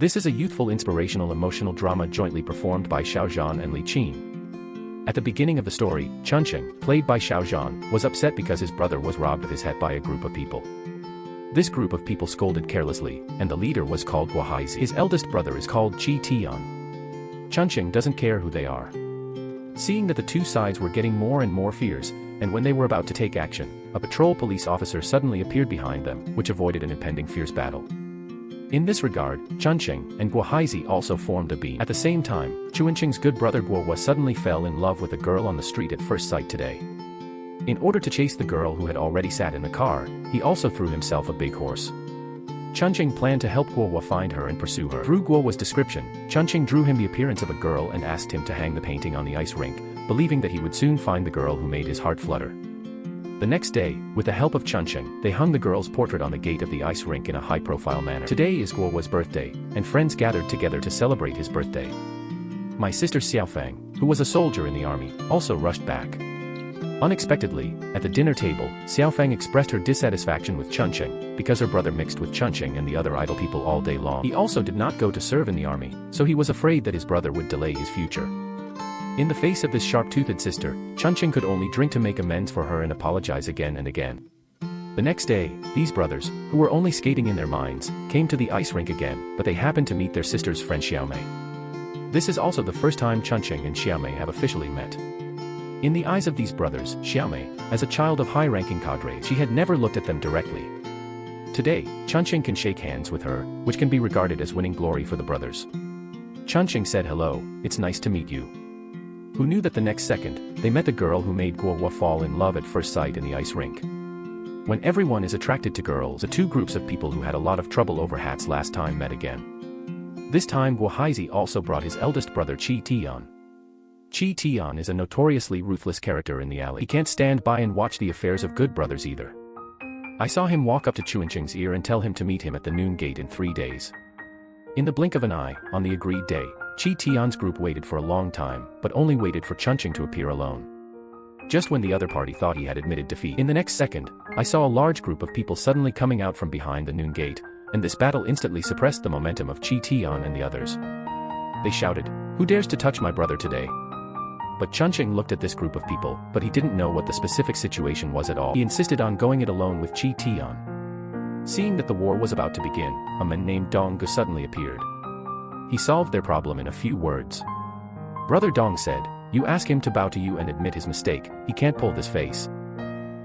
This is a youthful inspirational emotional drama jointly performed by Xiao Zhan and Li Qin. At the beginning of the story, Chunqing, played by Xiao Zhan, was upset because his brother was robbed of his hat by a group of people. This group of people scolded carelessly, and the leader was called Guohaizi. His eldest brother is called Qi Tian. Chunqing doesn't care who they are. Seeing that the two sides were getting more and more fierce, and when they were about to take action, a patrol police officer suddenly appeared behind them, which avoided an impending fierce battle. In this regard, Chunqing and Guohaizi also formed a beam. At the same time, Chunqing's good brother Guohua suddenly fell in love with a girl on the street at first sight today. In order to chase the girl who had already sat in the car, he also threw himself a big horse. Chunqing planned to help Guohua find her and pursue her. Through Guohua's description, Chunqing drew him the appearance of a girl and asked him to hang the painting on the ice rink, believing that he would soon find the girl who made his heart flutter. The next day, with the help of Chunqing, they hung the girl's portrait on the gate of the ice rink in a high-profile manner. Today is Guohua's birthday, and friends gathered together to celebrate his birthday. My sister Xiaofang, who was a soldier in the army, also rushed back. Unexpectedly, at the dinner table, Xiaofang expressed her dissatisfaction with Chunqing, because her brother mixed with Chunqing and the other idle people all day long. He also did not go to serve in the army, so he was afraid that his brother would delay his future. In the face of this sharp-toothed sister, Chunqing could only drink to make amends for her and apologize again and again. The next day, these brothers, who were only skating in their minds, came to the ice rink again, but they happened to meet their sister's friend Xiaomei. This is also the first time Chunqing and Xiaomei have officially met. In the eyes of these brothers, Xiaomei, as a child of high-ranking cadres, she had never looked at them directly. Today, Chunqing can shake hands with her, which can be regarded as winning glory for the brothers. Chunqing said hello, it's nice to meet you. Who knew that the next second, they met the girl who made Guohua fall in love at first sight in the ice rink. When everyone is attracted to girls, the two groups of people who had a lot of trouble over hats last time met again. This time Guohaizi also brought his eldest brother Qi Tian. Qi Tian is a notoriously ruthless character in the alley. He can't stand by and watch the affairs of good brothers either. I saw him walk up to Chunqing's ear and tell him to meet him at the noon gate in 3 days. In the blink of an eye, on the agreed day, Qi Tian's group waited for a long time, but only waited for Chunqing to appear alone. Just when the other party thought he had admitted defeat. In the next second, I saw a large group of people suddenly coming out from behind the noon gate, and this battle instantly suppressed the momentum of Qi Tian and the others. They shouted, "Who dares to touch my brother today?" But Chunqing looked at this group of people, but he didn't know what the specific situation was at all. He insisted on going it alone with Qi Tian. Seeing that the war was about to begin, a man named Dong Gu suddenly appeared. He solved their problem in a few words. Brother Dong said, "You ask him to bow to you and admit his mistake, he can't pull this face."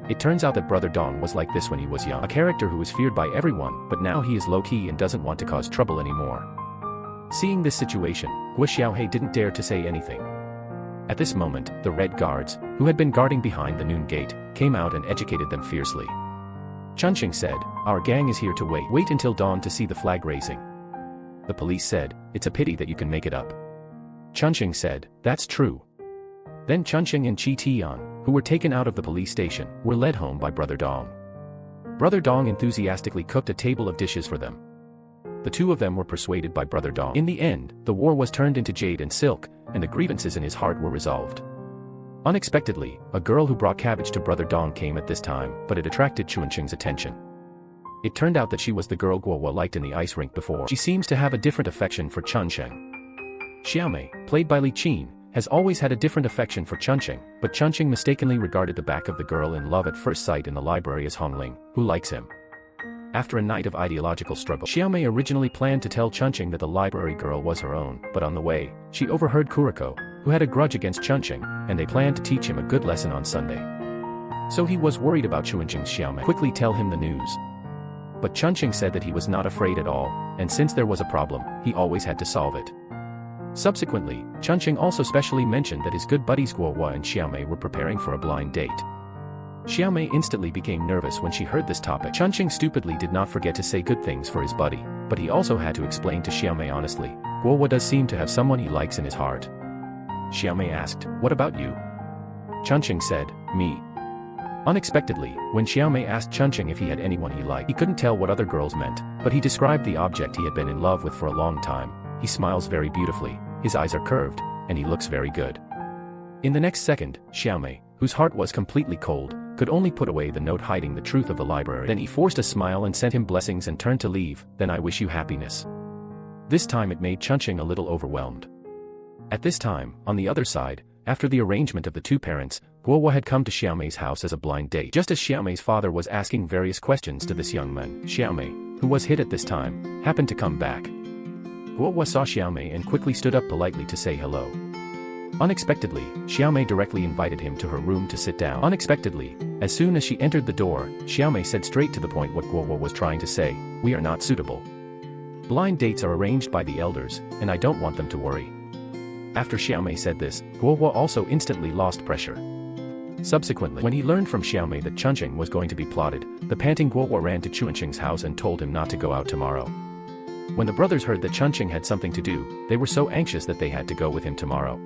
It turns out that Brother Dong was like this when he was young, a character who was feared by everyone, but now he is low-key and doesn't want to cause trouble anymore. Seeing this situation, Guo Xiaohei didn't dare to say anything. At this moment, the Red Guards, who had been guarding behind the noon gate, came out and educated them fiercely. Chunqing said, "Our gang is here to wait. Wait until dawn to see the flag raising." The police said, "It's a pity that you can make it up." Chunqing said, "That's true." Then Chunqing and Qi Tian, who were taken out of the police station, were led home by Brother Dong. Brother Dong enthusiastically cooked a table of dishes for them. The two of them were persuaded by Brother Dong. In the end, the war was turned into jade and silk, and the grievances in his heart were resolved. Unexpectedly, a girl who brought cabbage to Brother Dong came at this time, but it attracted Chunqing's attention. It turned out that she was the girl Guohua liked in the ice rink before. She seems to have a different affection for Chunqing. Xiaomei, played by Li Qin, has always had a different affection for Chunqing, but Chunqing mistakenly regarded the back of the girl in love at first sight in the library as Hongling, who likes him. After a night of ideological struggle, Xiaomei originally planned to tell Chunqing that the library girl was her own, but on the way, she overheard Kuriko, who had a grudge against Chunqing, and they planned to teach him a good lesson on Sunday. So he was worried about Chunqing's Xiaomei quickly tell him the news. But Chunqing said that he was not afraid at all, and since there was a problem, he always had to solve it. Subsequently, Chunqing also specially mentioned that his good buddies Guohua and Xiaomei were preparing for a blind date. Xiaomei instantly became nervous when she heard this topic. Chunqing stupidly did not forget to say good things for his buddy, but he also had to explain to Xiaomei honestly, Guohua does seem to have someone he likes in his heart. Xiaomei asked, "What about you?" Chunqing said, "Me." Unexpectedly, when Xiaomei asked Chunqing if he had anyone he liked, he couldn't tell what other girls meant, but he described the object he had been in love with for a long time. He smiles very beautifully, his eyes are curved, and he looks very good. In the next second, Xiaomei, whose heart was completely cold, could only put away the note hiding the truth of the library. Then he forced a smile and sent him blessings and turned to leave, "Then I wish you happiness." This time it made Chunqing a little overwhelmed. At this time, on the other side, after the arrangement of the two parents, Guohua had come to Xiaomei's house as a blind date. Just as Xiaomei's father was asking various questions to this young man, Xiaomei, who was hit at this time, happened to come back. Guohua saw Xiaomei and quickly stood up politely to say hello. Unexpectedly, Xiaomei directly invited him to her room to sit down. Unexpectedly, as soon as she entered the door, Xiaomei said straight to the point what Guohua was trying to say: "We are not suitable. Blind dates are arranged by the elders, and I don't want them to worry." After Xiaomei said this, Guohua also instantly lost pressure. Subsequently, when he learned from Xiaomei that Chunqing was going to be plotted, the panting Guohua ran to Chunqing's house and told him not to go out tomorrow. When the brothers heard that Chunqing had something to do, they were so anxious that they had to go with him tomorrow.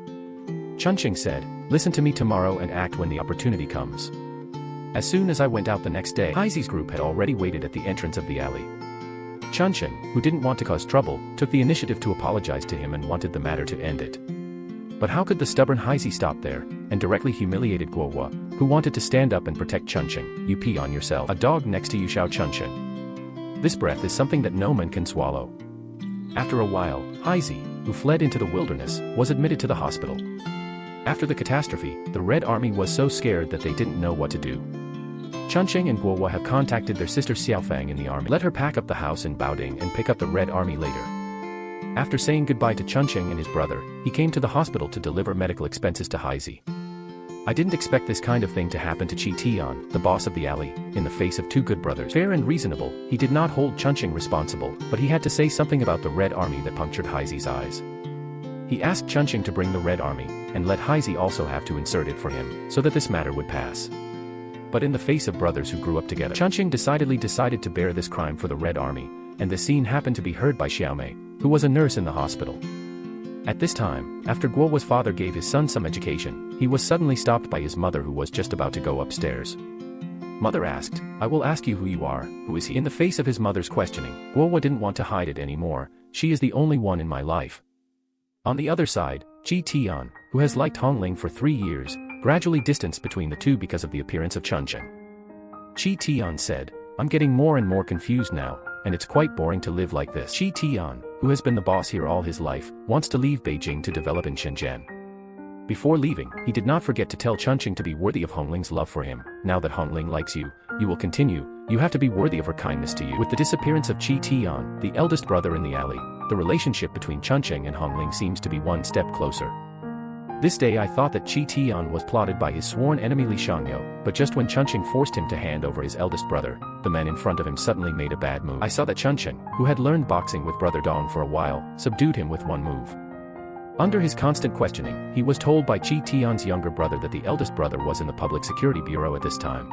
Chunqing said, "Listen to me tomorrow and act when the opportunity comes." As soon as I went out the next day, Haizi's group had already waited at the entrance of the alley. Chunqing, who didn't want to cause trouble, took the initiative to apologize to him and wanted the matter to end it. But how could the stubborn Haizi stop there, and directly humiliated Guohua, who wanted to stand up and protect Chunqing. "You pee on yourself. A dog next to you," shouted Chunqing. This breath is something that no man can swallow. After a while, Haizi, who fled into the wilderness, was admitted to the hospital. After the catastrophe, the Red Army was so scared that they didn't know what to do. Chunqing and Guohua have contacted their sister Xiaofang in the army. Let her pack up the house in Baoding and pick up the Red Army later. After saying goodbye to Chunqing and his brother, he came to the hospital to deliver medical expenses to Haizi. I didn't expect this kind of thing to happen to Chi Tian, the boss of the alley, in the face of two good brothers. Fair and reasonable, he did not hold Chunqing responsible, but he had to say something about the Red Army that punctured Haizi's eyes. He asked Chunqing to bring the Red Army, and let Haizi also have to insert it for him, so that this matter would pass. But in the face of brothers who grew up together, Chunqing decided to bear this crime for the Red Army, and the scene happened to be heard by Xiaomei, who was a nurse in the hospital. At this time, after Guohua's father gave his son some education, he was suddenly stopped by his mother who was just about to go upstairs. Mother asked, "I will ask you who you are, who is he?" In the face of his mother's questioning, Guohua didn't want to hide it anymore. "She is the only one in my life." On the other side, Chi Tian, who has liked Hongling for 3 years, gradually distanced between the two because of the appearance of Chunqing. Chi Tian said, "I'm getting more and more confused now, and it's quite boring to live like this." Chi Tian, who has been the boss here all his life, wants to leave Beijing to develop in Shenzhen. Before leaving, he did not forget to tell Chunqing to be worthy of Hongling's love for him. "Now that Hongling likes you, you will continue. You have to be worthy of her kindness to you." With the disappearance of Chi Tian, the eldest brother in the alley, the relationship between Chunqing and Hongling seems to be one step closer. This day I thought that Chi Tian was plotted by his sworn enemy Li Xiangyo, but just when Chunqing forced him to hand over his eldest brother, the man in front of him suddenly made a bad move. I saw that Chunqing, who had learned boxing with brother Dong for a while, subdued him with one move. Under his constant questioning, he was told by Chi Tian's younger brother that the eldest brother was in the Public Security Bureau at this time.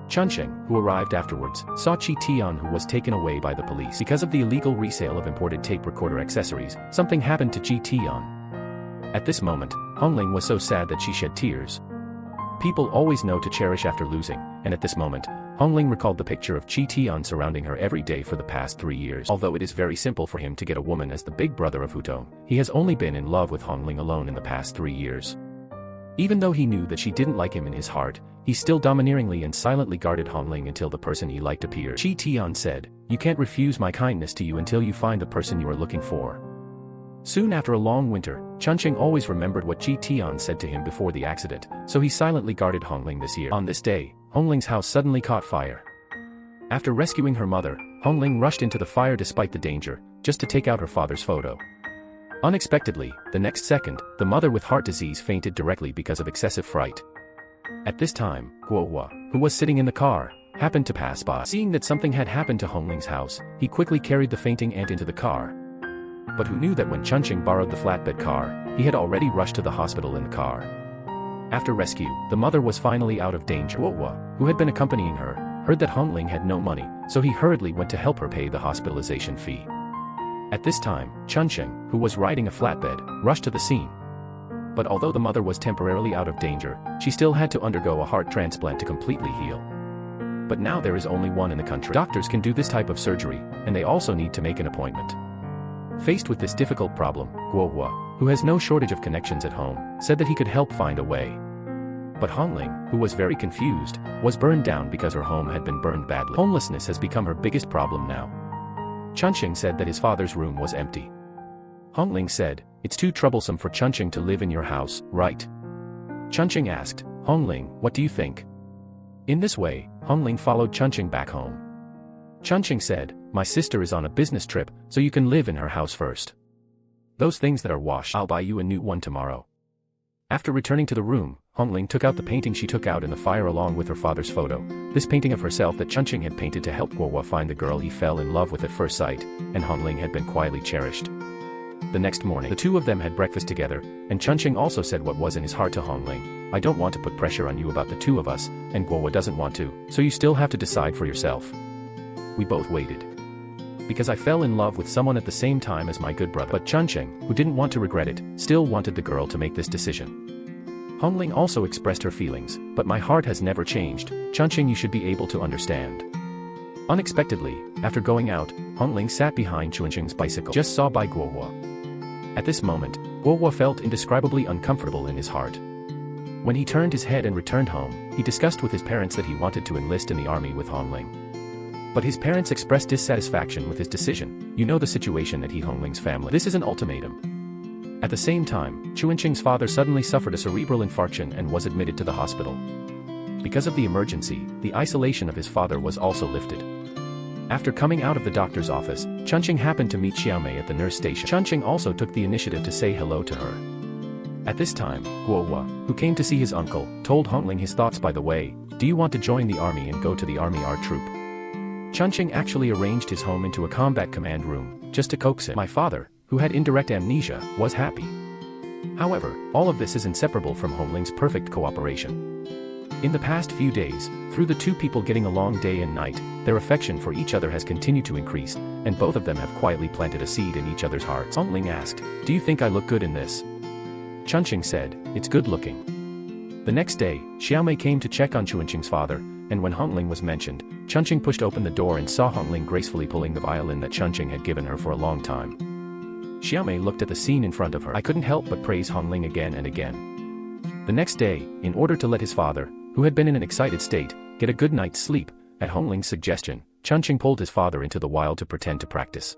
Chunqing, who arrived afterwards, saw Chi Tian who was taken away by the police. Because of the illegal resale of imported tape recorder accessories, something happened to Chi Tian. At this moment, Hongling was so sad that she shed tears. People always know to cherish after losing, and at this moment, Hongling recalled the picture of Chi Tian surrounding her every day for the past 3 years. Although it is very simple for him to get a woman as the big brother of Hutong, he has only been in love with Hongling alone in the past 3 years. Even though he knew that she didn't like him in his heart, he still domineeringly and silently guarded Hongling until the person he liked appeared. Chi Tian said, "You can't refuse my kindness to you until you find the person you are looking for." Soon after a long winter, Chunqing always remembered what Chi Tian said to him before the accident, so he silently guarded Hongling this year. On this day, Hongling's house suddenly caught fire. After rescuing her mother, Hongling rushed into the fire despite the danger, just to take out her father's photo. Unexpectedly, the next second, the mother with heart disease fainted directly because of excessive fright. At this time, Guohua, who was sitting in the car, happened to pass by. Seeing that something had happened to Hongling's house, he quickly carried the fainting aunt into the car. But who knew that when Chunqing borrowed the flatbed car, he had already rushed to the hospital in the car. After rescue, the mother was finally out of danger. Guohua, who had been accompanying her, heard that Hongling had no money, so he hurriedly went to help her pay the hospitalization fee. At this time, Chunqing, who was riding a flatbed, rushed to the scene. But although the mother was temporarily out of danger, she still had to undergo a heart transplant to completely heal. But now there is only one in the country. Doctors can do this type of surgery, and they also need to make an appointment. Faced with this difficult problem, Guohua, who has no shortage of connections at home, said that he could help find a way. But Hongling, who was very confused, was burned down because her home had been burned badly. Homelessness has become her biggest problem now. Chunqing said that his father's room was empty. Hongling said, "It's too troublesome for Chunqing to live in your house, right?" Chunqing asked, "Hongling, what do you think?" In this way, Hongling followed Chunqing back home. Chunqing said, "My sister is on a business trip, so you can live in her house first. Those things that are washed, I'll buy you a new one tomorrow." After returning to the room, Hongling took out the painting she took out in the fire along with her father's photo, this painting of herself that Chunqing had painted to help Guohua find the girl he fell in love with at first sight, and Hongling had been quietly cherished. The next morning, the two of them had breakfast together, and Chunqing also said what was in his heart to Hongling, "I don't want to put pressure on you about the two of us, and Guohua doesn't want to, so you still have to decide for yourself." We both waited. Because I fell in love with someone at the same time as my good brother. But Chunqing, who didn't want to regret it, still wanted the girl to make this decision. Hongling also expressed her feelings, "But my heart has never changed, Chunqing, you should be able to understand." Unexpectedly, after going out, Hongling sat behind Chunqing's bicycle, just saw by Guohua. At this moment, Guohua felt indescribably uncomfortable in his heart. When he turned his head and returned home, he discussed with his parents that he wanted to enlist in the army with Hongling. But his parents expressed dissatisfaction with his decision. "You know the situation at Hongling's family. This is an ultimatum." At the same time, Chunqing's father suddenly suffered a cerebral infarction and was admitted to the hospital. Because of the emergency, the isolation of his father was also lifted. After coming out of the doctor's office, Chunqing happened to meet Xiaomei at the nurse station. Chunqing also took the initiative to say hello to her. At this time, Guohua, who came to see his uncle, told Hongling his thoughts. "By the way, do you want to join the army and go to the army art troop?" Chunqing actually arranged his home into a combat command room, just to coax him. My father, who had indirect amnesia, was happy. However, all of this is inseparable from Hongling's perfect cooperation. In the past few days, through the two people getting along day and night, their affection for each other has continued to increase, and both of them have quietly planted a seed in each other's hearts. Hongling asked, "Do you think I look good in this?" Chunqing said, "It's good looking." The next day, Xiaomei came to check on Chunqing's father, and when Hongling was mentioned, Chunqing pushed open the door and saw Hongling gracefully pulling the violin that Chunqing had given her for a long time. Xiaomei looked at the scene in front of her. I couldn't help but praise Hongling again and again. The next day, in order to let his father, who had been in an excited state, get a good night's sleep, at Hongling's suggestion, Chunqing pulled his father into the wild to pretend to practice.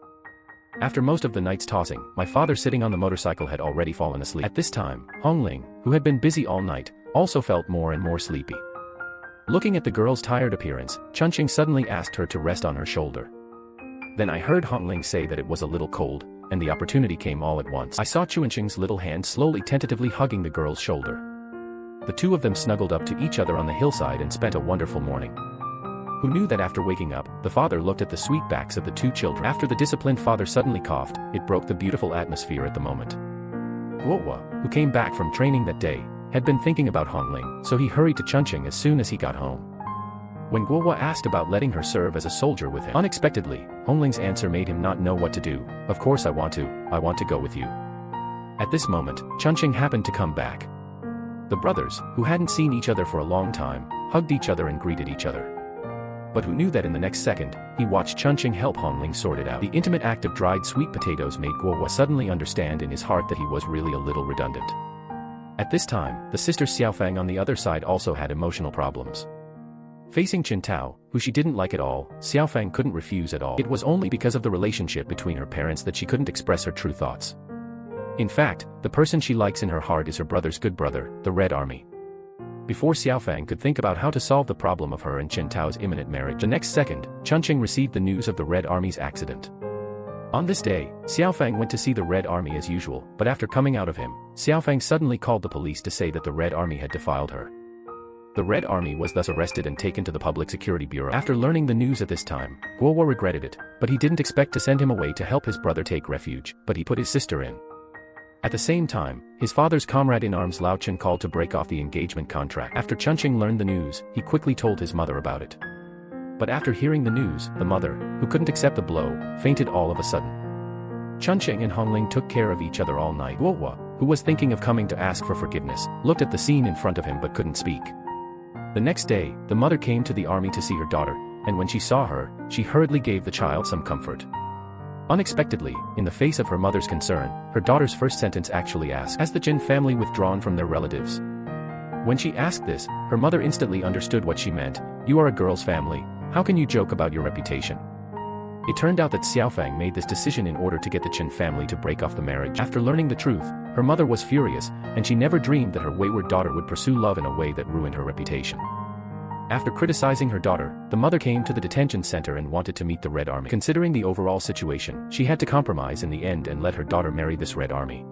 After most of the night's tossing, my father sitting on the motorcycle had already fallen asleep. At this time, Hongling, who had been busy all night, also felt more and more sleepy. Looking at the girl's tired appearance, Chunqing suddenly asked her to rest on her shoulder. Then I heard Hongling say that it was a little cold, and the opportunity came all at once. I saw Chunqing's little hand slowly tentatively hugging the girl's shoulder. The two of them snuggled up to each other on the hillside and spent a wonderful morning. Who knew that after waking up, the father looked at the sweet backs of the two children. After the disciplined father suddenly coughed, it broke the beautiful atmosphere at the moment. Guohua, who came back from training that day, had been thinking about Hongling, so he hurried to Chunqing as soon as he got home. When Guohua asked about letting her serve as a soldier with him, unexpectedly, Hongling's answer made him not know what to do. "Of course I want to go with you." At this moment, Chunqing happened to come back. The brothers, who hadn't seen each other for a long time, hugged each other and greeted each other. But who knew that in the next second, he watched Chunqing help Hongling sort it out. The intimate act of dried sweet potatoes made Guohua suddenly understand in his heart that he was really a little redundant. At this time, the sister Xiaofang on the other side also had emotional problems. Facing Qintao, who she didn't like at all, Xiaofang couldn't refuse at all. It was only because of the relationship between her parents that she couldn't express her true thoughts. In fact, the person she likes in her heart is her brother's good brother, the Red Army. Before Xiaofang could think about how to solve the problem of her and Qintao's imminent marriage, the next second, Chunqing received the news of the Red Army's accident. On this day, Xiaofang went to see the Red Army as usual, but after coming out of him, Xiaofang suddenly called the police to say that the Red Army had defiled her. The Red Army was thus arrested and taken to the Public Security Bureau. After learning the news at this time, Guohua regretted it, but he didn't expect to send him away to help his brother take refuge, but he put his sister in. At the same time, his father's comrade-in-arms Lao Chen called to break off the engagement contract. After Chunqing learned the news, he quickly told his mother about it. But after hearing the news, the mother, who couldn't accept the blow, fainted all of a sudden. Chunqing and Hongling took care of each other all night. Guohua, who was thinking of coming to ask for forgiveness, looked at the scene in front of him but couldn't speak. The next day, the mother came to the army to see her daughter, and when she saw her, she hurriedly gave the child some comfort. Unexpectedly, in the face of her mother's concern, her daughter's first sentence actually asked, "Has the Jin family withdrawn from their relatives?" When she asked this, her mother instantly understood what she meant. "You are a girl's family, how can you joke about your reputation?" It turned out that Xiaofang made this decision in order to get the Chen family to break off the marriage. After learning the truth, her mother was furious, and she never dreamed that her wayward daughter would pursue love in a way that ruined her reputation. After criticizing her daughter, the mother came to the detention center and wanted to meet the Red Army. Considering the overall situation, she had to compromise in the end and let her daughter marry this Red Army.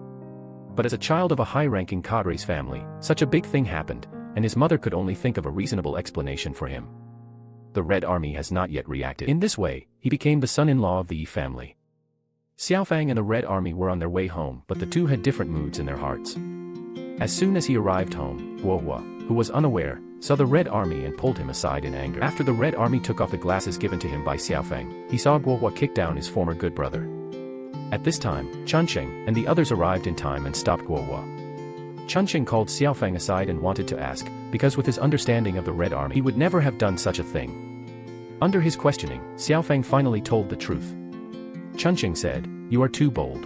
But as a child of a high-ranking cadre's family, such a big thing happened, and his mother could only think of a reasonable explanation for him. The Red Army has not yet reacted. In this way, he became the son-in-law of the Yi family. Xiaofang and the Red Army were on their way home, but the two had different moods in their hearts. As soon as he arrived home, Guohua, who was unaware, saw the Red Army and pulled him aside in anger. After the Red Army took off the glasses given to him by Xiaofang, he saw Guohua kick down his former good brother. At this time, Chunqing and the others arrived in time and stopped Guohua. Chunqing called Xiaofang aside and wanted to ask, because with his understanding of the Red Army he would never have done such a thing. Under his questioning, Xiaofang finally told the truth. Chunqing said, "You are too bold."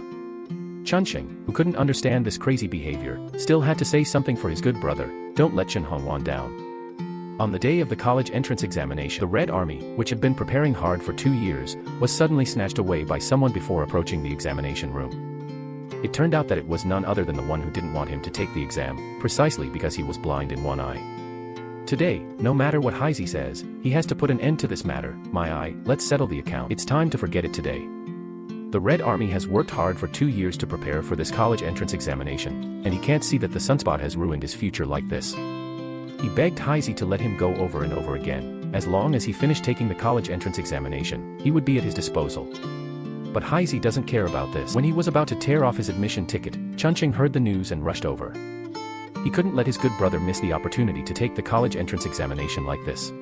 Chunqing, who couldn't understand this crazy behavior, still had to say something for his good brother, "Don't let Chen Hongwan down." On the day of the college entrance examination, the Red Army, which had been preparing hard for 2 years, was suddenly snatched away by someone before approaching the examination room. It turned out that it was none other than the one who didn't want him to take the exam, precisely because he was blind in one eye. Today, no matter what Heisey says, he has to put an end to this matter. My eye, let's settle the account. It's time to forget it today. The Red Army has worked hard for 2 years to prepare for this college entrance examination, and he can't see that the sunspot has ruined his future like this. He begged Heisey to let him go over and over again. As long as he finished taking the college entrance examination, he would be at his disposal. But Heisey doesn't care about this. When he was about to tear off his admission ticket, Chunqing heard the news and rushed over. He couldn't let his good brother miss the opportunity to take the college entrance examination like this.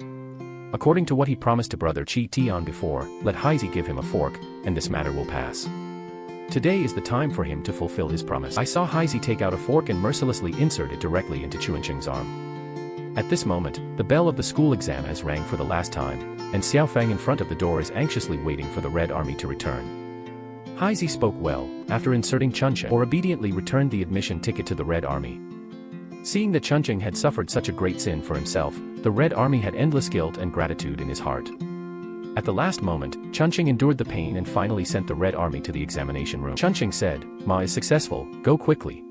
According to what he promised to brother Chi Tian before, let Heisey give him a fork, and this matter will pass. Today is the time for him to fulfill his promise. I saw Heisey take out a fork and mercilessly insert it directly into Chunqing's arm. At this moment, the bell of the school exam has rang for the last time, and Xiaofang in front of the door is anxiously waiting for the Red Army to return. Heisey spoke well, after inserting Chunqing, or obediently returned the admission ticket to the Red Army. Seeing that Chunqing had suffered such a great sin for himself, the Red Army had endless guilt and gratitude in his heart. At the last moment, Chunqing endured the pain and finally sent the Red Army to the examination room. Chunqing said, "Ma is successful, go quickly."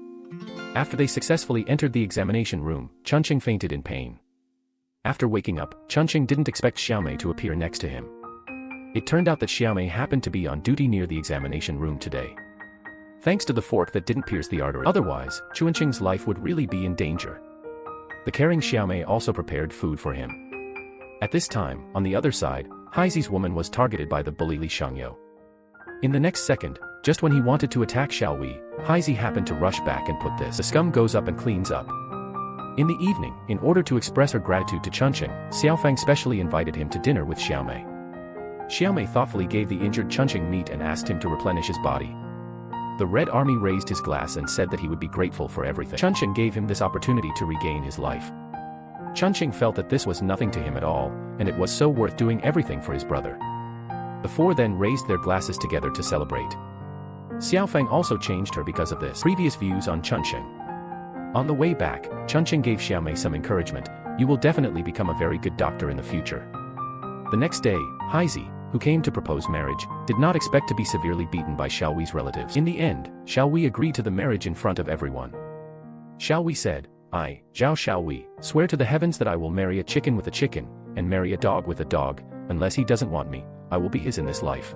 After they successfully entered the examination room, Chunqing fainted in pain. After waking up, Chunqing didn't expect Xiaomei to appear next to him. It turned out that Xiaomei happened to be on duty near the examination room today. Thanks to the fork that didn't pierce the artery. Otherwise, Chunqing's life would really be in danger. The caring Xiaomei also prepared food for him. At this time, on the other side, Heisey's woman was targeted by the bully Li Xiangyou. In the next second, just when he wanted to attack Xiao Wei, Heisey happened to rush back and put this. The scum goes up and cleans up. In the evening, in order to express her gratitude to Chunqing, Xiaofang specially invited him to dinner with Xiaomei. Xiaomei thoughtfully gave the injured Chunqing meat and asked him to replenish his body. The Red Army raised his glass and said that he would be grateful for everything. Chunqing gave him this opportunity to regain his life. Chunqing felt that this was nothing to him at all, and it was so worth doing everything for his brother. The four then raised their glasses together to celebrate. Xiaofang also changed her because of this. Previous views on Chunqing. On the way back, Chunqing gave Xiaomei some encouragement. "You will definitely become a very good doctor in the future." The next day, Heisey, who came to propose marriage, did not expect to be severely beaten by Xiao Wei's relatives. In the end, Xiao Wei agreed to the marriage in front of everyone. Xiao Wei said, "I, Xiao Wei, swear to the heavens that I will marry a chicken with a chicken, and marry a dog with a dog, unless he doesn't want me, I will be his in this life."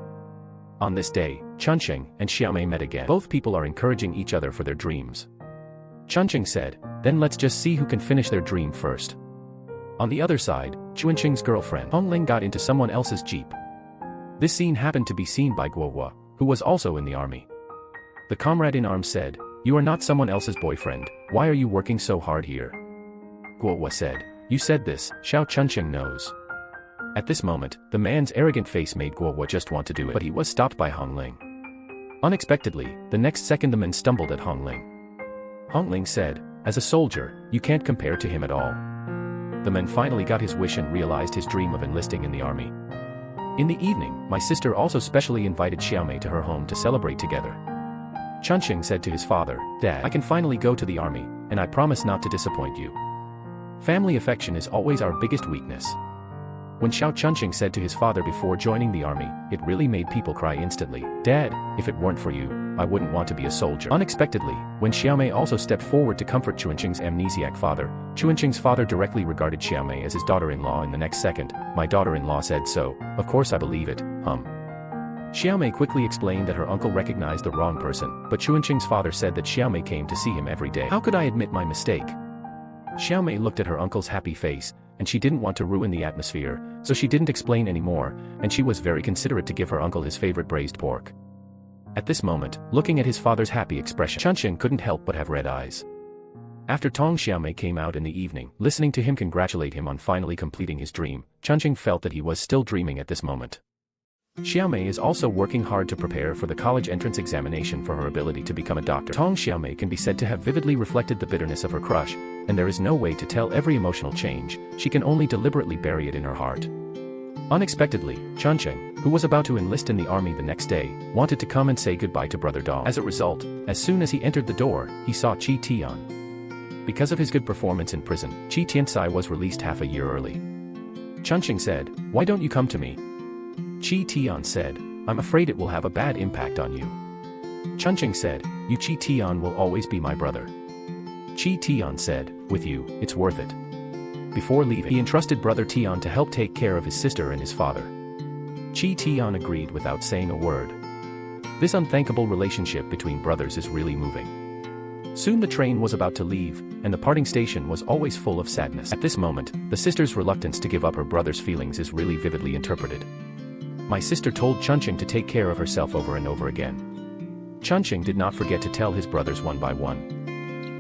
On this day, Chunqing and Xiaomei met again. Both people are encouraging each other for their dreams. Chunqing said, "Then let's just see who can finish their dream first." On the other side, Chunqing's girlfriend, Hongling, got into someone else's jeep. This scene happened to be seen by Guohua, who was also in the army. The comrade in arms said, "You are not someone else's boyfriend, why are you working so hard here?" Guohua said, "You said this, Xiao Chunqing knows." At this moment, the man's arrogant face made Guohua just want to do it, but he was stopped by Hongling. Unexpectedly, the next second the man stumbled at Hongling. Hongling said, "As a soldier, you can't compare to him at all." The man finally got his wish and realized his dream of enlisting in the army. In the evening, my sister also specially invited Xiaomei to her home to celebrate together. Chunqing said to his father, "Dad, I can finally go to the army, and I promise not to disappoint you. Family affection is always our biggest weakness." When Xiao Chunqing said to his father before joining the army, it really made people cry instantly. "Dad, if it weren't for you, I wouldn't want to be a soldier." Unexpectedly, when Xiaomei also stepped forward to comfort Chunqing's amnesiac father, Chunqing's father directly regarded Xiaomei as his daughter-in-law in the next second. "My daughter-in-law said so, of course I believe it, Xiaomei quickly explained that her uncle recognized the wrong person, but Chunqing's father said that Xiaomei came to see him every day. "How could I admit my mistake?" Xiaomei looked at her uncle's happy face, and she didn't want to ruin the atmosphere, so she didn't explain anymore, and she was very considerate to give her uncle his favorite braised pork. At this moment, looking at his father's happy expression, Chunqing couldn't help but have red eyes. After Tong Xiaomei came out in the evening, listening to him congratulate him on finally completing his dream, Chunqing felt that he was still dreaming at this moment. Xiaomei is also working hard to prepare for the college entrance examination for her ability to become a doctor. Tong Xiaomei can be said to have vividly reflected the bitterness of her crush, and there is no way to tell every emotional change, she can only deliberately bury it in her heart. Unexpectedly, Chunqing, who was about to enlist in the army the next day, wanted to come and say goodbye to brother Dong. As a result, as soon as he entered the door, he saw Qi Tian. Because of his good performance in prison, Qi Tiansai was released half a year early. Chunqing said, "Why don't you come to me?" Qi Tian said, "I'm afraid it will have a bad impact on you." Chunqing said, "You Qi Tian will always be my brother." Qi Tian said, "With you, it's worth it." Before leaving, he entrusted brother Tian to help take care of his sister and his father. Qi Tian agreed without saying a word. This unthinkable relationship between brothers is really moving. Soon the train was about to leave, and the parting station was always full of sadness. At this moment, the sister's reluctance to give up her brother's feelings is really vividly interpreted. "My sister told Chunqing to take care of herself over and over again." Chunqing did not forget to tell his brothers one by one.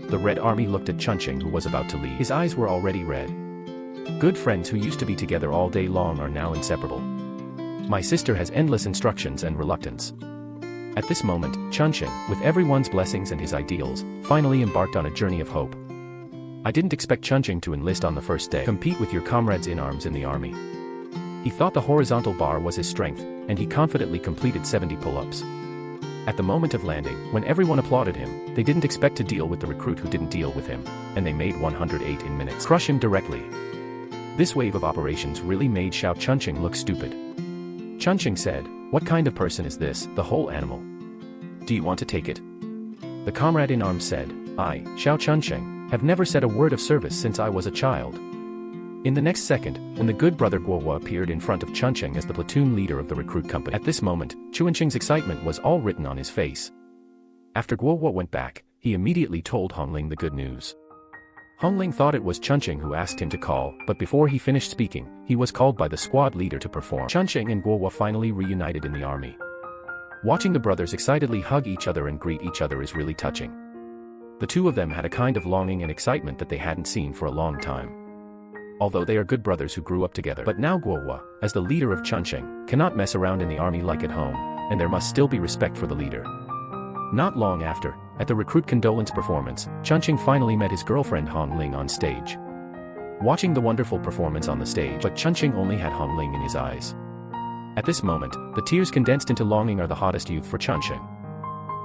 The Red Army looked at Chunqing, who was about to leave. His eyes were already red. "Good friends who used to be together all day long are now inseparable. My sister has endless instructions and reluctance." At this moment, Chunqing, with everyone's blessings and his ideals, finally embarked on a journey of hope. "I didn't expect Chunqing to enlist on the first day. Compete with your comrades in arms in the army." He thought the horizontal bar was his strength, and he confidently completed 70 pull-ups. At the moment of landing, when everyone applauded him, they didn't expect to deal with the recruit who didn't deal with him, and they made 108 in minutes. Crush him directly. This wave of operations really made Xiao Chunqing look stupid. Chunqing said, "What kind of person is this, the whole animal? Do you want to take it?" The comrade in arms said, "I, Xiao Chunqing, have never said a word of service since I was a child." In the next second, when the good brother Guohua appeared in front of Chunqing as the platoon leader of the recruit company. At this moment, Chunqing's excitement was all written on his face. After Guohua went back, he immediately told Hongling the good news. Hongling thought it was Chunqing who asked him to call, but before he finished speaking, he was called by the squad leader to perform. Chunqing and Guohua finally reunited in the army. Watching the brothers excitedly hug each other and greet each other is really touching. The two of them had a kind of longing and excitement that they hadn't seen for a long time. Although they are good brothers who grew up together. But now Guohua, as the leader of Chunqing, cannot mess around in the army like at home, and there must still be respect for the leader. Not long after, at the recruit condolence performance, Chunqing finally met his girlfriend Hongling on stage. Watching the wonderful performance on the stage, but Chunqing only had Hongling in his eyes. At this moment, the tears condensed into longing are the hottest youth for Chunqing.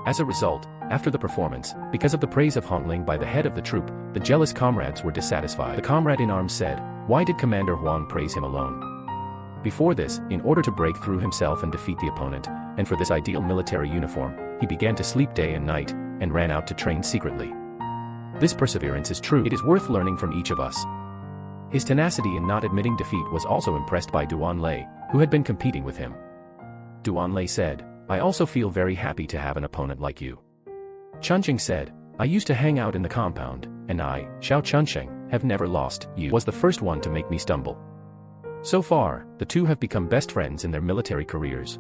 As a result, after the performance, because of the praise of Hongling by the head of the troop, the jealous comrades were dissatisfied. The comrade in arms said, "Why did Commander Huang praise him alone?" Before this, in order to break through himself and defeat the opponent, and for this ideal military uniform, he began to sleep day and night, and ran out to train secretly. This perseverance is true. It is worth learning from each of us. His tenacity in not admitting defeat was also impressed by Duan Lei, who had been competing with him. Duan Lei said, "I also feel very happy to have an opponent like you." Chunqing said, "I used to hang out in the compound, and I, Xiao Chunqing, have never lost. You was the first one to make me stumble." So far, the two have become best friends in their military careers.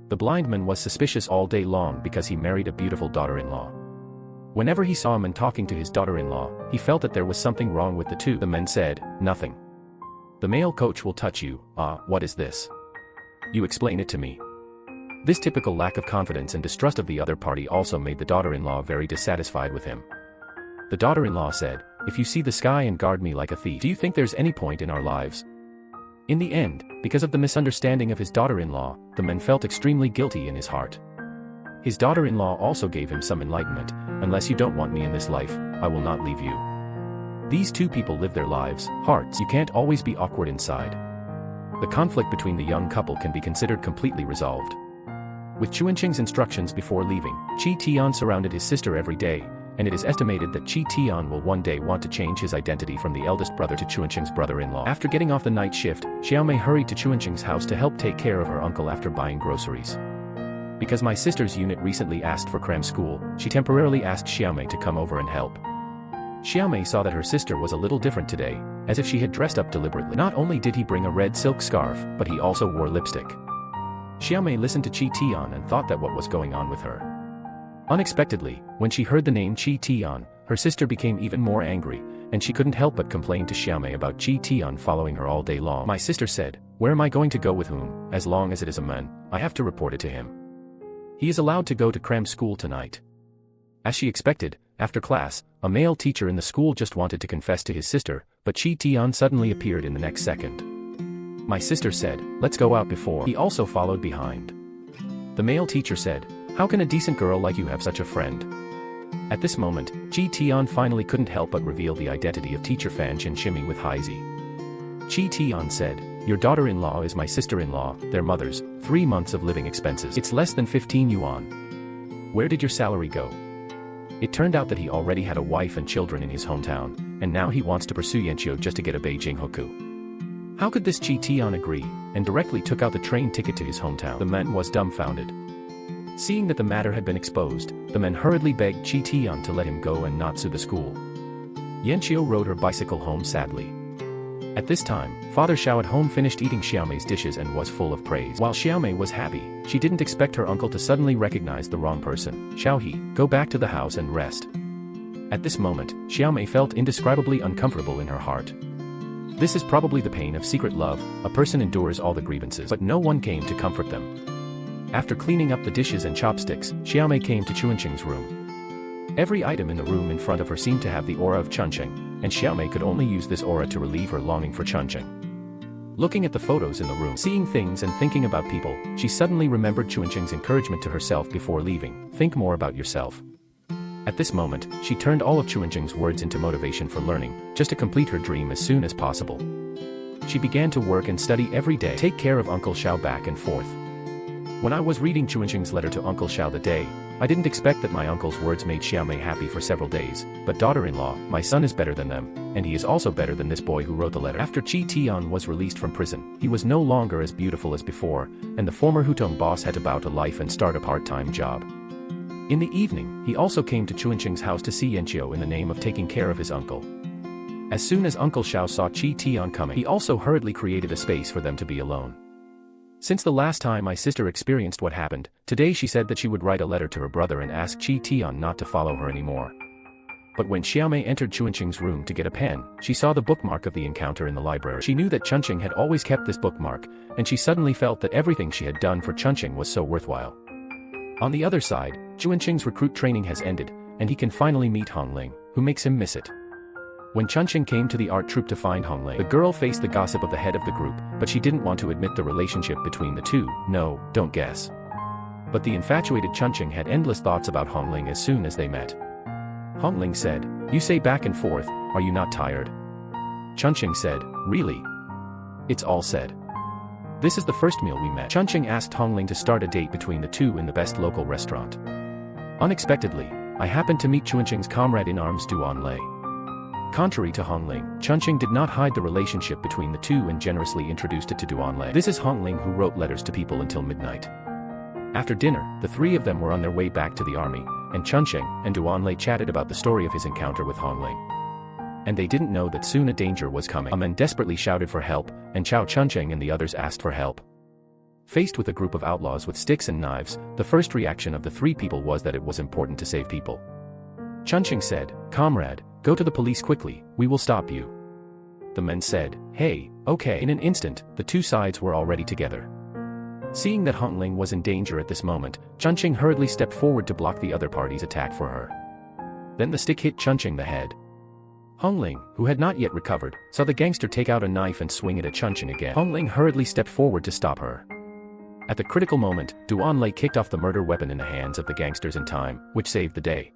The blind man was suspicious all day long because he married a beautiful daughter-in-law. Whenever he saw a man talking to his daughter-in-law, he felt that there was something wrong with the two. The man said, "Nothing. The male coach will touch you. What is this? You explain it to me." This typical lack of confidence and distrust of the other party also made the daughter-in-law very dissatisfied with him. The daughter-in-law said, "If you see the sky and guard me like a thief, do you think there's any point in our lives?" In the end, because of the misunderstanding of his daughter-in-law, the man felt extremely guilty in his heart. His daughter-in-law also gave him some enlightenment, "Unless you don't want me in this life, I will not leave you." These two people live their lives, hearts. You can't always be awkward inside. the conflict between the young couple can be considered completely resolved. With Chuanqing's instructions before leaving, Qi Tian surrounded his sister every day, and it is estimated that Qi Tian will one day want to change his identity from the eldest brother to Chuanqing's brother-in-law. After getting off the night shift, Xiaomei hurried to Chuanqing's house to help take care of her uncle after buying groceries. Because my sister's unit recently asked for cram school, she temporarily asked Xiaomei to come over and help. Xiaomei saw that her sister was a little different today, as if she had dressed up deliberately. Not only did he bring a red silk scarf, but he also wore lipstick. Xiaomei listened to Qi Tian and thought that what was going on with her. Unexpectedly, when she heard the name Qi Tian, her sister became even more angry, and she couldn't help but complain to Xiaomei about Qi Tian following her all day long. My sister said, "Where am I going to go with whom? As long as it is a man, I have to report it to him. He is allowed to go to cram school tonight." As she expected, after class, a male teacher in the school just wanted to confess to his sister, but Qi Tian suddenly appeared in the next second. My sister said, "Let's go out before." He also followed behind. The male teacher said, "How can a decent girl like you have such a friend?" At this moment, Qi Tian finally couldn't help but reveal the identity of teacher Fan Chenshimi with Haizi. Qi Tian said, "Your daughter-in-law is my sister-in-law, their mothers, 3 months of living expenses. It's less than 15 yuan. Where did your salary go?" It turned out that he already had a wife and children in his hometown, and now he wants to pursue Yanqiu just to get a Beijing hoku. How could this Qi Tian agree, and directly took out the train ticket to his hometown? The man was dumbfounded. Seeing that the matter had been exposed, the man hurriedly begged Qi Tian to let him go and not sue the school. Yanqiu rode her bicycle home sadly. At this time, Father Xiao at home finished eating Xiaomei's dishes and was full of praise. While Xiaomei was happy, she didn't expect her uncle to suddenly recognize the wrong person. "Xiaohe, go back to the house and rest." At this moment, Xiaomei felt indescribably uncomfortable in her heart. This is probably the pain of secret love, a person endures all the grievances, but no one came to comfort them. After cleaning up the dishes and chopsticks, Xiaomei came to Chuanqing's room. Every item in the room in front of her seemed to have the aura of Chunqing, and Xiaomei could only use this aura to relieve her longing for Chunqing. Looking at the photos in the room, seeing things and thinking about people, she suddenly remembered Chuanqing's encouragement to herself before leaving, "Think more about yourself." At this moment, she turned all of Chuanqing's words into motivation for learning, just to complete her dream as soon as possible. She began to work and study every day, take care of Uncle Xiao back and forth. When I was reading Chuanqing's letter to Uncle Xiao the day, I didn't expect that my uncle's words made Xiaomei happy for several days, but daughter-in-law, my son is better than them, and he is also better than this boy who wrote the letter. After Qi Tian was released from prison, he was no longer as beautiful as before, and the former Hutong boss had to bow to life and start a part-time job. In the evening, he also came to Chuanqing's house to see Yanqiu in the name of taking care of his uncle. As soon as Uncle Xiao saw Qi Tian coming, he also hurriedly created a space for them to be alone. Since the last time my sister experienced what happened, today she said that she would write a letter to her brother and ask Qi Tian not to follow her anymore. But when Xiaomei entered Chuanqing's room to get a pen, she saw the bookmark of the encounter in the library. She knew that Chunqing had always kept this bookmark, and she suddenly felt that everything she had done for Chunqing was so worthwhile. On the other side, Chuanqing's recruit training has ended, and he can finally meet Hongling, who makes him miss it. When Chunqing came to the art troupe to find Hongling, the girl faced the gossip of the head of the group, but she didn't want to admit the relationship between the two. "No, don't guess." But the infatuated Chunqing had endless thoughts about Hongling as soon as they met. Hongling said, "You say back and forth, are you not tired?" Chunqing said, "Really? It's all said. This is the first meal we met." Chunqing asked Hongling to start a date between the two in the best local restaurant. Unexpectedly, I happened to meet Chuanqing's comrade in arms Duan Lei. Contrary to Hongling, Chunqing did not hide the relationship between the two and generously introduced it to Duan Lei. This is Hongling who wrote letters to people until midnight. After dinner, the three of them were on their way back to the army, and Chunqing and Duan Lei chatted about the story of his encounter with Hongling. And they didn't know that soon a danger was coming. A man desperately shouted for help, and Chao Chunqing and the others asked for help. Faced with a group of outlaws with sticks and knives, the first reaction of the three people was that it was important to save people. Chunqing said, "Comrade, go to the police quickly, we will stop you." The men said, "Hey, okay." In an instant, the two sides were already together. Seeing that Hongling was in danger at this moment, Chunqing hurriedly stepped forward to block the other party's attack for her. Then the stick hit Chunqing the head. Hongling, who had not yet recovered, saw the gangster take out a knife and swing it at Chunqing again. Hongling hurriedly stepped forward to stop her. At the critical moment, Duan Lei kicked off the murder weapon in the hands of the gangsters in time, which saved the day.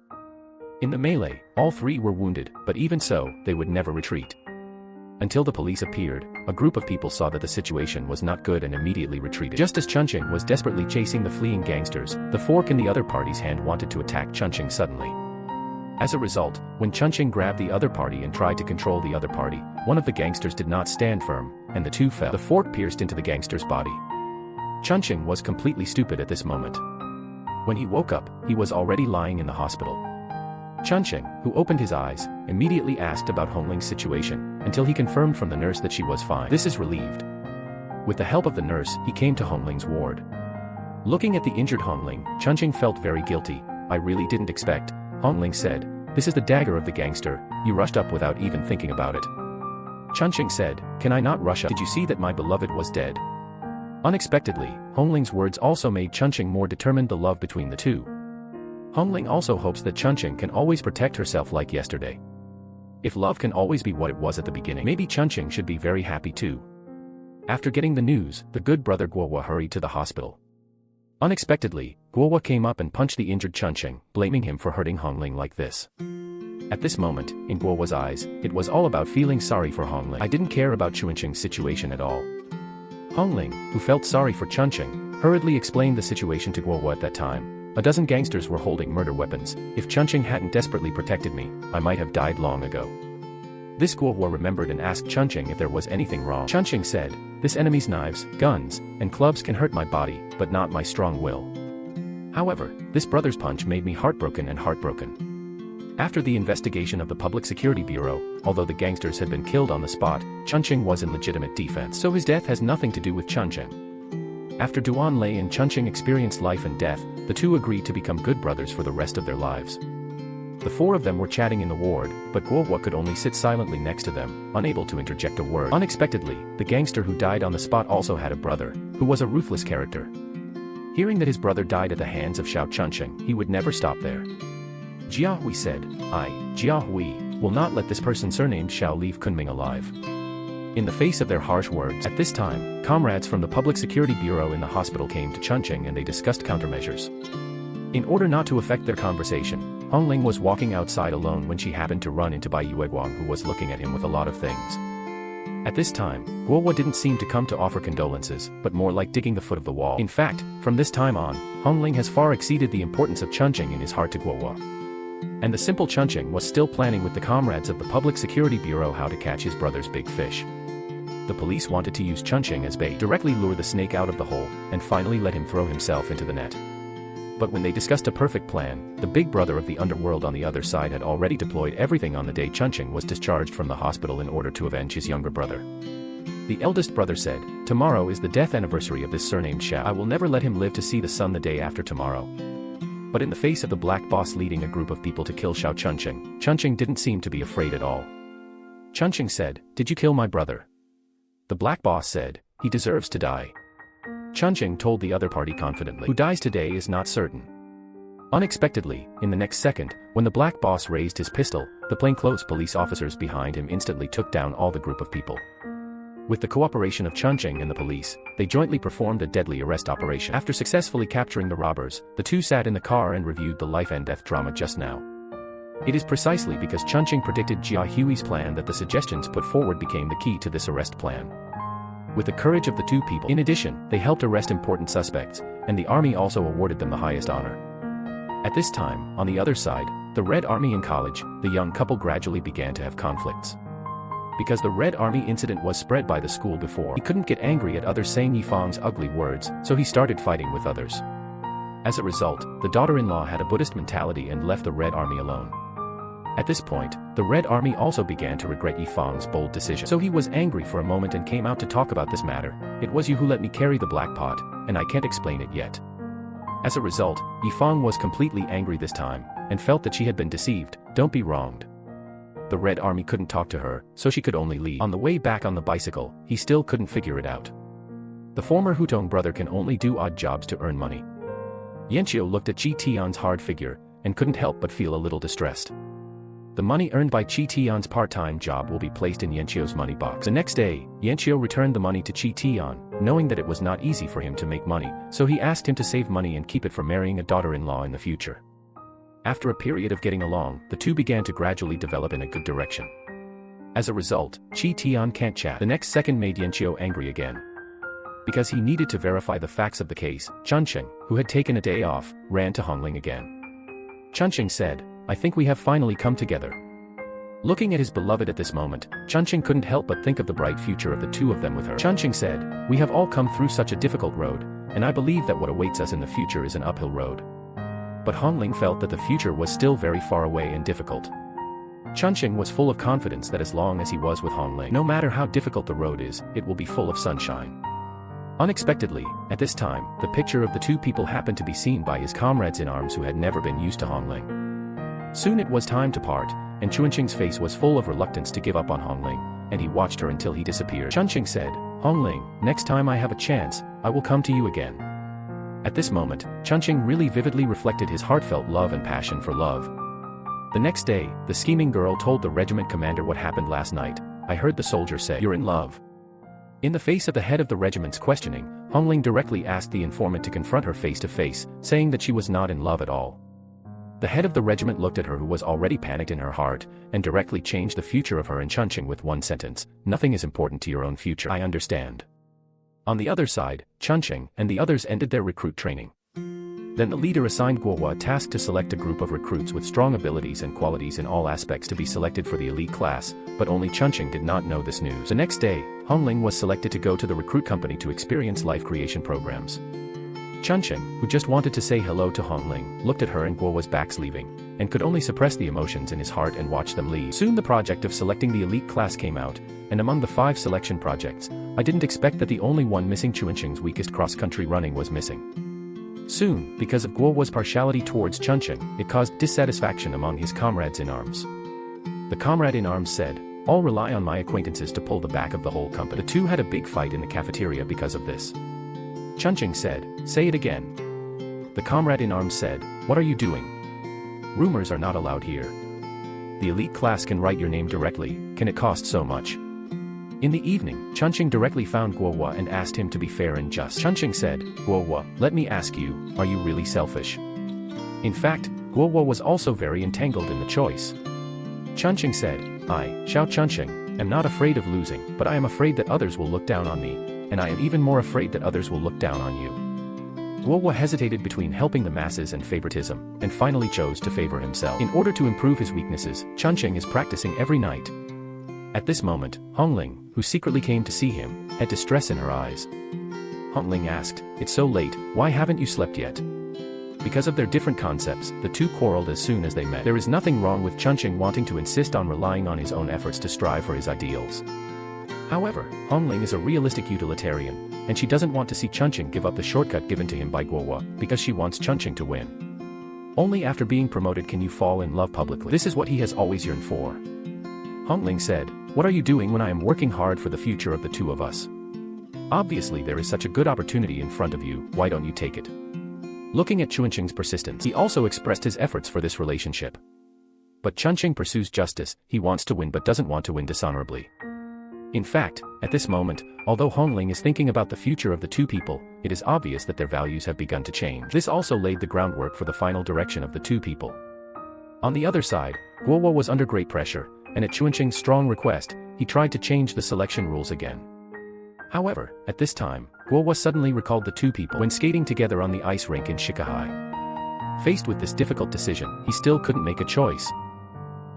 In the melee, all three were wounded, but even so, they would never retreat. Until the police appeared, a group of people saw that the situation was not good and immediately retreated. Just as Chunching was desperately chasing the fleeing gangsters, the fork in the other party's hand wanted to attack Chunching suddenly. As a result, when Chunching grabbed the other party and tried to control the other party, one of the gangsters did not stand firm, and the two fell. The fork pierced into the gangster's body. Chunching was completely stupid at this moment. When he woke up, he was already lying in the hospital. Chunching, who opened his eyes, immediately asked about Hongling's situation, until he confirmed from the nurse that she was fine. This is relieved. With the help of the nurse, he came to Hongling's ward. Looking at the injured Hongling, Chunching felt very guilty. I really didn't expect, Hongling said. This is the dagger of the gangster, you rushed up without even thinking about it. Chunching said, can I not rush up? Did you see that my beloved was dead? Unexpectedly, Hongling's words also made Chunching more determined the love between the two. Hongling also hopes that Chunching can always protect herself like yesterday. If love can always be what it was at the beginning, maybe Chunching should be very happy too. After getting the news, the good brother Guohua hurried to the hospital. Unexpectedly, Guohua came up and punched the injured Chunching, blaming him for hurting Hongling like this. At this moment, in Guohua's eyes, it was all about feeling sorry for Hongling. I didn't care about Chunching's situation at all. Hongling, who felt sorry for Chunching, hurriedly explained the situation to Guohua at that time. A dozen gangsters were holding murder weapons. If Chunching hadn't desperately protected me, I might have died long ago. This Guohua remembered and asked Chunching if there was anything wrong. Chunching said, this enemy's knives, guns, and clubs can hurt my body, but not my strong will. However, this brother's punch made me heartbroken. After the investigation of the Public Security Bureau, although the gangsters had been killed on the spot, Chunching was in legitimate defense. So his death has nothing to do with Chunching. After Duan Lei and Chunching experienced life and death, the two agreed to become good brothers for the rest of their lives. The four of them were chatting in the ward, but Guohua could only sit silently next to them, unable to interject a word. Unexpectedly, the gangster who died on the spot also had a brother, who was a ruthless character. Hearing that his brother died at the hands of Xiao Chunching, he would never stop there. Jia Hui said, I, Jia Hui, will not let this person surnamed Xiao leave Kunming alive. In the face of their harsh words, at this time, comrades from the Public Security Bureau in the hospital came to Chunching and they discussed countermeasures. In order not to affect their conversation, Hongling was walking outside alone when she happened to run into Bai Yueguang, who was looking at him with a lot of things. At this time, Guohua didn't seem to come to offer condolences, but more like digging the foot of the wall. In fact, from this time on, Hongling has far exceeded the importance of Chunching in his heart to Guohua. And the simple Chunching was still planning with the comrades of the Public Security Bureau how to catch his brother's big fish. The police wanted to use Chunching as bait, directly lure the snake out of the hole, and finally let him throw himself into the net. But when they discussed a perfect plan, the big brother of the underworld on the other side had already deployed everything on the day Chunching was discharged from the hospital in order to avenge his younger brother. The eldest brother said, tomorrow is the death anniversary of this surnamed Xiao. I will never let him live to see the sun the day after tomorrow. But in the face of the black boss leading a group of people to kill Xiao Chunching, Chunching didn't seem to be afraid at all. Chunching said, did you kill my brother? The black boss said, he deserves to die. Chunching told the other party confidently, who dies today is not certain. Unexpectedly, in the next second, when the black boss raised his pistol, the plainclothes police officers behind him instantly took down all the group of people. With the cooperation of Chunching and the police, they jointly performed a deadly arrest operation. After successfully capturing the robbers, the two sat in the car and reviewed the life and death drama just now. It is precisely because Chunching predicted Jia Hui's plan that the suggestions put forward became the key to this arrest plan. With the courage of the two people, in addition, they helped arrest important suspects, and the army also awarded them the highest honor. At this time, on the other side, the Red Army in college, the young couple gradually began to have conflicts. Because the Red Army incident was spread by the school before, he couldn't get angry at others saying Yifang's ugly words, so he started fighting with others. As a result, the daughter-in-law had a Buddhist mentality and left the Red Army alone. At this point, the Red Army also began to regret Yifang's bold decision. So he was angry for a moment and came out to talk about this matter. It was you who let me carry the black pot, and I can't explain it yet. As a result, Yifang was completely angry this time, and felt that she had been deceived. Don't be wronged. The Red Army couldn't talk to her, so she could only leave. On the way back on the bicycle, he still couldn't figure it out. The former Hutong brother can only do odd jobs to earn money. Yanqiu looked at Qi Tian's hard figure, and couldn't help but feel a little distressed. The money earned by Qi Tian's part-time job will be placed in Yanqiu's money box. The next day, Yanqiu returned the money to Qi Tian, knowing that it was not easy for him to make money, so he asked him to save money and keep it for marrying a daughter-in-law in the future. After a period of getting along, the two began to gradually develop in a good direction. As a result, Chi Tian can't chat. The next second made Yanqiu angry again. Because he needed to verify the facts of the case, Chunqing, who had taken a day off, ran to Hongling again. Chunqing said, "I think we have finally come together." Looking at his beloved at this moment, Chunqing couldn't help but think of the bright future of the two of them with her. Chunqing said, "We have all come through such a difficult road, and I believe that what awaits us in the future is an uphill road." But Hongling felt that the future was still very far away and difficult. Chunqing was full of confidence that as long as he was with Hongling, no matter how difficult the road is, it will be full of sunshine. Unexpectedly, at this time, the picture of the two people happened to be seen by his comrades in arms who had never been used to Hongling. Soon it was time to part, and Chunqing's face was full of reluctance to give up on Hongling, and he watched her until he disappeared. Chunqing said, "Hongling, next time I have a chance, I will come to you again." At this moment, Chunqing really vividly reflected his heartfelt love and passion for love. The next day, the scheming girl told the regiment commander what happened last night. "I heard the soldier say, 'You're in love.'" In the face of the head of the regiment's questioning, Hongling directly asked the informant to confront her face to face, saying that she was not in love at all. The head of the regiment looked at her, who was already panicked in her heart, and directly changed the future of her and Chunqing with one sentence: "Nothing is important to your own future. I understand." On the other side, Chunqing and the others ended their recruit training. Then the leader assigned Guohua a task to select a group of recruits with strong abilities and qualities in all aspects to be selected for the elite class, but only Chunqing did not know this news. The next day, Hongling was selected to go to the recruit company to experience life creation programs. Chunqing, who just wanted to say hello to Hongling, looked at her and Guohua's backs leaving, and could only suppress the emotions in his heart and watch them leave. Soon the project of selecting the elite class came out, and among the 5 selection projects, I didn't expect that the only one missing, Chunqing's weakest cross-country running, was missing. Soon, because of Guohua's partiality towards Chunqing, it caused dissatisfaction among his comrades in arms. The comrade in arms said, "I'll rely on my acquaintances to pull the back of the whole company." The two had a big fight in the cafeteria because of this. Chunqing said, "Say it again." The comrade in arms said, "What are you doing? Rumors are not allowed here. The elite class can write your name directly, can it cost so much?" In the evening, Chunqing directly found Guohua and asked him to be fair and just. Chunqing said, "Guohua, let me ask you, are you really selfish?" In fact, Guohua was also very entangled in the choice. Chunqing said, "I, Xiao Chunqing, am not afraid of losing, but I am afraid that others will look down on me, and I am even more afraid that others will look down on you." Guohua hesitated between helping the masses and favoritism, and finally chose to favor himself. In order to improve his weaknesses, Chunqing is practicing every night. At this moment, Hongling, who secretly came to see him, had distress in her eyes. Hongling asked, "It's so late, why haven't you slept yet?" Because of their different concepts, the two quarreled as soon as they met. There is nothing wrong with Chunqing wanting to insist on relying on his own efforts to strive for his ideals. However, Hongling is a realistic utilitarian, and she doesn't want to see Chunqing give up the shortcut given to him by Guohua, because she wants Chunqing to win. Only after being promoted can you fall in love publicly. This is what he has always yearned for. Hongling said, "What are you doing when I am working hard for the future of the two of us? Obviously there is such a good opportunity in front of you, why don't you take it?" Looking at Chunqing's persistence, he also expressed his efforts for this relationship. But Chunqing pursues justice, he wants to win but doesn't want to win dishonorably. In fact, at this moment, although Hongling is thinking about the future of the two people, it is obvious that their values have begun to change. This also laid the groundwork for the final direction of the two people. On the other side, Guohua was under great pressure, and at Chunqing's strong request, he tried to change the selection rules again. However, at this time, Guohua suddenly recalled the two people when skating together on the ice rink in Shikahai. Faced with this difficult decision, he still couldn't make a choice.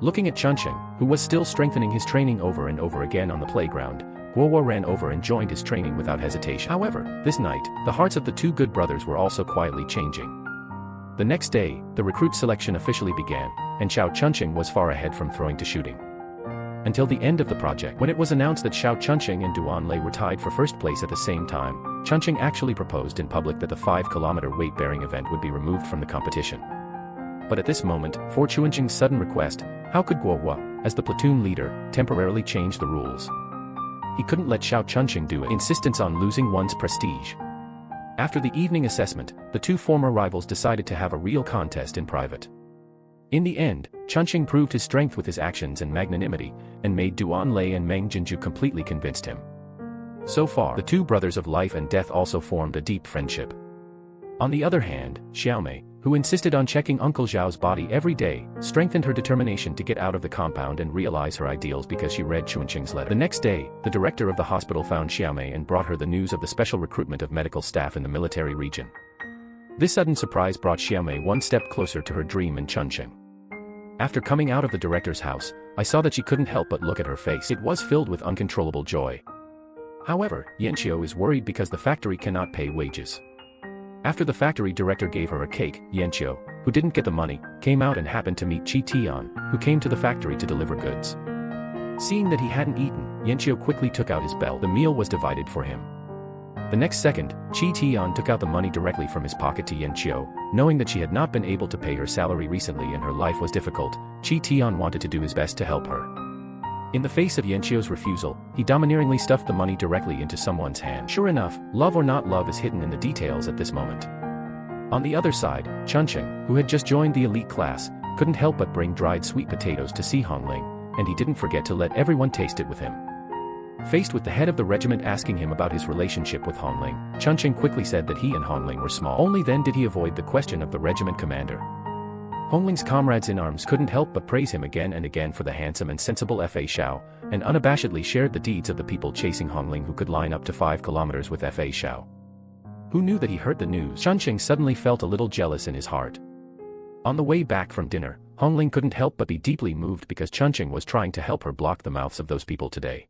Looking at Chunqing, who was still strengthening his training over and over again on the playground, Guohua ran over and joined his training without hesitation. However, this night, the hearts of the two good brothers were also quietly changing. The next day, the recruit selection officially began, and Xiao Chunqing was far ahead from throwing to shooting. Until the end of the project, when it was announced that Xiao Chunqing and Duan Lei were tied for first place at the same time, Chunqing actually proposed in public that the 5-kilometer weight-bearing event would be removed from the competition. But at this moment, for Chunqing's sudden request, how could Guohua, as the platoon leader, temporarily change the rules? He couldn't let Xiao Chunqing do it. Insistence on losing one's prestige. After the evening assessment, the two former rivals decided to have a real contest in private. In the end, Chunqing proved his strength with his actions and magnanimity, and made Duan Lei and Meng Jinju completely convinced him. So far, the two brothers of life and death also formed a deep friendship. On the other hand, Xiaomei, who insisted on checking Uncle Zhao's body every day, strengthened her determination to get out of the compound and realize her ideals because she read Chunqing's letter. The next day, the director of the hospital found Xiaomei and brought her the news of the special recruitment of medical staff in the military region. This sudden surprise brought Xiaomei one step closer to her dream in Chunqing. After coming out of the director's house, I saw that she couldn't help but look at her face. It was filled with uncontrollable joy. However, Yanqiu is worried because the factory cannot pay wages. After the factory director gave her a cake, Yanqiu, who didn't get the money, came out and happened to meet Qi Tian, who came to the factory to deliver goods. Seeing that he hadn't eaten, Yanqiu quickly took out his belt. The meal was divided for him. The next second, Qi Tian took out the money directly from his pocket to Yanqiu. Knowing that she had not been able to pay her salary recently and her life was difficult, Qi Tian wanted to do his best to help her. In the face of Yanqiu's refusal, he domineeringly stuffed the money directly into someone's hand. Sure enough, love or not love is hidden in the details at this moment. On the other side, Chunqing, who had just joined the elite class, couldn't help but bring dried sweet potatoes to see Hongling, and he didn't forget to let everyone taste it with him. Faced with the head of the regiment asking him about his relationship with Hongling, Chunqing quickly said that he and Hongling were small. Only then did he avoid the question of the regiment commander. Hongling's comrades in arms couldn't help but praise him again and again for the handsome and sensible Fa Xiao, and unabashedly shared the deeds of the people chasing Hongling who could line up to 5 kilometers with Fa Xiao. Who knew that he heard the news? Chunqing suddenly felt a little jealous in his heart. On the way back from dinner, Hongling couldn't help but be deeply moved because Chunqing was trying to help her block the mouths of those people today.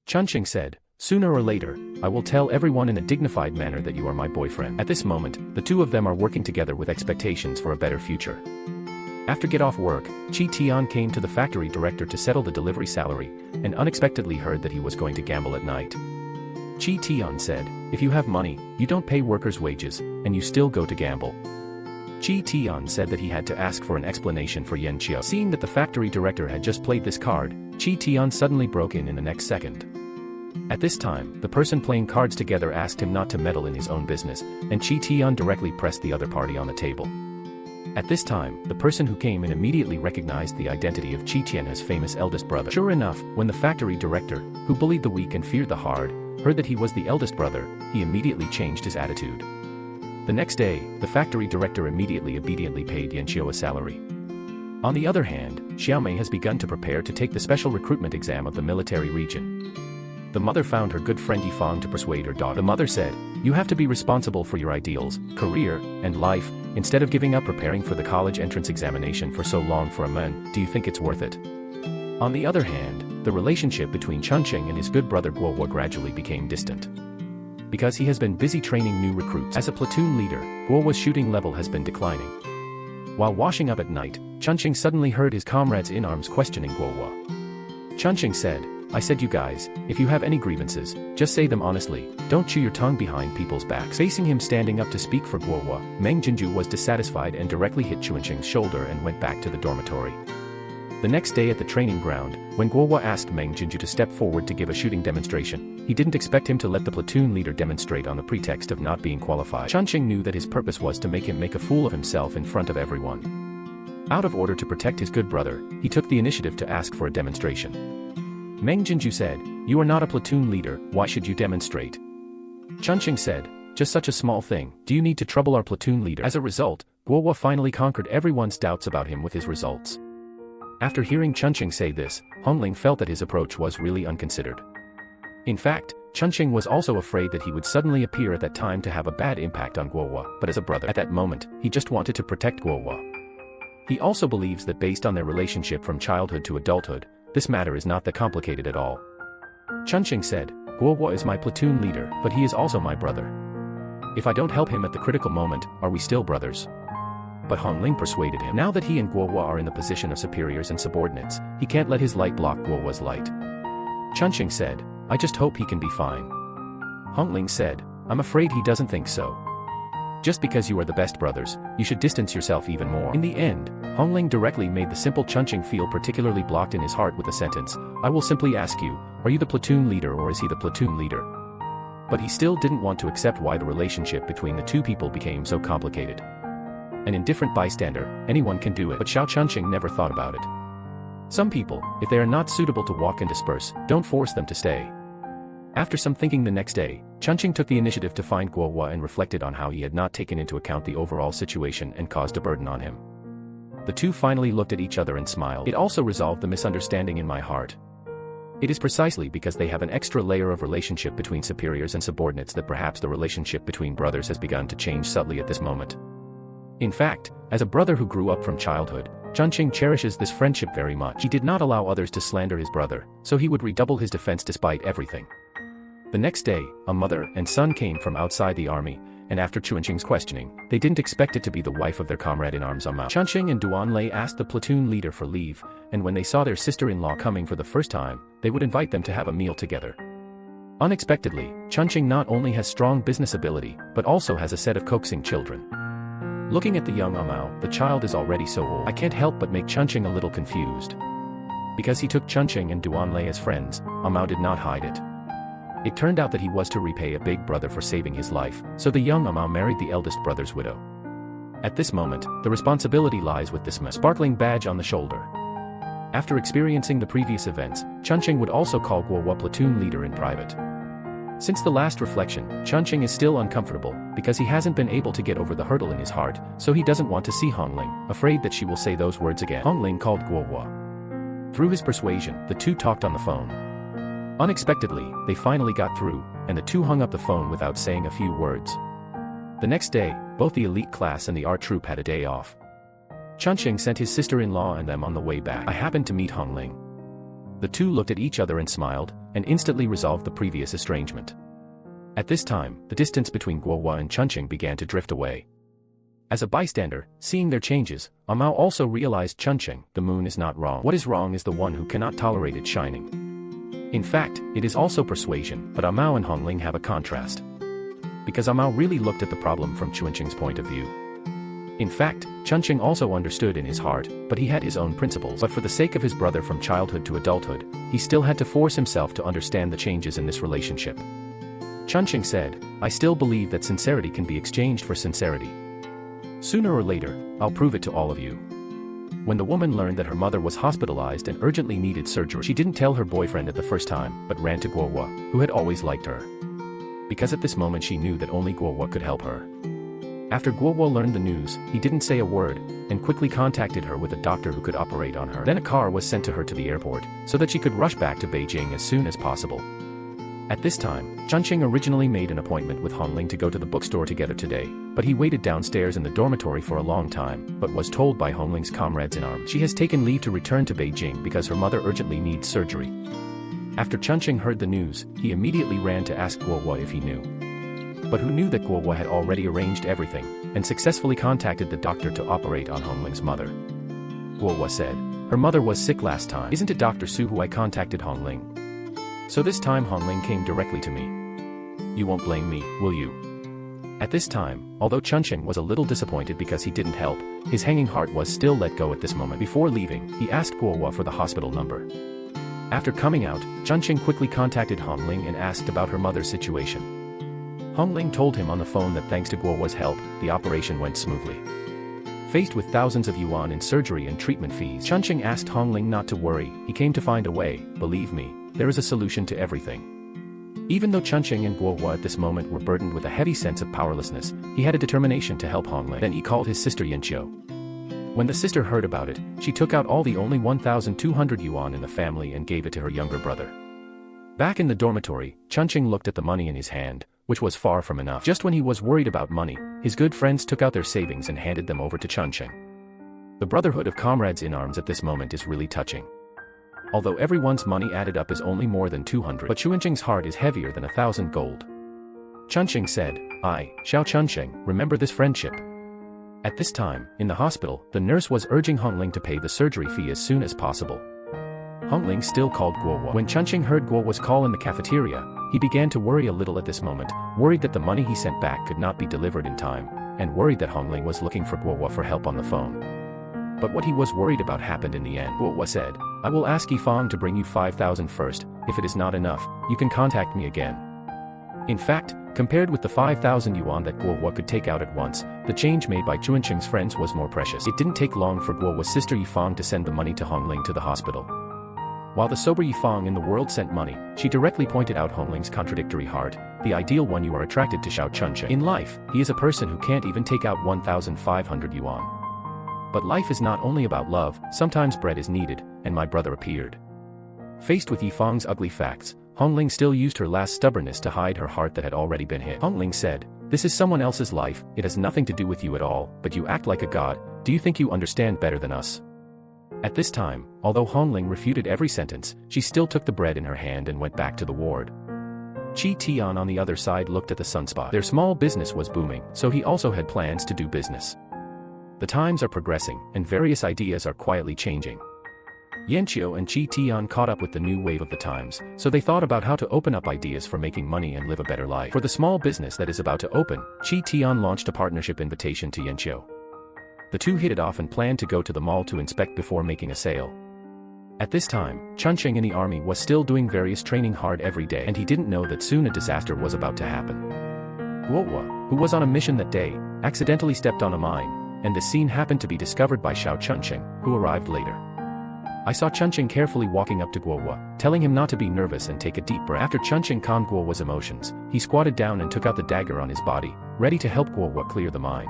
Chunqing said, "Sooner or later, I will tell everyone in a dignified manner that you are my boyfriend." At this moment, the two of them are working together with expectations for a better future. After get off work, Qi Tian came to the factory director to settle the delivery salary, and unexpectedly heard that he was going to gamble at night. Qi Tian said, "If you have money, you don't pay workers' wages, and you still go to gamble." Qi Tian said that he had to ask for an explanation for Yanqiu. Seeing that the factory director had just played this card, Qi Tian suddenly broke in the next second. At this time, the person playing cards together asked him not to meddle in his own business, and Qi Tian directly pressed the other party on the table. At this time, the person who came in immediately recognized the identity of Qi Tian's famous eldest brother. Sure enough, when the factory director, who bullied the weak and feared the hard, heard that he was the eldest brother, he immediately changed his attitude. The next day, the factory director immediately obediently paid Yanqiu a salary. On the other hand, Xiaomei has begun to prepare to take the special recruitment exam of the military region. The mother found her good friend Yifang to persuade her daughter. The mother said, "You have to be responsible for your ideals, career, and life, instead of giving up preparing for the college entrance examination for so long for a man. Do you think it's worth it?" On the other hand, the relationship between Chunqing and his good brother Guohua gradually became distant. Because he has been busy training new recruits. As a platoon leader, Guohua's shooting level has been declining. While washing up at night, Chunqing suddenly heard his comrades in arms questioning Guohua. Chunqing said, "I said you guys, if you have any grievances, just say them honestly, don't chew your tongue behind people's backs." Facing him standing up to speak for Guohua, Meng Jinju was dissatisfied and directly hit Chunqing's shoulder and went back to the dormitory. The next day at the training ground, when Guohua asked Meng Jinju to step forward to give a shooting demonstration, he didn't expect him to let the platoon leader demonstrate on the pretext of not being qualified. Chunqing knew that his purpose was to make him make a fool of himself in front of everyone. Out of order to protect his good brother, he took the initiative to ask for a demonstration. Meng Jinju said, "You are not a platoon leader, why should you demonstrate?" Chunqing said, "Just such a small thing, do you need to trouble our platoon leader?" As a result, Guohua finally conquered everyone's doubts about him with his results. After hearing Chunqing say this, Hongling felt that his approach was really unconsidered. In fact, Chunqing was also afraid that he would suddenly appear at that time to have a bad impact on Guohua, but as a brother at that moment, he just wanted to protect Guohua. He also believes that based on their relationship from childhood to adulthood, this matter is not that complicated at all. Chunqing said, "Guohua is my platoon leader, but he is also my brother. If I don't help him at the critical moment, are we still brothers?" But Hongling persuaded him. Now that he and Guohua are in the position of superiors and subordinates, he can't let his light block Guohua's light. Chunqing said, "I just hope he can be fine." Hongling said, "I'm afraid he doesn't think so. Just because you are the best brothers, you should distance yourself even more." In the end, Hongling directly made the simple Chunqing feel particularly blocked in his heart with the sentence, "I will simply ask you, are you the platoon leader or is he the platoon leader?" But he still didn't want to accept why the relationship between the two people became so complicated. An indifferent bystander, anyone can do it, but Xiao Chunqing never thought about it. Some people, if they are not suitable to walk and disperse, don't force them to stay. After some thinking the next day, Chunqing took the initiative to find Guohua and reflected on how he had not taken into account the overall situation and caused a burden on him. The two finally looked at each other and smiled. It also resolved the misunderstanding in my heart. It is precisely because they have an extra layer of relationship between superiors and subordinates that perhaps the relationship between brothers has begun to change subtly at this moment. In fact, as a brother who grew up from childhood, Chunqing cherishes this friendship very much. He did not allow others to slander his brother, so he would redouble his defense despite everything. The next day, a mother and son came from outside the army, and after Chunqing's questioning, they didn't expect it to be the wife of their comrade-in-arms Mao. Chunqing and Duan Lei asked the platoon leader for leave, and when they saw their sister-in-law coming for the first time, they would invite them to have a meal together. Unexpectedly, Chunqing not only has strong business ability, but also has a set of coaxing children. Looking at the young Mao, the child is already so old. I can't help but make Chunqing a little confused. Because he took Chunqing and Duan Lei as friends, Mao did not hide it. It turned out that he was to repay a big brother for saving his life, so the young Mao married the eldest brother's widow. At this moment, the responsibility lies with this sparkling badge on the shoulder. After experiencing the previous events, Chunqing would also call Guohua platoon leader in private. Since the last reflection, Chunqing is still uncomfortable, because he hasn't been able to get over the hurdle in his heart, so he doesn't want to see Hongling, afraid that she will say those words again. Hongling called Guohua. Through his persuasion, the two talked on the phone. Unexpectedly, they finally got through, and the two hung up the phone without saying a few words. The next day, both the elite class and the art troupe had a day off. Chunqing sent his sister-in-law and them on the way back. I happened to meet Hongling. The two looked at each other and smiled, and instantly resolved the previous estrangement. At this time, the distance between Guohua and Chunqing began to drift away. As a bystander, seeing their changes, Mao also realized Chunqing, the moon is not wrong. What is wrong is the one who cannot tolerate it shining. In fact, it is also persuasion, but Mao and Hongling have a contrast. Because Mao really looked at the problem from Chunqing's point of view. In fact, Chunqing also understood in his heart, but he had his own principles. But for the sake of his brother from childhood to adulthood, he still had to force himself to understand the changes in this relationship. Chunqing said, I still believe that sincerity can be exchanged for sincerity. Sooner or later, I'll prove it to all of you. When the woman learned that her mother was hospitalized and urgently needed surgery, she didn't tell her boyfriend at the first time, but ran to Guohua, who had always liked her. Because at this moment she knew that only Guohua could help her. After Guohua learned the news, he didn't say a word, and quickly contacted her with a doctor who could operate on her. Then a car was sent to her to the airport, so that she could rush back to Beijing as soon as possible. At this time, Chunqing originally made an appointment with Hongling to go to the bookstore together today, but he waited downstairs in the dormitory for a long time, but was told by Hongling's comrades-in-arms she has taken leave to return to Beijing because her mother urgently needs surgery. After Chunqing heard the news, he immediately ran to ask Guohua if he knew. But who knew that Guohua had already arranged everything, and successfully contacted the doctor to operate on Hongling's mother. Guohua said, her mother was sick last time. Isn't it Dr. Su who I contacted Hongling? So this time Hongling came directly to me. You won't blame me, will you? At this time, although Chunqing was a little disappointed because he didn't help, his hanging heart was still let go at this moment. Before leaving, he asked Guohua for the hospital number. After coming out, Chunqing quickly contacted Hongling and asked about her mother's situation. Hongling told him on the phone that thanks to Guohua's help, the operation went smoothly. Faced with thousands of yuan in surgery and treatment fees, Chunqing asked Hongling not to worry, he came to find a way, believe me, there is a solution to everything. Even though Chunqing and Guohua at this moment were burdened with a heavy sense of powerlessness, he had a determination to help Hongling. Then he called his sister Yanqiu. When the sister heard about it, she took out all the only 1,200 yuan in the family and gave it to her younger brother. Back in the dormitory, Chunqing looked at the money in his hand, which was far from enough. Just when he was worried about money, his good friends took out their savings and handed them over to Chunqing. The brotherhood of comrades-in-arms at this moment is really touching. Although everyone's money added up is only more than 200, but Chunqing's heart is heavier than 1,000 gold. Chunqing said, I, Xiao Chunqing, remember this friendship. At this time, in the hospital, the nurse was urging Hongling to pay the surgery fee as soon as possible. Hongling still called Guohua. When Chunqing heard Guohua's call in the cafeteria, he began to worry a little at this moment, worried that the money he sent back could not be delivered in time, and worried that Hongling was looking for Guohua for help on the phone. But what he was worried about happened in the end. Guohua said, I will ask Yifang to bring you 5,000 first, if it is not enough, you can contact me again. In fact, compared with the 5,000 yuan that Guohua could take out at once, the change made by Chunqing's friends was more precious. It didn't take long for Guohua's sister Yifang to send the money to Hongling to the hospital. While the sober Yifang in the world sent money, she directly pointed out Hongling's contradictory heart, the ideal one you are attracted to Xiao Chunqing. In life, he is a person who can't even take out 1,500 yuan. But life is not only about love, sometimes bread is needed, and my brother appeared. Faced with Yifang's ugly facts, Hongling still used her last stubbornness to hide her heart that had already been hit. Hongling said, "This is someone else's life, it has nothing to do with you at all, but you act like a god, do you think you understand better than us?" At this time, although Hongling refuted every sentence, she still took the bread in her hand and went back to the ward. Qi Tian on the other side looked at the sunspot. Their small business was booming, so he also had plans to do business. The times are progressing, and various ideas are quietly changing. Yanqiu and Qi Tian caught up with the new wave of the times, so they thought about how to open up ideas for making money and live a better life. For the small business that is about to open, Qi Tian launched a partnership invitation to Yanqiu. The two hit it off and planned to go to the mall to inspect before making a sale. At this time, Chunqing in the army was still doing various training hard every day, and he didn't know that soon a disaster was about to happen. Guohua, who was on a mission that day, accidentally stepped on a mine, and this scene happened to be discovered by Xiao Chunqing, who arrived later. I saw Chunqing carefully walking up to Guohua, telling him not to be nervous and take a deep breath. After Chunqing calmed Guohua's emotions, he squatted down and took out the dagger on his body, ready to help Guohua clear the mine.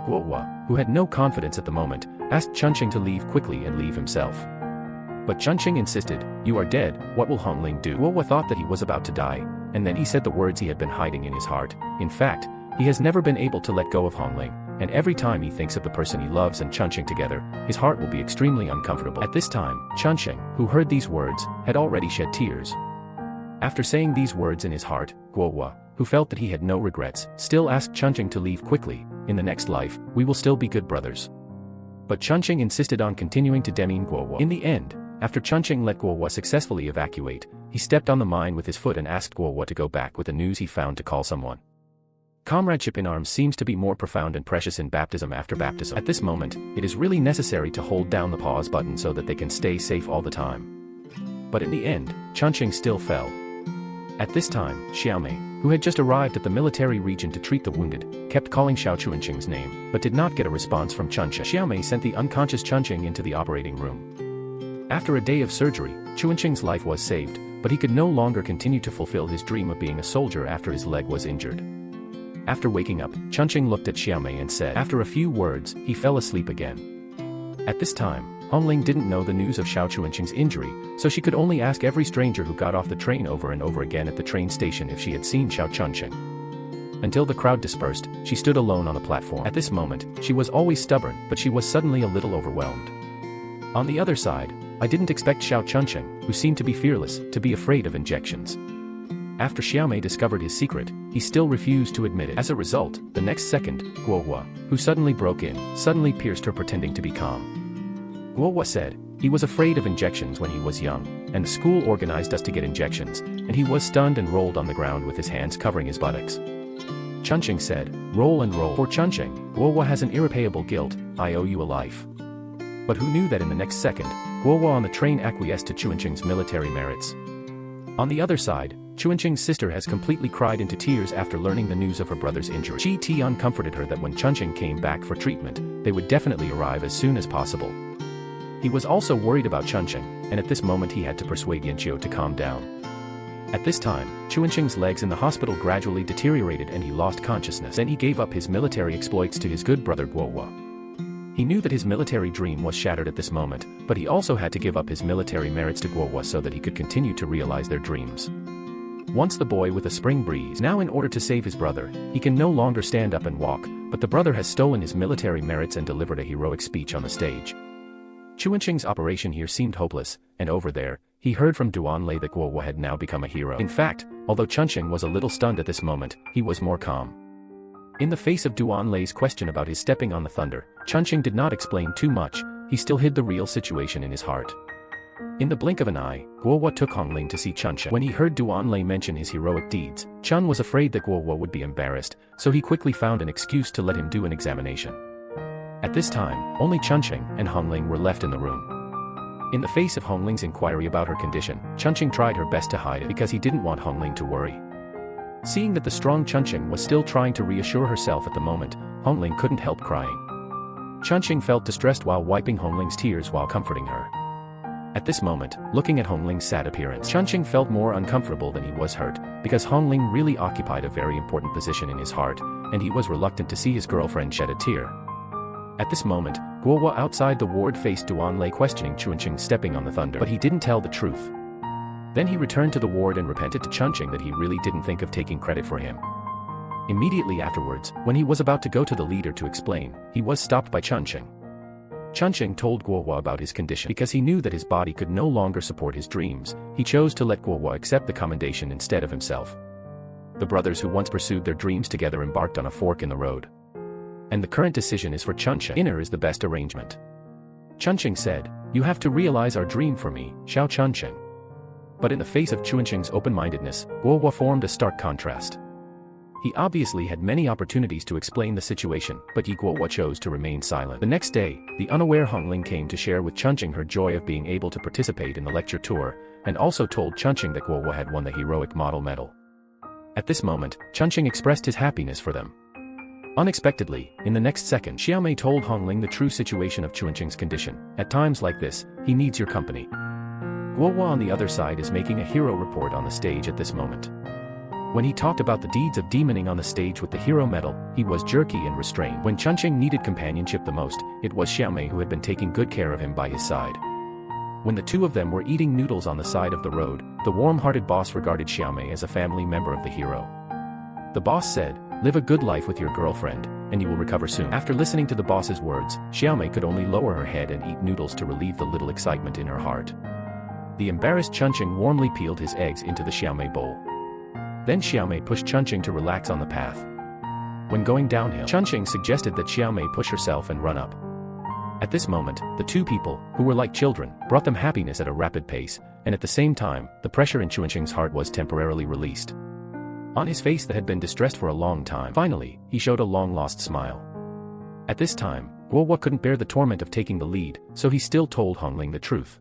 Guohua, who had no confidence at the moment, asked Chunqing to leave quickly and leave himself. But Chunqing insisted, "You are dead, what will Hongling do?" Guohua thought that he was about to die, and then he said the words he had been hiding in his heart. In fact, he has never been able to let go of Hongling, and every time he thinks of the person he loves and Chunqing together, his heart will be extremely uncomfortable. At this time, Chunqing, who heard these words, had already shed tears. After saying these words in his heart, Guohua, who felt that he had no regrets, still asked Chunqing to leave quickly. "In the next life, we will still be good brothers." But Chunqing insisted on continuing to demean Guohua. In the end, after Chunqing let Guohua successfully evacuate, he stepped on the mine with his foot and asked Guohua to go back with the news he found to call someone. Comradeship in arms seems to be more profound and precious in baptism after baptism. At this moment, it is really necessary to hold down the pause button so that they can stay safe all the time. But in the end, Chunqing still fell. At this time, Xiaomei, who had just arrived at the military region to treat the wounded, kept calling Xiao Chunqing's name, but did not get a response from Chunqing. Xiaomei sent the unconscious Chunqing into the operating room. After a day of surgery, Chunqing's life was saved, but he could no longer continue to fulfill his dream of being a soldier after his leg was injured. After waking up, Chunqing looked at Xiaomei and said, after a few words, he fell asleep again. At this time, Hongling didn't know the news of Xiao Chunqing's injury, so she could only ask every stranger who got off the train over and over again at the train station if she had seen Xiao Chunqing. Until the crowd dispersed, she stood alone on the platform. At this moment, she was always stubborn, but she was suddenly a little overwhelmed. On the other side, I didn't expect Xiao Chunqing, who seemed to be fearless, to be afraid of injections. After Xiaomei discovered his secret, he still refused to admit it. As a result, the next second, Guohua, who suddenly broke in, suddenly pierced her pretending to be calm. Guohua said, he was afraid of injections when he was young, and the school organized us to get injections, and he was stunned and rolled on the ground with his hands covering his buttocks. Chunqing said, roll and roll. For Chunqing, Guohua has an irrepayable guilt, I owe you a life. But who knew that in the next second, Guohua on the train acquiesced to Chunqing's military merits. On the other side, Chunqing's sister has completely cried into tears after learning the news of her brother's injury. Qi Tian comforted her that when Chunqing came back for treatment, they would definitely arrive as soon as possible. He was also worried about Chunqing, and at this moment he had to persuade Yanqiu to calm down. At this time, Chunqing's legs in the hospital gradually deteriorated and he lost consciousness. Then he gave up his military exploits to his good brother Guohua. He knew that his military dream was shattered at this moment, but he also had to give up his military merits to Guohua so that he could continue to realize their dreams. Once the boy with a spring breeze. Now in order to save his brother, he can no longer stand up and walk, but the brother has stolen his military merits and delivered a heroic speech on the stage. Chunqing's operation here seemed hopeless, and over there, he heard from Duanlei that Guohua had now become a hero. In fact, although Chunqing was a little stunned at this moment, he was more calm. In the face of Duanlei's question about his stepping on the thunder, Chunqing did not explain too much, he still hid the real situation in his heart. In the blink of an eye, Guohua took Hongling to see Chunqing. When he heard Duanlei mention his heroic deeds, Chun was afraid that Guohua would be embarrassed, so he quickly found an excuse to let him do an examination. At this time, only Chunqing and Hongling were left in the room. In the face of Hongling's inquiry about her condition, Chunqing tried her best to hide it because he didn't want Hongling to worry. Seeing that the strong Chunqing was still trying to reassure herself at the moment, Hongling couldn't help crying. Chunqing felt distressed while wiping Hongling's tears while comforting her. At this moment, looking at Hongling's sad appearance, Chunqing felt more uncomfortable than he was hurt, because Hongling really occupied a very important position in his heart, and he was reluctant to see his girlfriend shed a tear. At this moment, Guohua outside the ward faced Duan Lei questioning Chunqing stepping on the thunder, but he didn't tell the truth. Then he returned to the ward and repented to Chunqing that he really didn't think of taking credit for him. Immediately afterwards, when he was about to go to the leader to explain, he was stopped by Chunqing. Chunqing told Guohua about his condition because he knew that his body could no longer support his dreams. He chose to let Guohua accept the commendation instead of himself. The brothers who once pursued their dreams together embarked on a fork in the road. And the current decision is for Chunqing. Inner is the best arrangement. Chunqing said, "You have to realize our dream for me, Xiao Chunqing." But in the face of Chunqing's open-mindedness, Guohua formed a stark contrast. He obviously had many opportunities to explain the situation, but Yi Guohua chose to remain silent. The next day, the unaware Hongling came to share with Chunqing her joy of being able to participate in the lecture tour, and also told Chunqing that Guohua had won the heroic model medal. At this moment, Chunqing expressed his happiness for them. Unexpectedly, in the next second, Xiaomei told Hongling the true situation of Chunqing's condition. At times like this, he needs your company. Guohua on the other side is making a hero report on the stage at this moment. When he talked about the deeds of demoning on the stage with the hero medal, he was jerky and restrained. When Chunqing needed companionship the most, it was Xiaomei who had been taking good care of him by his side. When the two of them were eating noodles on the side of the road, the warm-hearted boss regarded Xiaomei as a family member of the hero. The boss said, "Live a good life with your girlfriend, and you will recover soon." After listening to the boss's words, Xiaomei could only lower her head and eat noodles to relieve the little excitement in her heart. The embarrassed Chunqing warmly peeled his eggs into the Xiaomei bowl. Then Xiaomei pushed Chunqing to relax on the path. When going downhill, Chunqing suggested that Xiaomei push herself and run up. At this moment, the two people, who were like children, brought them happiness at a rapid pace, and at the same time, the pressure in Chunqing's heart was temporarily released. On his face that had been distressed for a long time, finally, he showed a long-lost smile. At this time, Guohua couldn't bear the torment of taking the lead, so he still told Hongling the truth.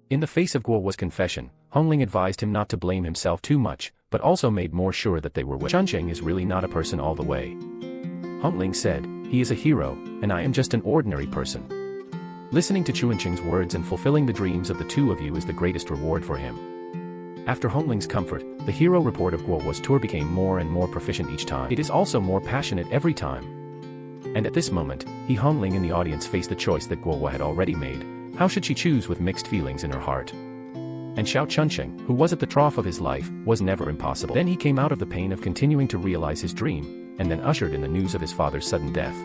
In the face of Guohua's confession, Hongling advised him not to blame himself too much, but also made more sure that they were with. Chunqing is really not a person all the way. Hongling said, "He is a hero, and I am just an ordinary person." Listening to Chunqing's words and fulfilling the dreams of the two of you is the greatest reward for him. After Hongling's comfort, the hero report of Guohua's tour became more and more proficient each time. It is also more passionate every time. And at this moment, Hongling in the audience faced the choice that Guohua had already made. How should she choose with mixed feelings in her heart? And Xiao Chunqing, who was at the trough of his life, was never impossible. Then he came out of the pain of continuing to realize his dream, and then ushered in the news of his father's sudden death.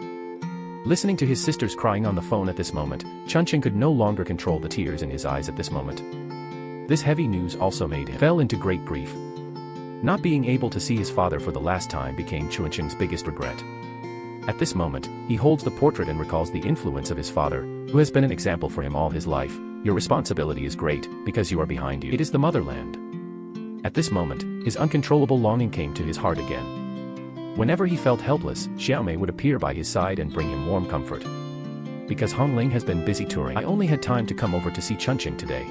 Listening to his sisters crying on the phone at this moment, Chunqing could no longer control the tears in his eyes at this moment. This heavy news also made him fell into great grief. Not being able to see his father for the last time became Chunqing's biggest regret. At this moment, he holds the portrait and recalls the influence of his father, who has been an example for him all his life. Your responsibility is great, because you are behind you. It is the motherland. At this moment, his uncontrollable longing came to his heart again. Whenever he felt helpless, Xiaomei would appear by his side and bring him warm comfort. Because Hongling has been busy touring, I only had time to come over to see Chunqing today.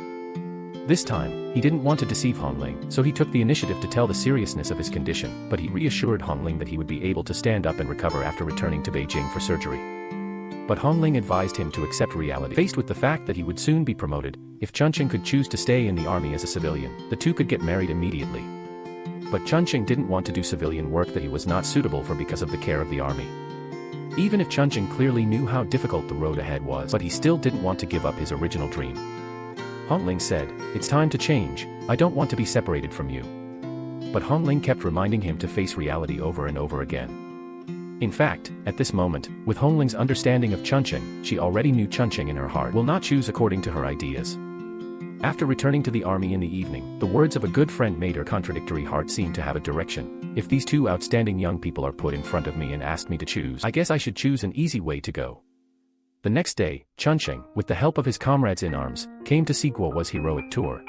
This time, he didn't want to deceive Hongling, so he took the initiative to tell the seriousness of his condition, but he reassured Hongling that he would be able to stand up and recover after returning to Beijing for surgery. But Hongling advised him to accept reality. Faced with the fact that he would soon be promoted, if Chunqing could choose to stay in the army as a civilian, the two could get married immediately. But Chunqing didn't want to do civilian work that he was not suitable for because of the care of the army. Even if Chunqing clearly knew how difficult the road ahead was, but he still didn't want to give up his original dream. Hongling said, "It's time to change, I don't want to be separated from you." But Hongling kept reminding him to face reality over and over again. In fact, at this moment, with Hongling's understanding of Chunqing, she already knew Chunqing in her heart will not choose according to her ideas. After returning to the army in the evening, the words of a good friend made her contradictory heart seem to have a direction. If these two outstanding young people are put in front of me and asked me to choose, I guess I should choose an easy way to go. The next day, Chunqing, with the help of his comrades in arms, came to see Guohua's heroic tour.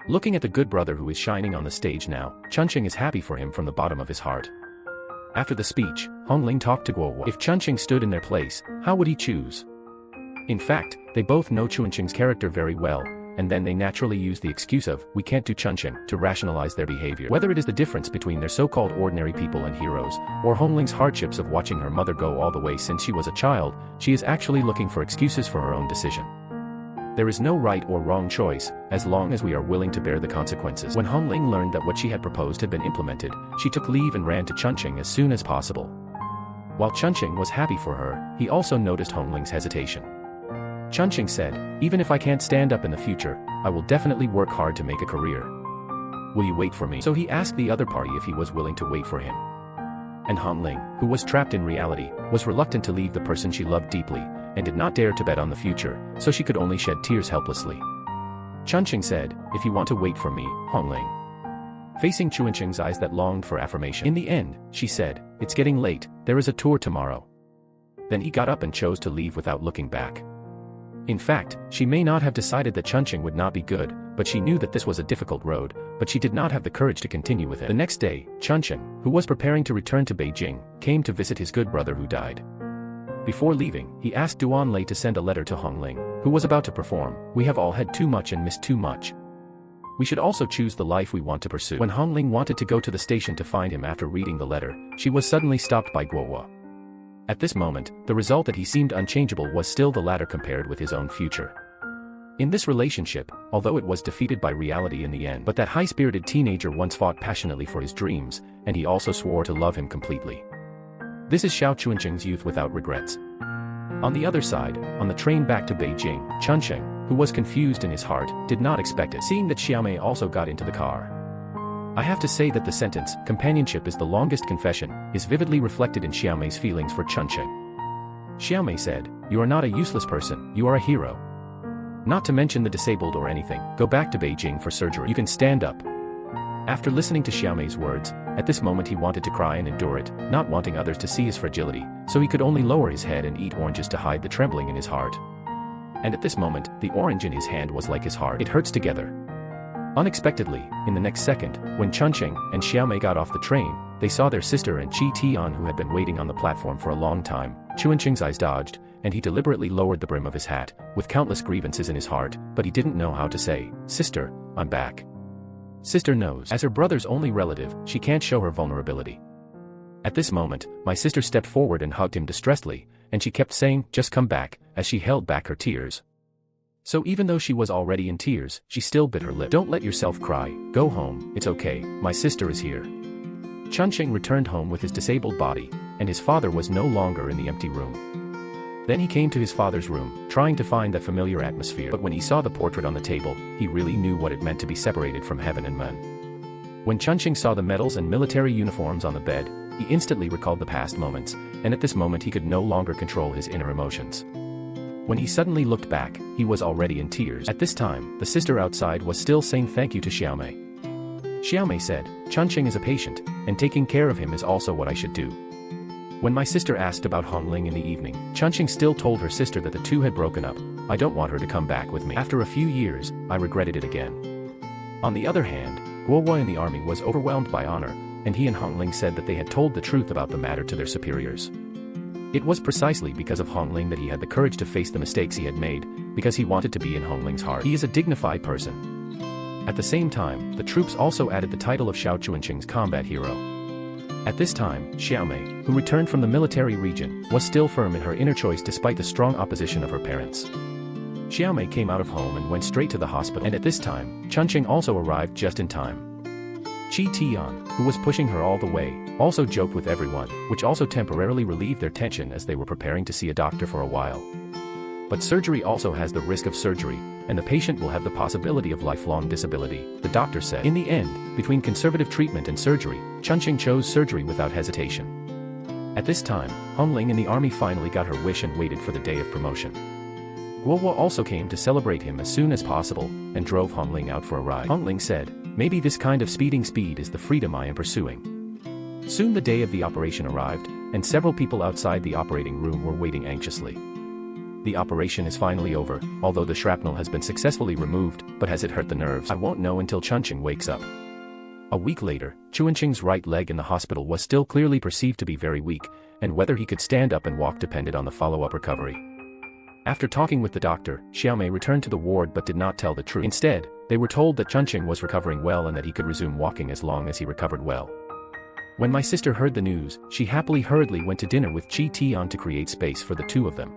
Looking at the good brother who is shining on the stage now, Chunqing is happy for him from the bottom of his heart. After the speech, Hongling talked to Guohua. If Chunqing stood in their place, how would he choose? In fact, they both know Chunqing's character very well, and then they naturally use the excuse of, "we can't do Chunqing," to rationalize their behavior. Whether it is the difference between their so-called ordinary people and heroes, or Hongling's hardships of watching her mother go all the way since she was a child, she is actually looking for excuses for her own decision. There is no right or wrong choice, as long as we are willing to bear the consequences. When Hongling learned that what she had proposed had been implemented, she took leave and ran to Chunqing as soon as possible. While Chunqing was happy for her, he also noticed Hongling's hesitation. Chunqing said, "Even if I can't stand up in the future, I will definitely work hard to make a career. Will you wait for me?" So he asked the other party if he was willing to wait for him. And Hongling, who was trapped in reality, was reluctant to leave the person she loved deeply, and did not dare to bet on the future, so she could only shed tears helplessly. Chunqing said, "If you want to wait for me, Hongling." Facing Chunqing's eyes that longed for affirmation. In the end, she said, "It's getting late, there is a tour tomorrow." Then he got up and chose to leave without looking back. In fact, she may not have decided that Chunqing would not be good, but she knew that this was a difficult road, but she did not have the courage to continue with it. The next day, Chunqing, who was preparing to return to Beijing, came to visit his good brother who died. Before leaving, he asked Duan Lei to send a letter to Hongling, who was about to perform. "We have all had too much and missed too much. We should also choose the life we want to pursue." When Hongling wanted to go to the station to find him after reading the letter, she was suddenly stopped by Guohua. At this moment, the result that he seemed unchangeable was still the latter compared with his own future. In this relationship, although it was defeated by reality in the end, but that high-spirited teenager once fought passionately for his dreams, and he also swore to love him completely. This is Xiao Chunqing's youth without regrets. On the other side, on the train back to Beijing, Chunqing, who was confused in his heart, did not expect it, seeing that Xiaomei also got into the car. I have to say that the sentence, "Companionship is the longest confession," is vividly reflected in Xiaomei's feelings for Chunqing. Xiaomei said, "You are not a useless person, you are a hero. Not to mention the disabled or anything, go back to Beijing for surgery. You can stand up." After listening to Xiaomei's words, at this moment he wanted to cry and endure it, not wanting others to see his fragility, so he could only lower his head and eat oranges to hide the trembling in his heart. And at this moment, the orange in his hand was like his heart. It hurts together. Unexpectedly, in the next second, when Chunqing and Xiaomei got off the train, they saw their sister and Qi Tian, who had been waiting on the platform for a long time. Chunqing's eyes dodged, and he deliberately lowered the brim of his hat, with countless grievances in his heart, but he didn't know how to say, "Sister, I'm back." Sister knows. As her brother's only relative, she can't show her vulnerability. At this moment, my sister stepped forward and hugged him distressedly, and she kept saying, "Just come back," as she held back her tears. So even though she was already in tears, she still bit her lip. "Don't let yourself cry, go home, it's okay, my sister is here." Chunqing returned home with his disabled body, and his father was no longer in the empty room. Then he came to his father's room, trying to find that familiar atmosphere, but when he saw the portrait on the table, he really knew what it meant to be separated from heaven and men. When Chunqing saw the medals and military uniforms on the bed, he instantly recalled the past moments, and at this moment he could no longer control his inner emotions. When he suddenly looked back, he was already in tears. At this time, the sister outside was still saying thank you to Xiaomei. Xiaomei said, "Chunqing is a patient, and taking care of him is also what I should do." When my sister asked about Hongling in the evening, Chunqing still told her sister that the two had broken up. "I don't want her to come back with me. After a few years, I regretted it again." On the other hand, Guohua in the army was overwhelmed by honor, and he and Hongling said that they had told the truth about the matter to their superiors. It was precisely because of Hongling that he had the courage to face the mistakes he had made, because he wanted to be in Hongling's heart. He is a dignified person. At the same time, the troops also added the title of Xiao Chunqing's combat hero. At this time, Xiaomei, who returned from the military region, was still firm in her inner choice despite the strong opposition of her parents. Xiaomei came out of home and went straight to the hospital, and at this time, Chunqing also arrived just in time. Qi Tian, who was pushing her all the way, also joked with everyone, which also temporarily relieved their tension as they were preparing to see a doctor for a while. But surgery also has the risk of surgery, and the patient will have the possibility of lifelong disability, the doctor said. In the end, between conservative treatment and surgery, Chunqing chose surgery without hesitation. At this time, Hongling in the army finally got her wish and waited for the day of promotion. Guohua also came to celebrate him as soon as possible, and drove Hongling out for a ride. Hongling said, "Maybe this kind of speed is the freedom I am pursuing." Soon the day of the operation arrived, and several people outside the operating room were waiting anxiously. The operation is finally over, although the shrapnel has been successfully removed, but has it hurt the nerves? I won't know until Chunqing wakes up. A week later, Chunqing's right leg in the hospital was still clearly perceived to be very weak, and whether he could stand up and walk depended on the follow-up recovery. After talking with the doctor, Xiaomei returned to the ward but did not tell the truth. Instead, they were told that Chunqing was recovering well and that he could resume walking as long as he recovered well. When my sister heard the news, she hurriedly went to dinner with Qi Tian to create space for the two of them.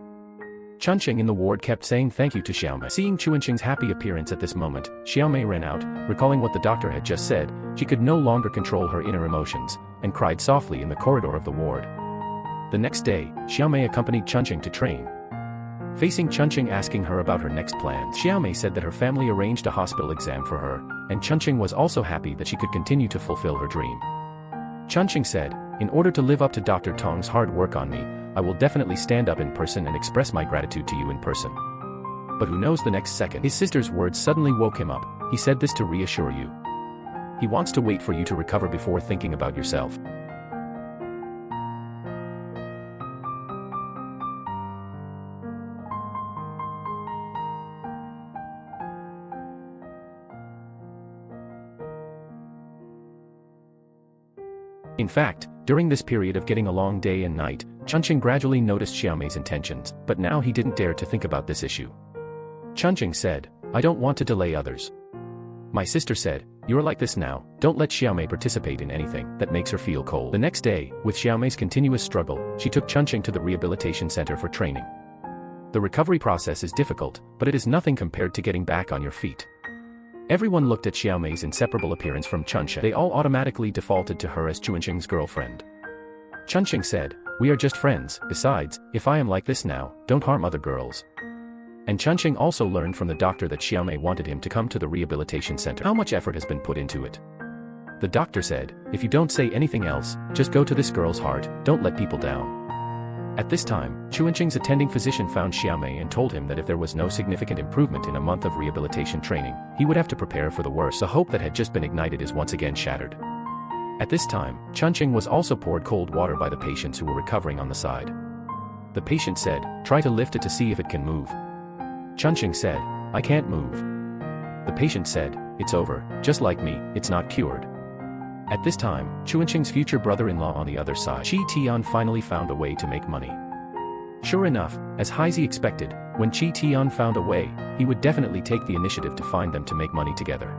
Chunqing in the ward kept saying thank you to Xiaomei. Seeing Chuanqing's happy appearance at this moment, Xiaomei ran out, recalling what the doctor had just said. She could no longer control her inner emotions, and cried softly in the corridor of the ward. The next day, Xiaomei accompanied Chunqing to train. Facing Chunqing asking her about her next plans, Xiaomei said that her family arranged a hospital exam for her, and Chunqing was also happy that she could continue to fulfill her dream. Chunqing said, "In order to live up to Dr. Tong's hard work on me, I will definitely stand up in person and express my gratitude to you in person." But who knows the next second? His sister's words suddenly woke him up. He said this to reassure you. He wants to wait for you to recover before thinking about yourself. In fact, during this period of getting along day and night, Chunqing gradually noticed Xiaomei's intentions, but now he didn't dare to think about this issue. Chunqing said, "I don't want to delay others." My sister said, "You're like this now, don't let Xiaomei participate in anything that makes her feel cold." The next day, with Xiaomei's continuous struggle, she took Chunqing to the rehabilitation center for training. The recovery process is difficult, but it is nothing compared to getting back on your feet. Everyone looked at Xiaomei's inseparable appearance from Chunqing. They all automatically defaulted to her as Chuanqing's girlfriend. Chunqing said, "We are just friends, besides, if I am like this now, don't harm other girls." And Chunqing also learned from the doctor that Xiaomei wanted him to come to the rehabilitation center. How much effort has been put into it? The doctor said, "If you don't say anything else, just go to this girl's heart, don't let people down." At this time, Chuanqing's attending physician found Xiaomei and told him that if there was no significant improvement in a month of rehabilitation training, he would have to prepare for the worst. The hope that had just been ignited is once again shattered. At this time, Chunqing was also poured cold water by the patients who were recovering on the side. The patient said, "Try to lift it to see if it can move." Chunqing said, "I can't move." The patient said, "It's over, just like me, it's not cured." At this time, Chuanqing's future brother-in-law on the other side, Qi Tian, finally found a way to make money. Sure enough, as Heisey expected, when Qi Tian found a way, he would definitely take the initiative to find them to make money together.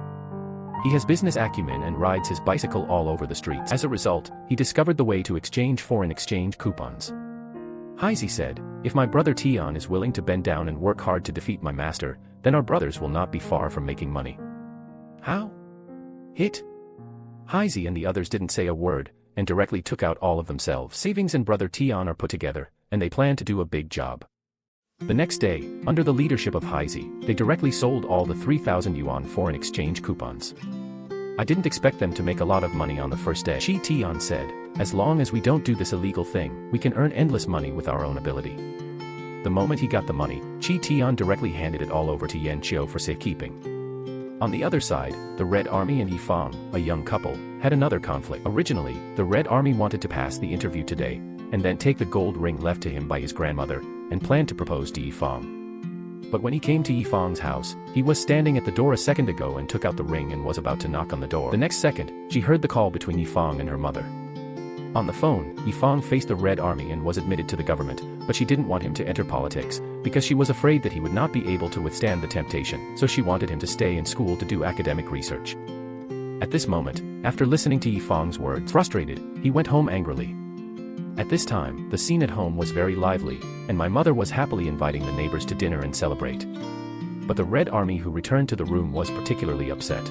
He has business acumen and rides his bicycle all over the streets. As a result, he discovered the way to exchange foreign exchange coupons. Heisey said, "If my brother Tian is willing to bend down and work hard to defeat my master, then our brothers will not be far from making money." How? Hit? Heisey and the others didn't say a word, and directly took out all of themselves. Savings and brother Tian are put together, and they plan to do a big job. The next day, under the leadership of Heisey, they directly sold all the 3,000 yuan foreign exchange coupons. "I didn't expect them to make a lot of money on the first day," Qi Tian said. "As long as we don't do this illegal thing, we can earn endless money with our own ability." The moment he got the money, Qi Tian directly handed it all over to Yan Qiu for safekeeping. On the other side, the Red Army and Yifang, a young couple, had another conflict. Originally, the Red Army wanted to pass the interview today, and then take the gold ring left to him by his grandmother, and planned to propose to Yifang. But when he came to Yifang's house, he was standing at the door a second ago and took out the ring and was about to knock on the door. The next second, she heard the call between Yifang and her mother. On the phone, Yifang faced the Red Army and was admitted to the government, but she didn't want him to enter politics, because she was afraid that he would not be able to withstand the temptation, so she wanted him to stay in school to do academic research. At this moment, after listening to Yifang's words, frustrated, he went home angrily. At this time, the scene at home was very lively, and my mother was happily inviting the neighbors to dinner and celebrate. But the Red Army who returned to the room was particularly upset.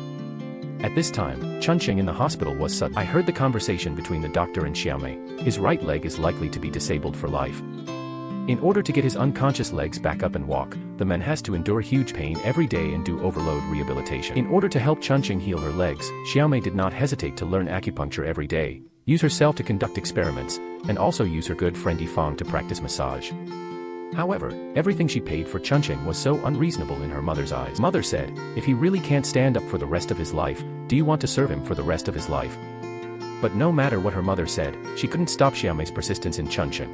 At this time, Chunqing in the hospital was sudden. I heard the conversation between the doctor and Xiaomei. His right leg is likely to be disabled for life. In order to get his unconscious legs back up and walk, the man has to endure huge pain every day and do overload rehabilitation. In order to help Chunqing heal her legs, Xiaomei did not hesitate to learn acupuncture every day, use herself to conduct experiments, and also use her good friend Yifang to practice massage. However, everything she paid for Chunqing was so unreasonable in her mother's eyes. Mother said, "If he really can't stand up for the rest of his life, do you want to serve him for the rest of his life?" But no matter what her mother said, she couldn't stop Xiaomei's persistence in Chunqing.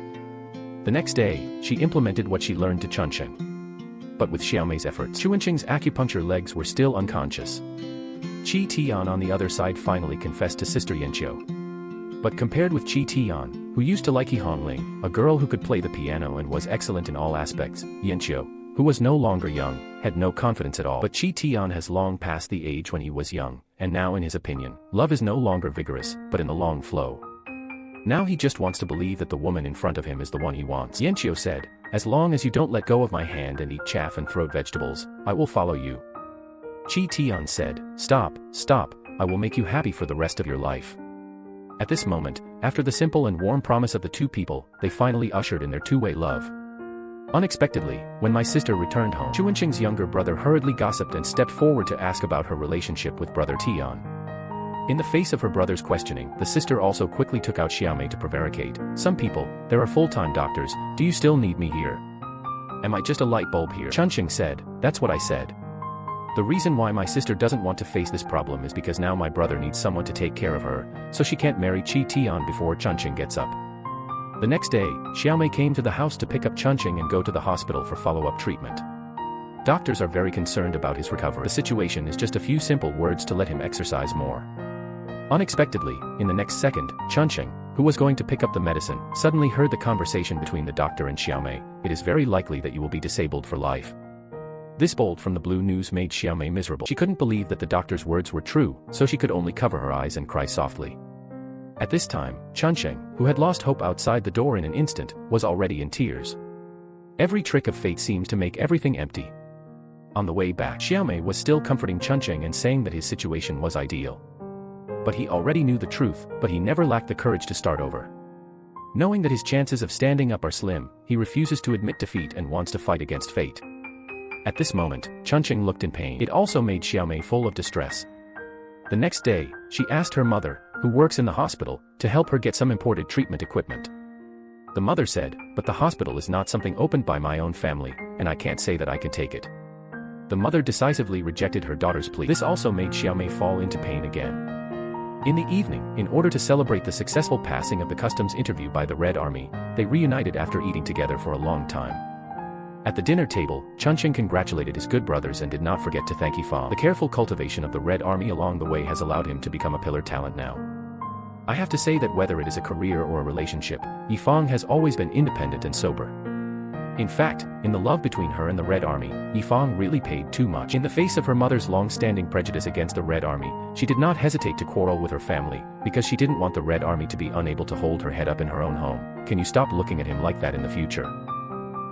The next day, she implemented what she learned to Chunqing. But with Xiaomei's efforts, Chuanqing's acupuncture legs were still unconscious. Qi Tian on the other side finally confessed to Sister Yanqiu. But compared with Qi Tian, who used to like He Hongling, a girl who could play the piano and was excellent in all aspects, Yanqiu, who was no longer young, had no confidence at all. But Qi Tian has long passed the age when he was young, and now in his opinion, love is no longer vigorous, but in the long flow. Now he just wants to believe that the woman in front of him is the one he wants. Yanchio said, "As long as you don't let go of my hand and eat chaff and throat vegetables, I will follow you." Chi Tian said, "Stop, stop, I will make you happy for the rest of your life." At this moment, after the simple and warm promise of the two people, they finally ushered in their two-way love. Unexpectedly, when my sister returned home, Chuanqing's younger brother hurriedly gossiped and stepped forward to ask about her relationship with brother Tian. In the face of her brother's questioning, the sister also quickly took out Xiaomei to prevaricate. "Some people, there are full-time doctors, do you still need me here? Am I just a light bulb here?" Chunqing said, "That's what I said. The reason why my sister doesn't want to face this problem is because now my brother needs someone to take care of her, so she can't marry Chi Tian before Chunqing gets up." The next day, Xiaomei came to the house to pick up Chunqing and go to the hospital for follow-up treatment. Doctors are very concerned about his recovery. The situation is just a few simple words to let him exercise more. Unexpectedly, in the next second, Chunqing, who was going to pick up the medicine, suddenly heard the conversation between the doctor and Xiaomei. "It is very likely that you will be disabled for life." This bolt from the blue news made Xiaomei miserable. She couldn't believe that the doctor's words were true, so she could only cover her eyes and cry softly. At this time, Chunqing, who had lost hope outside the door in an instant, was already in tears. Every trick of fate seems to make everything empty. On the way back, Xiaomei was still comforting Chunqing and saying that his situation was ideal. But he already knew the truth, but he never lacked the courage to start over. Knowing that his chances of standing up are slim, he refuses to admit defeat and wants to fight against fate. At this moment, Chunqing looked in pain. It also made Xiaomei full of distress. The next day, she asked her mother, who works in the hospital, to help her get some imported treatment equipment. The mother said, "But the hospital is not something opened by my own family, and I can't say that I can take it." The mother decisively rejected her daughter's plea. This also made Xiaomei fall into pain again. In the evening, in order to celebrate the successful passing of the customs interview by the Red Army, they reunited after eating together for a long time. At the dinner table, Chunqing congratulated his good brothers and did not forget to thank Yifang. The careful cultivation of the Red Army along the way has allowed him to become a pillar talent now. I have to say that whether it is a career or a relationship, Yifang has always been independent and sober. In fact, in the love between her and the Red Army, Yifang really paid too much. In the face of her mother's long-standing prejudice against the Red Army, she did not hesitate to quarrel with her family, because she didn't want the Red Army to be unable to hold her head up in her own home. "Can you stop looking at him like that in the future?"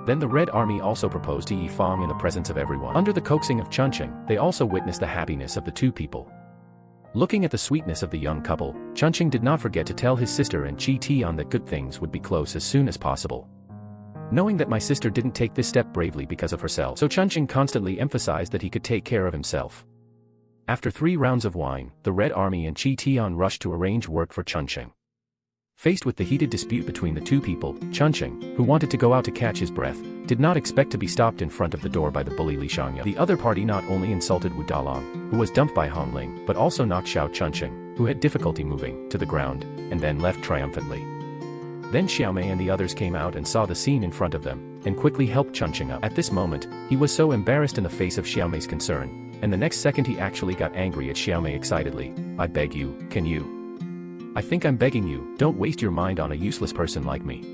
Then the Red Army also proposed to Yifang in the presence of everyone. Under the coaxing of Chunqing, they also witnessed the happiness of the two people. Looking at the sweetness of the young couple, Chunqing did not forget to tell his sister and Chi Tian that good things would be close as soon as possible. Knowing that my sister didn't take this step bravely because of herself, so Chunqing constantly emphasized that he could take care of himself. After 3 rounds of wine, the Red Army and Chi Tian rushed to arrange work for Chunqing. Faced with the heated dispute between the two people, Chunqing, who wanted to go out to catch his breath, did not expect to be stopped in front of the door by the bully Li Shangya. The other party not only insulted Wu Dalong, who was dumped by Hongling, but also knocked Xiao Chunqing, who had difficulty moving, to the ground, and then left triumphantly. Then Xiaomei and the others came out and saw the scene in front of them, and quickly helped Chunqing up. At this moment, he was so embarrassed in the face of Xiaomei's concern, and the next second he actually got angry at Xiaomei excitedly. "I beg you, can you? I think I'm begging you, don't waste your mind on a useless person like me."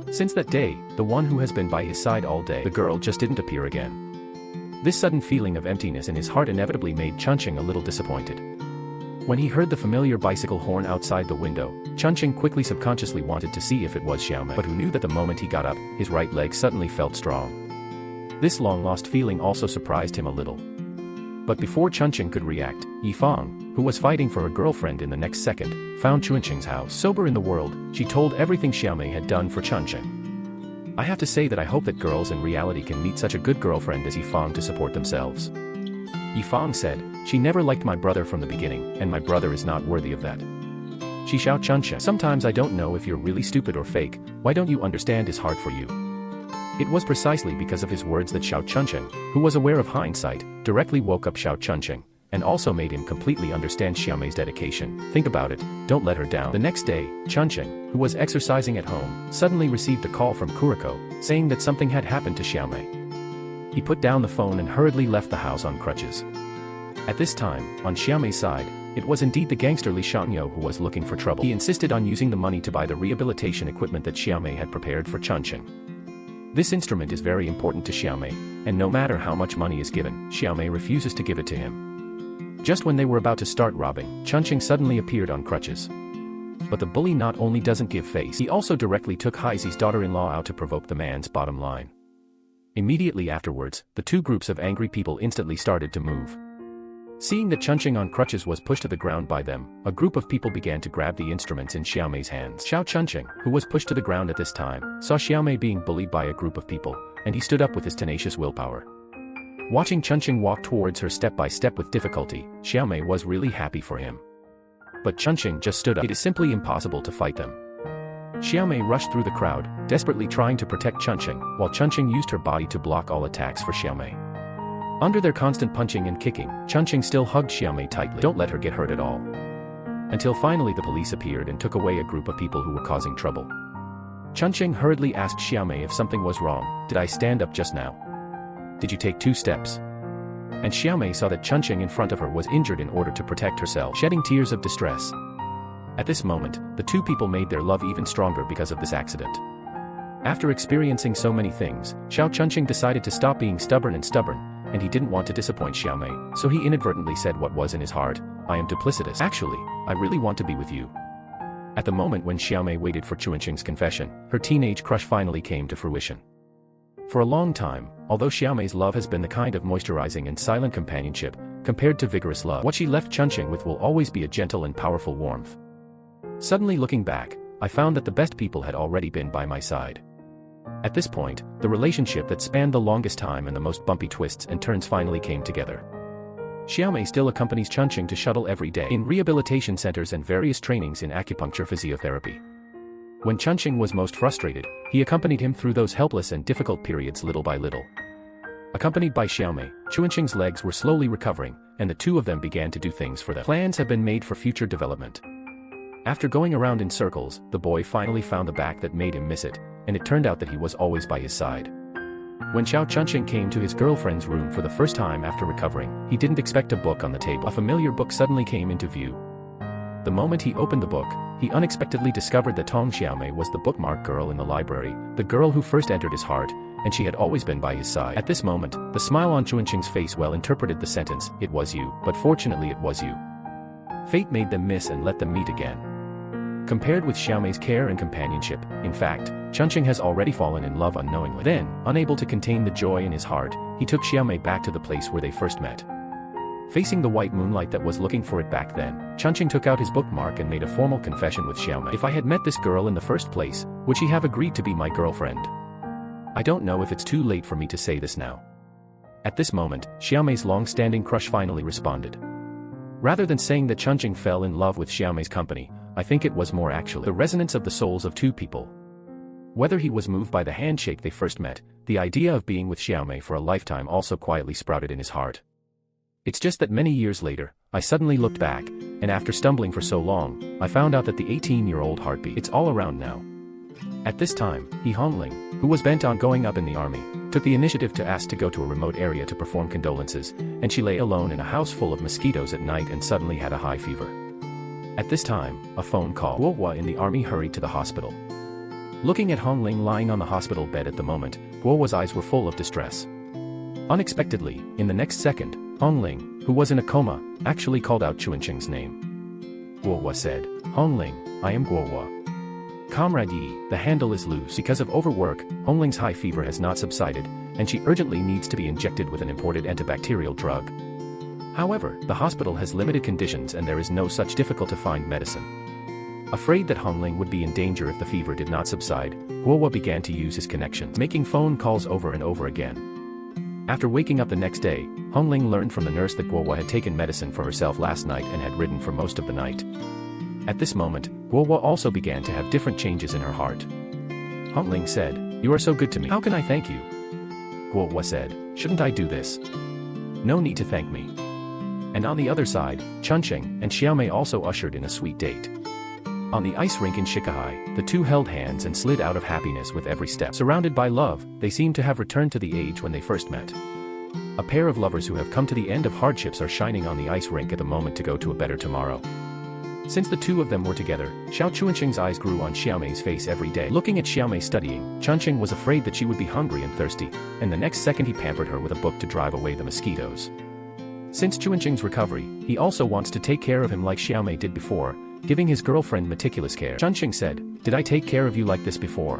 Since that day, the one who has been by his side all day, the girl just didn't appear again. This sudden feeling of emptiness in his heart inevitably made Chunqing a little disappointed. When he heard the familiar bicycle horn outside the window, Chunqing quickly subconsciously wanted to see if it was Xiaomei, but who knew that the moment he got up, his right leg suddenly felt strong. This long-lost feeling also surprised him a little. But before Chunqing could react, Yifang, who was fighting for a girlfriend in the next second, found Chunqing's house. Sober in the world, she told everything Xiaomei had done for Chunqing. "I have to say that I hope that girls in reality can meet such a good girlfriend as Yifang to support themselves." Yifang said, "She never liked my brother from the beginning, and my brother is not worthy of that." She shouted, "Chunqing, sometimes I don't know if you're really stupid or fake, why don't you understand his heart for you?" It was precisely because of his words that Xiao Chunqing, who was aware of hindsight, directly woke up Xiao Chunqing, and also made him completely understand Xiaomei's dedication. Think about it, don't let her down. The next day, Chunqing, who was exercising at home, suddenly received a call from Kuriko, saying that something had happened to Xiaomei. He put down the phone and hurriedly left the house on crutches. At this time, on Xiaomei's side, it was indeed the gangster Li Shangyo who was looking for trouble. He insisted on using the money to buy the rehabilitation equipment that Xiaomei had prepared for Chunqing. This instrument is very important to Xiaomei, and no matter how much money is given, Xiaomei refuses to give it to him. Just when they were about to start robbing, Chunqing suddenly appeared on crutches. But the bully not only doesn't give face, he also directly took Haizi's daughter-in-law out to provoke the man's bottom line. Immediately afterwards, the two groups of angry people instantly started to move. Seeing that Chunqing on crutches was pushed to the ground by them, a group of people began to grab the instruments in Xiaomei's hands. Xiao Chunqing, who was pushed to the ground at this time, saw Xiaomei being bullied by a group of people, and he stood up with his tenacious willpower. Watching Chunqing walk towards her step by step with difficulty, Xiaomei was really happy for him. But Chunqing just stood up. It is simply impossible to fight them. Xiaomei rushed through the crowd, desperately trying to protect Chunqing, while Chunqing used her body to block all attacks for Xiaomei. Under their constant punching and kicking, Chunqing still hugged Xiaomei tightly. Don't let her get hurt at all. Until finally the police appeared and took away a group of people who were causing trouble. Chunqing hurriedly asked Xiaomei if something was wrong. Did I stand up just now? Did you take 2 steps? And Xiaomei saw that Chunqing in front of her was injured in order to protect herself, shedding tears of distress. At this moment, the two people made their love even stronger because of this accident. After experiencing so many things, Xiao Chunqing decided to stop being stubborn, and he didn't want to disappoint Xiaomei, so he inadvertently said what was in his heart, I am duplicitous. Actually, I really want to be with you. At the moment when Xiaomei waited for Chunqing's confession, her teenage crush finally came to fruition. For a long time, although Xiaomei's love has been the kind of moisturizing and silent companionship, compared to vigorous love, what she left Chunqing with will always be a gentle and powerful warmth. Suddenly looking back, I found that the best people had already been by my side. At this point, the relationship that spanned the longest time and the most bumpy twists and turns finally came together. Xiaomei still accompanies Chunqing to shuttle every day in rehabilitation centers and various trainings in acupuncture physiotherapy. When Chunqing was most frustrated, he accompanied him through those helpless and difficult periods little by little. Accompanied by Xiaomei, Chunqing's legs were slowly recovering, and the two of them began to do things for them. Plans have been made for future development. After going around in circles, the boy finally found the back that made him miss it, and it turned out that he was always by his side. When Xiao Chunqing came to his girlfriend's room for the first time after recovering, he didn't expect a book on the table. A familiar book suddenly came into view. The moment he opened the book, he unexpectedly discovered that Tong Xiaomei was the bookmark girl in the library, the girl who first entered his heart, and she had always been by his side. At this moment, the smile on Chunqing's face well interpreted the sentence, it was you, but fortunately it was you. Fate made them miss and let them meet again. Compared with Xiaomei's care and companionship, in fact, Chunqing has already fallen in love unknowingly. Then, unable to contain the joy in his heart, he took Xiaomei back to the place where they first met. Facing the white moonlight that was looking for it back then, Chunqing took out his bookmark and made a formal confession with Xiaomei. If I had met this girl in the first place, would she have agreed to be my girlfriend? I don't know if it's too late for me to say this now. At this moment, Xiaomei's long-standing crush finally responded. Rather than saying that Chunqing fell in love with Xiaomei's company, I think it was more actually the resonance of the souls of two people. Whether he was moved by the handshake they first met, the idea of being with Xiaomei for a lifetime also quietly sprouted in his heart. It's just that many years later, I suddenly looked back, and after stumbling for so long, I found out that the 18-year-old heartbeat, it's all around now. At this time, Hongling, who was bent on going up in the army, took the initiative to ask to go to a remote area to perform condolences, and she lay alone in a house full of mosquitoes at night and suddenly had a high fever. At this time, a phone call. Guohua in the army hurried to the hospital. Looking at Hongling lying on the hospital bed at the moment, Guohua's eyes were full of distress. Unexpectedly, in the next second, Hongling, who was in a coma, actually called out Chunqing's name. Guohua said, Hongling, I am Guohua. Comrade Yi, the handle is loose. Because of overwork, Hongling's high fever has not subsided, and she urgently needs to be injected with an imported antibacterial drug. However, the hospital has limited conditions and there is no such difficult-to-find medicine. Afraid that Hongling would be in danger if the fever did not subside, Guohua began to use his connections, making phone calls over and over again. After waking up the next day, Hongling learned from the nurse that Guohua had taken medicine for herself last night and had ridden for most of the night. At this moment, Guohua also began to have different changes in her heart. Hongling said, You are so good to me. How can I thank you? Guohua said, Shouldn't I do this? No need to thank me. And on the other side, Chunqing and Xiaomei also ushered in a sweet date. On the ice rink in Shikahai, the two held hands and slid out of happiness with every step. Surrounded by love, they seemed to have returned to the age when they first met. A pair of lovers who have come to the end of hardships are shining on the ice rink at the moment to go to a better tomorrow. Since the two of them were together, Xiao Chunqing's eyes grew on Xiaomei's face every day. Looking at Xiaomei studying, Chunqing was afraid that she would be hungry and thirsty, and the next second he pampered her with a book to drive away the mosquitoes. Since Chunqing's recovery, he also wants to take care of him like Xiaomei did before, giving his girlfriend meticulous care. Chunqing said, "Did I take care of you like this before?"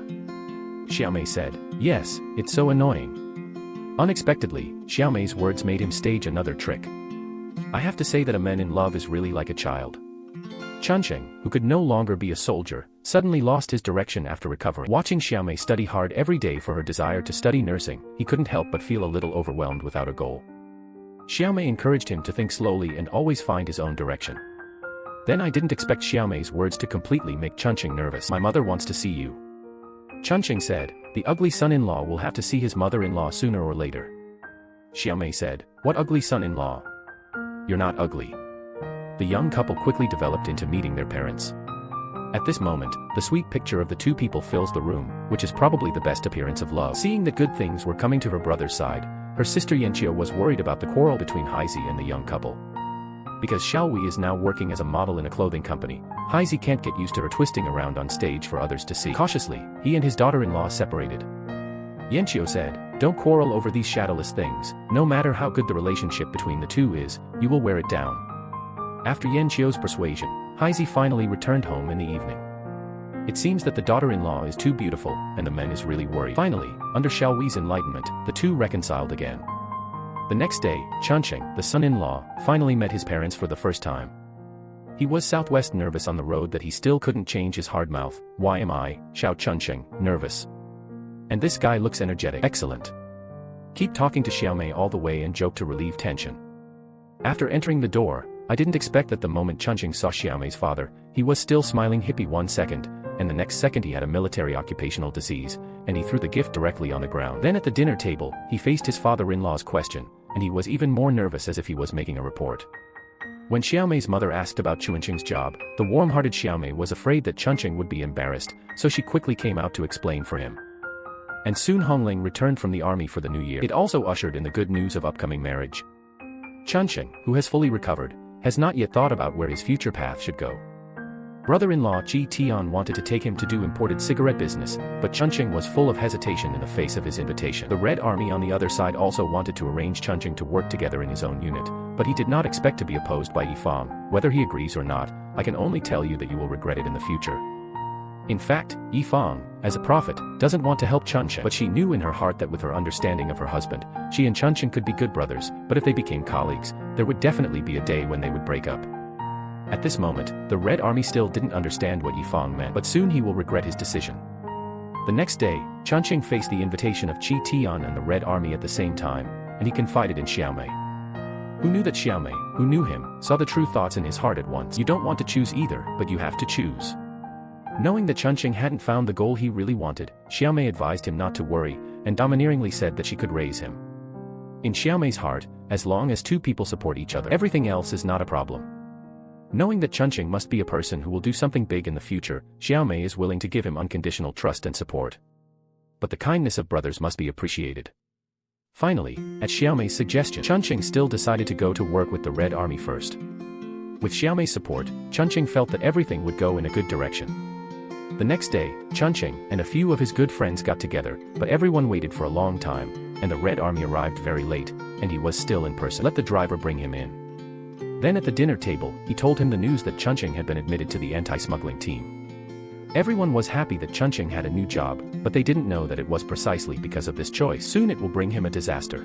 Xiaomei said, "Yes, it's so annoying." Unexpectedly, Xiaomei's words made him stage another trick. "I have to say that a man in love is really like a child." Chunqing, who could no longer be a soldier, suddenly lost his direction after recovering. Watching Xiaomei study hard every day for her desire to study nursing, he couldn't help but feel a little overwhelmed without a goal. Xiaomei encouraged him to think slowly and always find his own direction. Then I didn't expect Xiaomei's words to completely make Chunqing nervous. "My mother wants to see you." Chunqing said, "The ugly son-in-law will have to see his mother-in-law sooner or later." Xiaomei said, "What ugly son-in-law? You're not ugly." The young couple quickly developed into meeting their parents. At this moment, the sweet picture of the two people fills the room, which is probably the best appearance of love. Seeing that good things were coming to her brother's side, her sister Yanqiu was worried about the quarrel between Haizi and the young couple. Because Xiaowei is now working as a model in a clothing company, Haizi can't get used to her twisting around on stage for others to see. Cautiously, he and his daughter-in-law separated. Yanqiu said, "Don't quarrel over these shadowless things. No matter how good the relationship between the two is, you will wear it down." After Yanqiu's persuasion, Haizi finally returned home in the evening. It seems that the daughter-in-law is too beautiful, and the man is really worried. Finally, under Xiaowei's enlightenment, the two reconciled again. The next day, Chunqing, the son-in-law, finally met his parents for the first time. He was southwest nervous on the road that he still couldn't change his hard mouth. "Why am I, Xiao Chunqing, nervous? And this guy looks energetic. Excellent. Keep talking to Xiaomei all the way and joke to relieve tension." After entering the door, I didn't expect that the moment Chunqing saw Xiaomei's father, he was still smiling hippie 1 second, and the next second he had a military occupational disease, and he threw the gift directly on the ground. Then at the dinner table, he faced his father-in-law's question, and he was even more nervous as if he was making a report. When Xiaomei's mother asked about Chunqing's job, the warm-hearted Xiaomei was afraid that Chunqing would be embarrassed, so she quickly came out to explain for him. And soon Hongling returned from the army for the new year. It also ushered in the good news of upcoming marriage. Chunqing, who has fully recovered, has not yet thought about where his future path should go. Brother-in-law Qi Tian wanted to take him to do imported cigarette business, but Chunqing was full of hesitation in the face of his invitation. The Red Army on the other side also wanted to arrange Chunqing to work together in his own unit, but he did not expect to be opposed by Yifang. Whether he agrees or not, I can only tell you that you will regret it in the future. In fact, Yifang, as a prophet, doesn't want to help Chunqing, but she knew in her heart that with her understanding of her husband, she and Chunqing could be good brothers, but if they became colleagues, there would definitely be a day when they would break up. At this moment, the Red Army still didn't understand what Yifang meant, but soon he will regret his decision. The next day, Chunqing faced the invitation of Qi Tian and the Red Army at the same time, and he confided in Xiaomei. Who knew that Xiaomei, who knew him, saw the true thoughts in his heart at once. You don't want to choose either, but you have to choose. Knowing that Chunqing hadn't found the goal he really wanted, Xiaomei advised him not to worry, and domineeringly said that she could raise him. In Xiaomei's heart, as long as two people support each other, everything else is not a problem. Knowing that Chunqing must be a person who will do something big in the future, Xiaomei is willing to give him unconditional trust and support. But the kindness of brothers must be appreciated. Finally, at Xiaomei's suggestion, Chunqing still decided to go to work with the Red Army first. With Xiaomei's support, Chunqing felt that everything would go in a good direction. The next day, Chunqing and a few of his good friends got together, but everyone waited for a long time, and the Red Army arrived very late, and he was still in person. Let the driver bring him in. Then at the dinner table, he told him the news that Chunqing had been admitted to the anti-smuggling team. Everyone was happy that Chunqing had a new job, but they didn't know that it was precisely because of this choice. Soon it will bring him a disaster.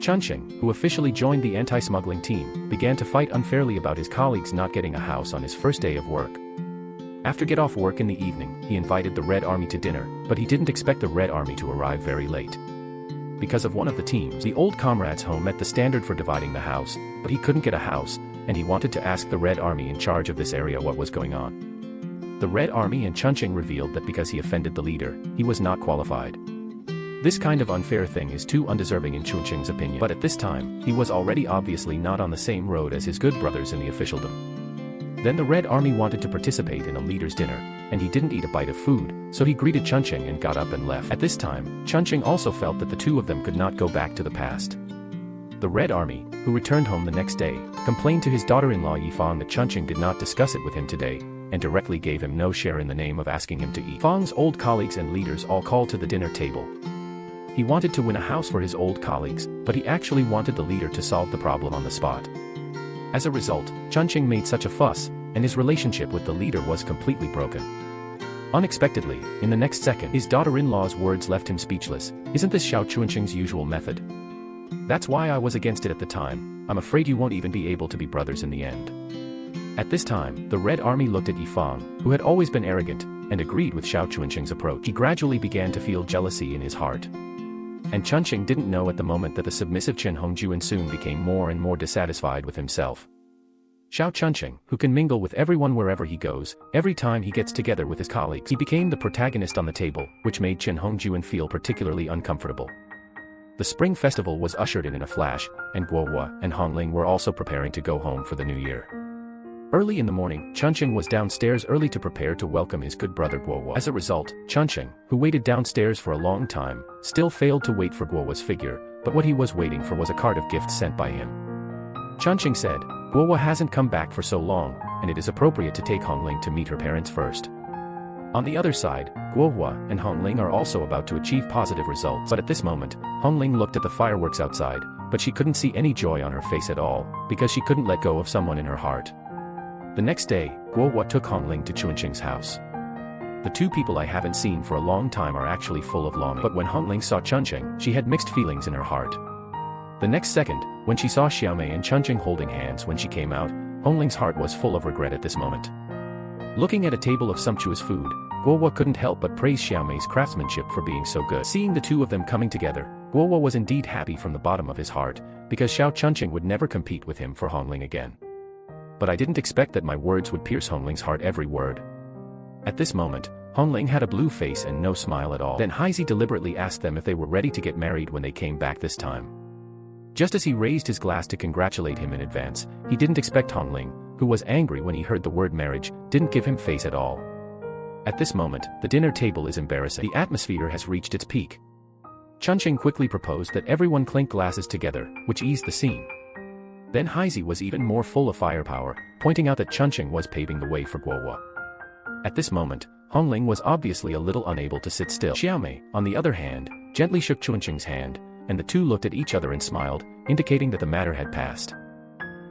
Chunqing, who officially joined the anti-smuggling team, began to fight unfairly about his colleagues not getting a house on his first day of work. After get off work in the evening, he invited the Red Army to dinner, but he didn't expect the Red Army to arrive very late. Because of one of the teams, the old comrade's home met the standard for dividing the house, but he couldn't get a house, and he wanted to ask the Red Army in charge of this area what was going on. The Red Army and Chunqing revealed that because he offended the leader, he was not qualified. This kind of unfair thing is too undeserving in Chunqing's opinion, but at this time, he was already obviously not on the same road as his good brothers in the officialdom. Then the Red Army wanted to participate in a leader's dinner, and he didn't eat a bite of food, so he greeted Chunqing and got up and left. At this time, Chunqing also felt that the two of them could not go back to the past. The Red Army, who returned home the next day, complained to his daughter-in-law Yifang that Chunqing did not discuss it with him today, and directly gave him no share in the name of asking him to eat. Yifang's old colleagues and leaders all called to the dinner table. He wanted to win a house for his old colleagues, but he actually wanted the leader to solve the problem on the spot. As a result, Chunqing made such a fuss, and his relationship with the leader was completely broken. Unexpectedly, in the next second, his daughter-in-law's words left him speechless. "Isn't this Xiao Chunqing's usual method? That's why I was against it at the time. I'm afraid you won't even be able to be brothers in the end." At this time, the Red Army looked at Yifang, who had always been arrogant, and agreed with Xiao Chunqing's approach. He gradually began to feel jealousy in his heart. And Chunqing didn't know at the moment that the submissive Chen Hongjuan soon became more and more dissatisfied with himself. Xiao Chunqing, who can mingle with everyone wherever he goes, every time he gets together with his colleagues, he became the protagonist on the table, which made Chen Hongjuan feel particularly uncomfortable. The Spring Festival was ushered in a flash, and Guohua and Hongling were also preparing to go home for the new year. Early in the morning, Chunqing was downstairs early to prepare to welcome his good brother Guohua. As a result, Chunqing, who waited downstairs for a long time, still failed to wait for Guohua's figure, but what he was waiting for was a card of gifts sent by him. Chunqing said, "Guohua hasn't come back for so long, and it is appropriate to take Hongling to meet her parents first." On the other side, Guohua and Hongling are also about to achieve positive results. But at this moment, Hongling looked at the fireworks outside, but she couldn't see any joy on her face at all, because she couldn't let go of someone in her heart. The next day, Guohua took Hongling to Chunqing's house. "The two people I haven't seen for a long time are actually full of longing." But when Hongling saw Chunqing, she had mixed feelings in her heart. The next second, when she saw Xiaomei and Chunqing holding hands when she came out, Hongling's heart was full of regret at this moment. Looking at a table of sumptuous food, Guohua couldn't help but praise Xiaomei's craftsmanship for being so good. Seeing the two of them coming together, Guohua was indeed happy from the bottom of his heart, because Xiao Chunqing would never compete with him for Hongling again. "But I didn't expect that my words would pierce Hongling's heart every word." At this moment, Hongling had a blue face and no smile at all. Then Heisei deliberately asked them if they were ready to get married when they came back this time. Just as he raised his glass to congratulate him in advance, he didn't expect Hongling, who was angry when he heard the word marriage, didn't give him face at all. At this moment, the dinner table is embarrassing. The atmosphere has reached its peak. Chunqing quickly proposed that everyone clink glasses together, which eased the scene. Then Heisei was even more full of firepower, pointing out that Chunqing was paving the way for Guohua. At this moment, Hongling was obviously a little unable to sit still. Xiaomei, on the other hand, gently shook Chunqing's hand, and the two looked at each other and smiled, indicating that the matter had passed.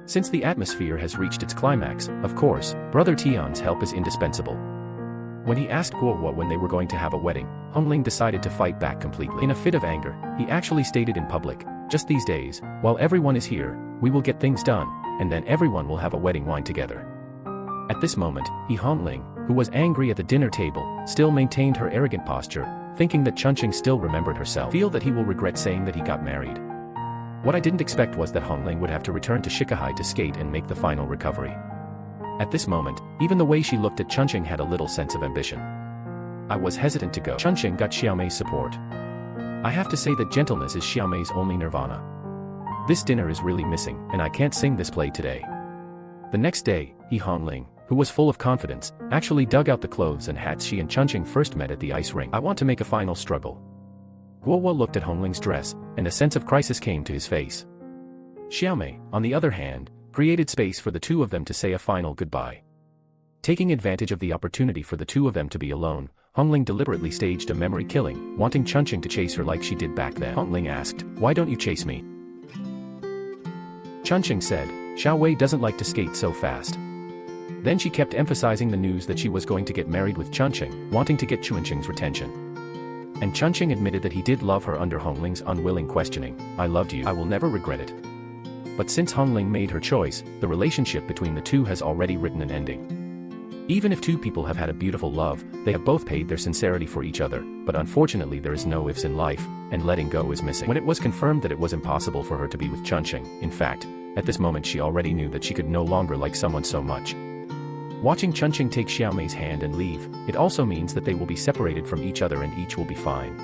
Since the atmosphere has reached its climax, of course, Brother Tian's help is indispensable. When he asked Guohua when they were going to have a wedding, Hongling decided to fight back completely. In a fit of anger, he actually stated in public, "Just these days, while everyone is here, we will get things done, and then everyone will have a wedding wine together." At this moment, Hongling, who was angry at the dinner table, still maintained her arrogant posture, thinking that Chunqing still remembered herself. Feel that he will regret saying that he got married. What I didn't expect was that Hongling would have to return to Shikahai to skate and make the final recovery. At this moment, even the way she looked at Chunqing had a little sense of ambition. I was hesitant to go. Chunqing got Xiaomei's support. "I have to say that gentleness is Xiaomei's only nirvana. This dinner is really missing, and I can't sing this play today." The next day, Hongling, who was full of confidence, actually dug out the clothes and hats she and Chunqing first met at the ice rink. "I want to make a final struggle." Guohua looked at Hongling's dress, and a sense of crisis came to his face. Xiaomei, on the other hand, created space for the two of them to say a final goodbye. Taking advantage of the opportunity for the two of them to be alone, Hongling deliberately staged a memory killing, wanting Chunqing to chase her like she did back then. Hongling asked, "Why don't you chase me?" Chunqing said, "Xiao Wei doesn't like to skate so fast." Then she kept emphasizing the news that she was going to get married with Chunqing, wanting to get Chunqing's retention. And Chunqing admitted that he did love her under Hongling's unwilling questioning. "I loved you. I will never regret it." But since Hongling made her choice, the relationship between the two has already written an ending. Even if two people have had a beautiful love, they have both paid their sincerity for each other, but unfortunately there is no ifs in life, and letting go is missing. When it was confirmed that it was impossible for her to be with Chunqing, in fact, at this moment she already knew that she could no longer like someone so much. Watching Chunqing take Xiaomei's hand and leave, it also means that they will be separated from each other and each will be fine.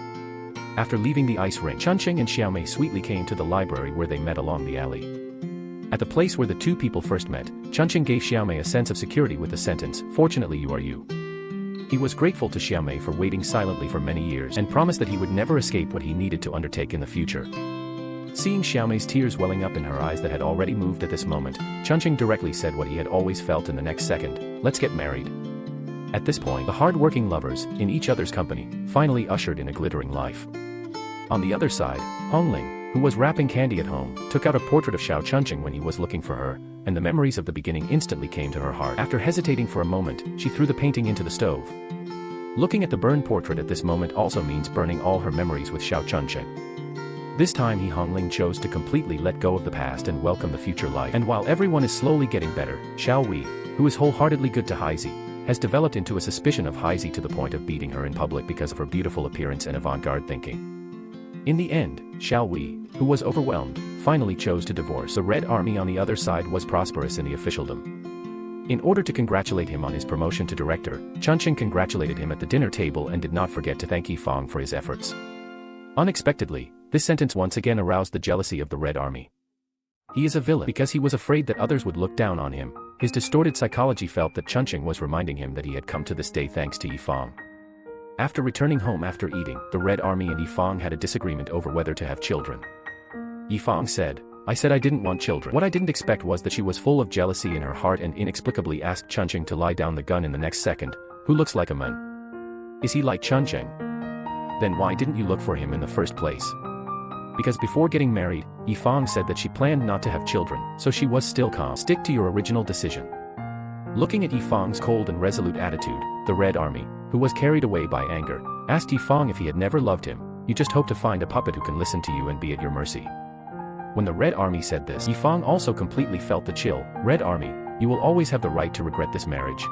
After leaving the ice rink, Chunqing and Xiaomei sweetly came to the library where they met along the alley. At the place where the two people first met, Chunqing gave Xiaomei a sense of security with the sentence, "Fortunately you are you." He was grateful to Xiaomei for waiting silently for many years and promised that he would never escape what he needed to undertake in the future. Seeing Xiaomei's tears welling up in her eyes that had already moved at this moment, Chunqing directly said what he had always felt in the next second, "Let's get married." At this point, the hard-working lovers, in each other's company, finally ushered in a glittering life. On the other side, Hongling, who was wrapping candy at home, took out a portrait of Xiao Chunqing when he was looking for her, and the memories of the beginning instantly came to her heart. After hesitating for a moment, she threw the painting into the stove. Looking at the burned portrait at this moment also means burning all her memories with Xiao Chunqing. This time Hongling chose to completely let go of the past and welcome the future life. And while everyone is slowly getting better, Xiao Wei, who is wholeheartedly good to Haizi, has developed into a suspicion of Haizi to the point of beating her in public because of her beautiful appearance and avant-garde thinking. In the end, Xiao Wei, who was overwhelmed, finally chose to divorce. The Red Army on the other side was prosperous in the officialdom. In order to congratulate him on his promotion to director, Chunqing congratulated him at the dinner table and did not forget to thank Yifang for his efforts. Unexpectedly, this sentence once again aroused the jealousy of the Red Army. He is a villain because he was afraid that others would look down on him. His distorted psychology felt that Chunqing was reminding him that he had come to this day thanks to Yifang. After returning home after eating, the Red Army and Yifang had a disagreement over whether to have children. Yifang said, "I said I didn't want children." What I didn't expect was that she was full of jealousy in her heart and inexplicably asked Chunqing to lie down the gun in the next second. Who looks like a man? Is he like Chunqing? Then why didn't you look for him in the first place? Because before getting married, Yifang said that she planned not to have children, so she was still calm. Stick to your original decision. Looking at Yifang's cold and resolute attitude, the Red Army, who was carried away by anger, asked Yifang if he had never loved him. You just hope to find a puppet who can listen to you and be at your mercy. When the Red Army said this, Yifang also completely felt the chill. Red Army, you will always have the right to regret this marriage.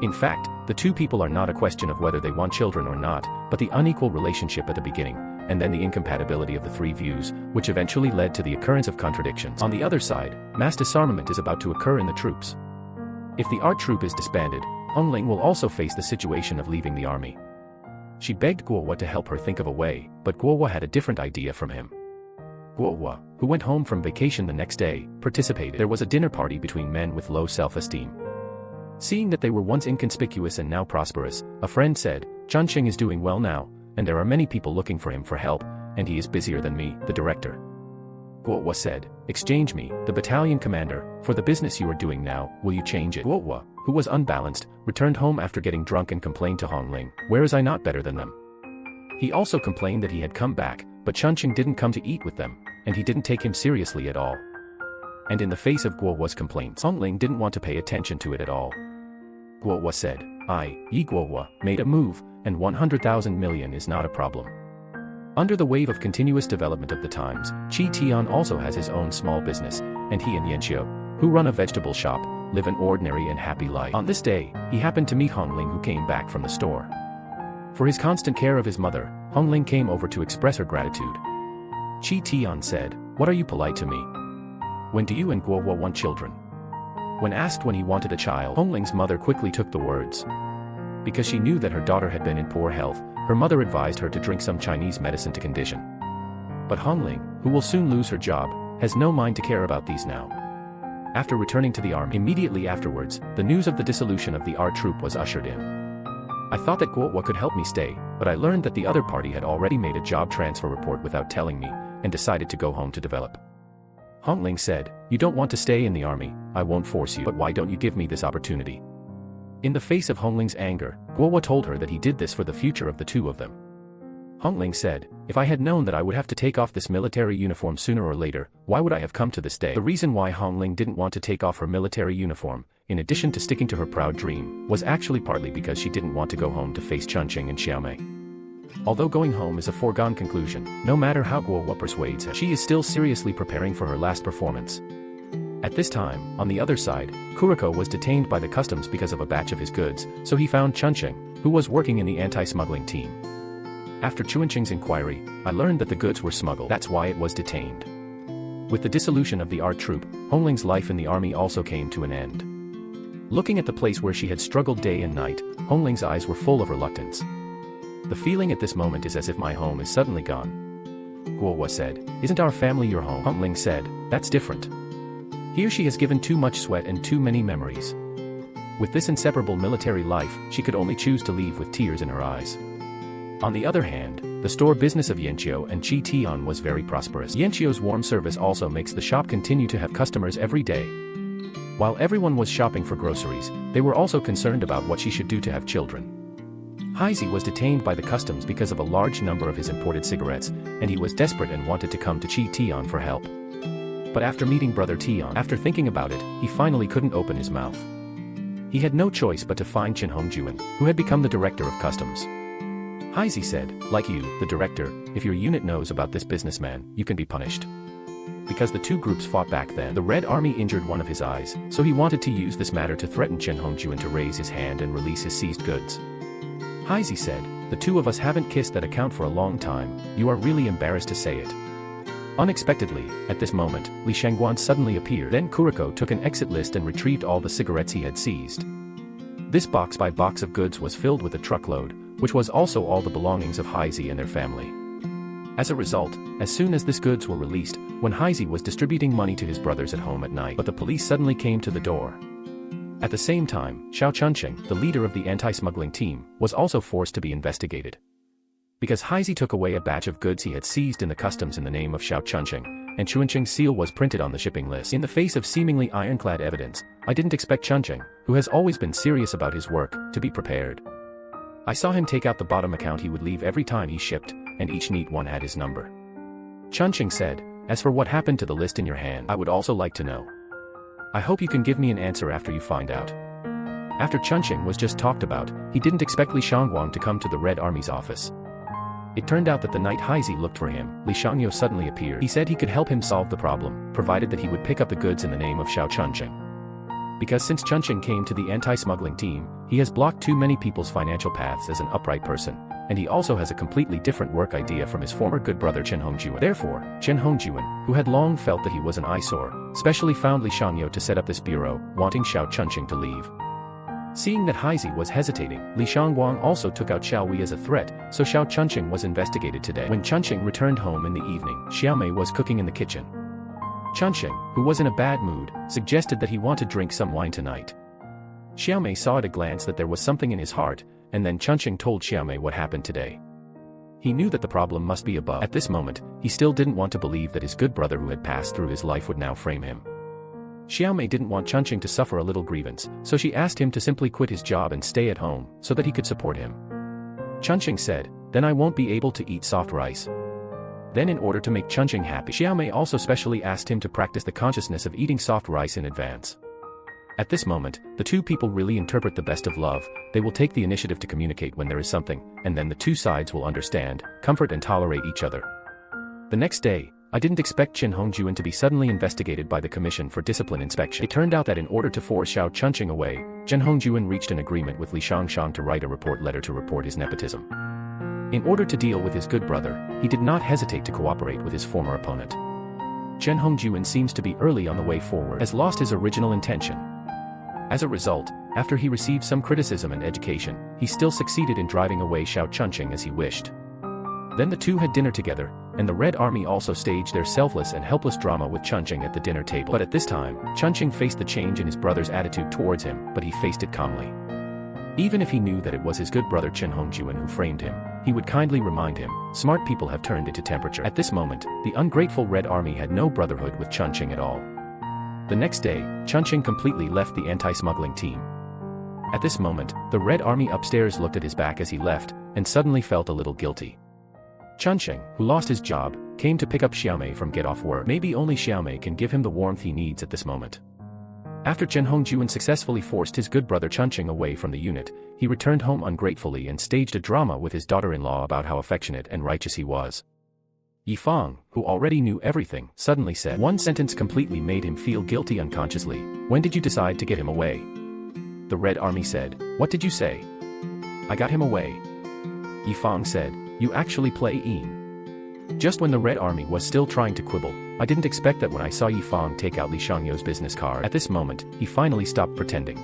In fact, the two people are not a question of whether they want children or not, but the unequal relationship at the beginning, and then the incompatibility of the three views, which eventually led to the occurrence of contradictions. On the other side, mass disarmament is about to occur in the troops. If the art troupe is disbanded, Hongling will also face the situation of leaving the army. She begged Guohua to help her think of a way, but Guohua had a different idea from him. Guohua, who went home from vacation the next day, participated. There was a dinner party between men with low self-esteem. Seeing that they were once inconspicuous and now prosperous, a friend said, "Chunqing is doing well now, and there are many people looking for him for help, and he is busier than me, the director." Guohua said, "Exchange me, the battalion commander, for the business you are doing now, will you change it?" Guohua, who was unbalanced, returned home after getting drunk and complained to Hongling, "Where is I not better than them?" He also complained that he had come back, but Chunqing didn't come to eat with them, and he didn't take him seriously at all. And in the face of Guohua's complaints, Hongling didn't want to pay attention to it at all. Guohua said, Guohua, made a move, and 100,000 million is not a problem. Under the wave of continuous development of the times, Qi Tian also has his own small business, and he and Yanqiu, who run a vegetable shop, live an ordinary and happy life. On this day, he happened to meet Hongling, who came back from the store. For his constant care of his mother, Hongling came over to express her gratitude. Qi Tian said, "What are you polite to me? When do you and Guohua want children?" When asked when he wanted a child, Hongling's mother quickly took the words. Because she knew that her daughter had been in poor health, her mother advised her to drink some Chinese medicine to condition. But Hongling, who will soon lose her job, has no mind to care about these now. After returning to the army, immediately afterwards, the news of the dissolution of the art troupe was ushered in. I thought that Guohua could help me stay, but I learned that the other party had already made a job transfer report without telling me, and decided to go home to develop. Hongling said, "You don't want to stay in the army, I won't force you, but why don't you give me this opportunity?" In the face of Hongling's anger, Guohua told her that he did this for the future of the two of them. Hongling said, "If I had known that I would have to take off this military uniform sooner or later, why would I have come to this day?" The reason why Hongling didn't want to take off her military uniform, in addition to sticking to her proud dream, was actually partly because she didn't want to go home to face Chunqing and Xiaomei. Although going home is a foregone conclusion, no matter how Guohua persuades her, she is still seriously preparing for her last performance. At this time, on the other side, Kuriko was detained by the customs because of a batch of his goods, so he found Chunqing, who was working in the anti-smuggling team. After Chunqing's inquiry, I learned that the goods were smuggled. That's why it was detained. With the dissolution of the art troupe, Hongling's life in the army also came to an end. Looking at the place where she had struggled day and night, Hongling's eyes were full of reluctance. The feeling at this moment is as if my home is suddenly gone. Guohua said, "Isn't our family your home?" Hongling said, "That's different. Here she has given too much sweat and too many memories. With this inseparable military life, she could only choose to leave with tears in her eyes." On the other hand, the store business of Yanqiu and Qi Tian was very prosperous. Yanqiu's warm service also makes the shop continue to have customers every day. While everyone was shopping for groceries, they were also concerned about what she should do to have children. Haizi was detained by the customs because of a large number of his imported cigarettes, and he was desperate and wanted to come to Chi Tian for help. But after meeting Brother Tian, after thinking about it, he finally couldn't open his mouth. He had no choice but to find Chen Hongjuan, who had become the director of customs. Haizi said, "Like you, the director, if your unit knows about this businessman, you can be punished." Because the two groups fought back then, the Red Army injured one of his eyes, so he wanted to use this matter to threaten Chen Hongjuan to raise his hand and release his seized goods. Haizi said, "The two of us haven't kissed that account for a long time, you are really embarrassed to say it." Unexpectedly, at this moment, Li Shangguan suddenly appeared. Then Kuriko took an exit list and retrieved all the cigarettes he had seized. This box by box of goods was filled with a truckload, which was also all the belongings of Haizi and their family. As a result, as soon as these goods were released, when Haizi was distributing money to his brothers at home at night, but the police suddenly came to the door. At the same time, Xiao Chunqing, the leader of the anti-smuggling team, was also forced to be investigated. Because Haizi took away a batch of goods he had seized in the customs in the name of Xiao Chunqing, and Chunqing's seal was printed on the shipping list. In the face of seemingly ironclad evidence, I didn't expect Chunqing, who has always been serious about his work, to be prepared. I saw him take out the bottom account he would leave every time he shipped, and each neat one had his number. Chunqing said, "As for what happened to the list in your hand, I would also like to know. I hope you can give me an answer after you find out." After Chunqing was just talked about, he didn't expect Li Shangguan to come to the Red Army's office. It turned out that the night Haizi looked for him, Li Shangyo suddenly appeared. He said he could help him solve the problem, provided that he would pick up the goods in the name of Xiao Chunqing. Because since Chunqing came to the anti-smuggling team, he has blocked too many people's financial paths as an upright person, and he also has a completely different work idea from his former good brother Chen Hongjuan. Therefore, Chen Hongjuan, who had long felt that he was an eyesore, specially found Li Shangyo to set up this bureau, wanting Xiao Chunqing to leave. Seeing that Haizi was hesitating, Li Shangguan also took out Xiao Wei as a threat, so Xiao Chunqing was investigated today. When Chunqing returned home in the evening, Xiaomei was cooking in the kitchen. Chunqing, who was in a bad mood, suggested that he want to drink some wine tonight. Xiaomei saw at a glance that there was something in his heart, and then Chunqing told Xiaomei what happened today. He knew that the problem must be above. At this moment, he still didn't want to believe that his good brother who had passed through his life would now frame him. Xiaomei didn't want Chunqing to suffer a little grievance, so she asked him to simply quit his job and stay at home, so that he could support him. Chunqing said, "Then I won't be able to eat soft rice." Then in order to make Chunqing happy, Xiaomei also specially asked him to practice the consciousness of eating soft rice in advance. At this moment, the two people really interpret the best of love, they will take the initiative to communicate when there is something, and then the two sides will understand, comfort and tolerate each other. The next day, I didn't expect Chen Hongjuan to be suddenly investigated by the Commission for Discipline Inspection. It turned out that in order to force Xiao Chunqing away, Chen Hongjuan reached an agreement with Li Shangshang to write a report letter to report his nepotism. In order to deal with his good brother, he did not hesitate to cooperate with his former opponent. Chen Hongjuan seems to be early on the way forward, has lost his original intention. As a result, after he received some criticism and education, he still succeeded in driving away Xiao Chunqing as he wished. Then the two had dinner together, and the Red Army also staged their selfless and helpless drama with Chunqing at the dinner table. But at this time, Chunqing faced the change in his brother's attitude towards him, but he faced it calmly. Even if he knew that it was his good brother Chen Hongjuan who framed him, he would kindly remind him, smart people have turned into temperature. At this moment, the ungrateful Red Army had no brotherhood with Chunqing at all. The next day, Chunqing completely left the anti-smuggling team. At this moment, the Red Army upstairs looked at his back as he left, and suddenly felt a little guilty. Chunqing, who lost his job, came to pick up Xiaomei from get off work. Maybe only Xiaomei can give him the warmth he needs at this moment. After Chen Hongjuan successfully forced his good brother Chunqing away from the unit, he returned home ungratefully and staged a drama with his daughter-in-law about how affectionate and righteous he was. Yifang, who already knew everything, suddenly said one sentence completely made him feel guilty unconsciously. "When did you decide to get him away?" The Red Army said, "What did you say?" "I got him away." Yifang said, "You actually play ENG." Just when the Red Army was still trying to quibble, I didn't expect that when I saw Yifang take out Li Shangyo's business card. At this moment, he finally stopped pretending.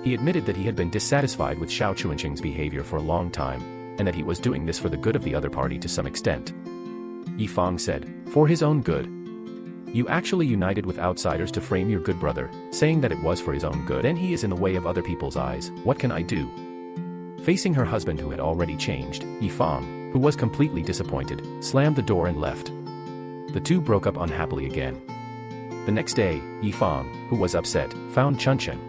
He admitted that he had been dissatisfied with Xiao Chunqing's behavior for a long time, and that he was doing this for the good of the other party to some extent. Yifang said, "For his own good. You actually united with outsiders to frame your good brother, saying that it was for his own good. Then he is in the way of other people's eyes. What can I do?" Facing her husband who had already changed, Yifang, who was completely disappointed, slammed the door and left. The two broke up unhappily again. The next day, Yifang, who was upset, found Chunqing.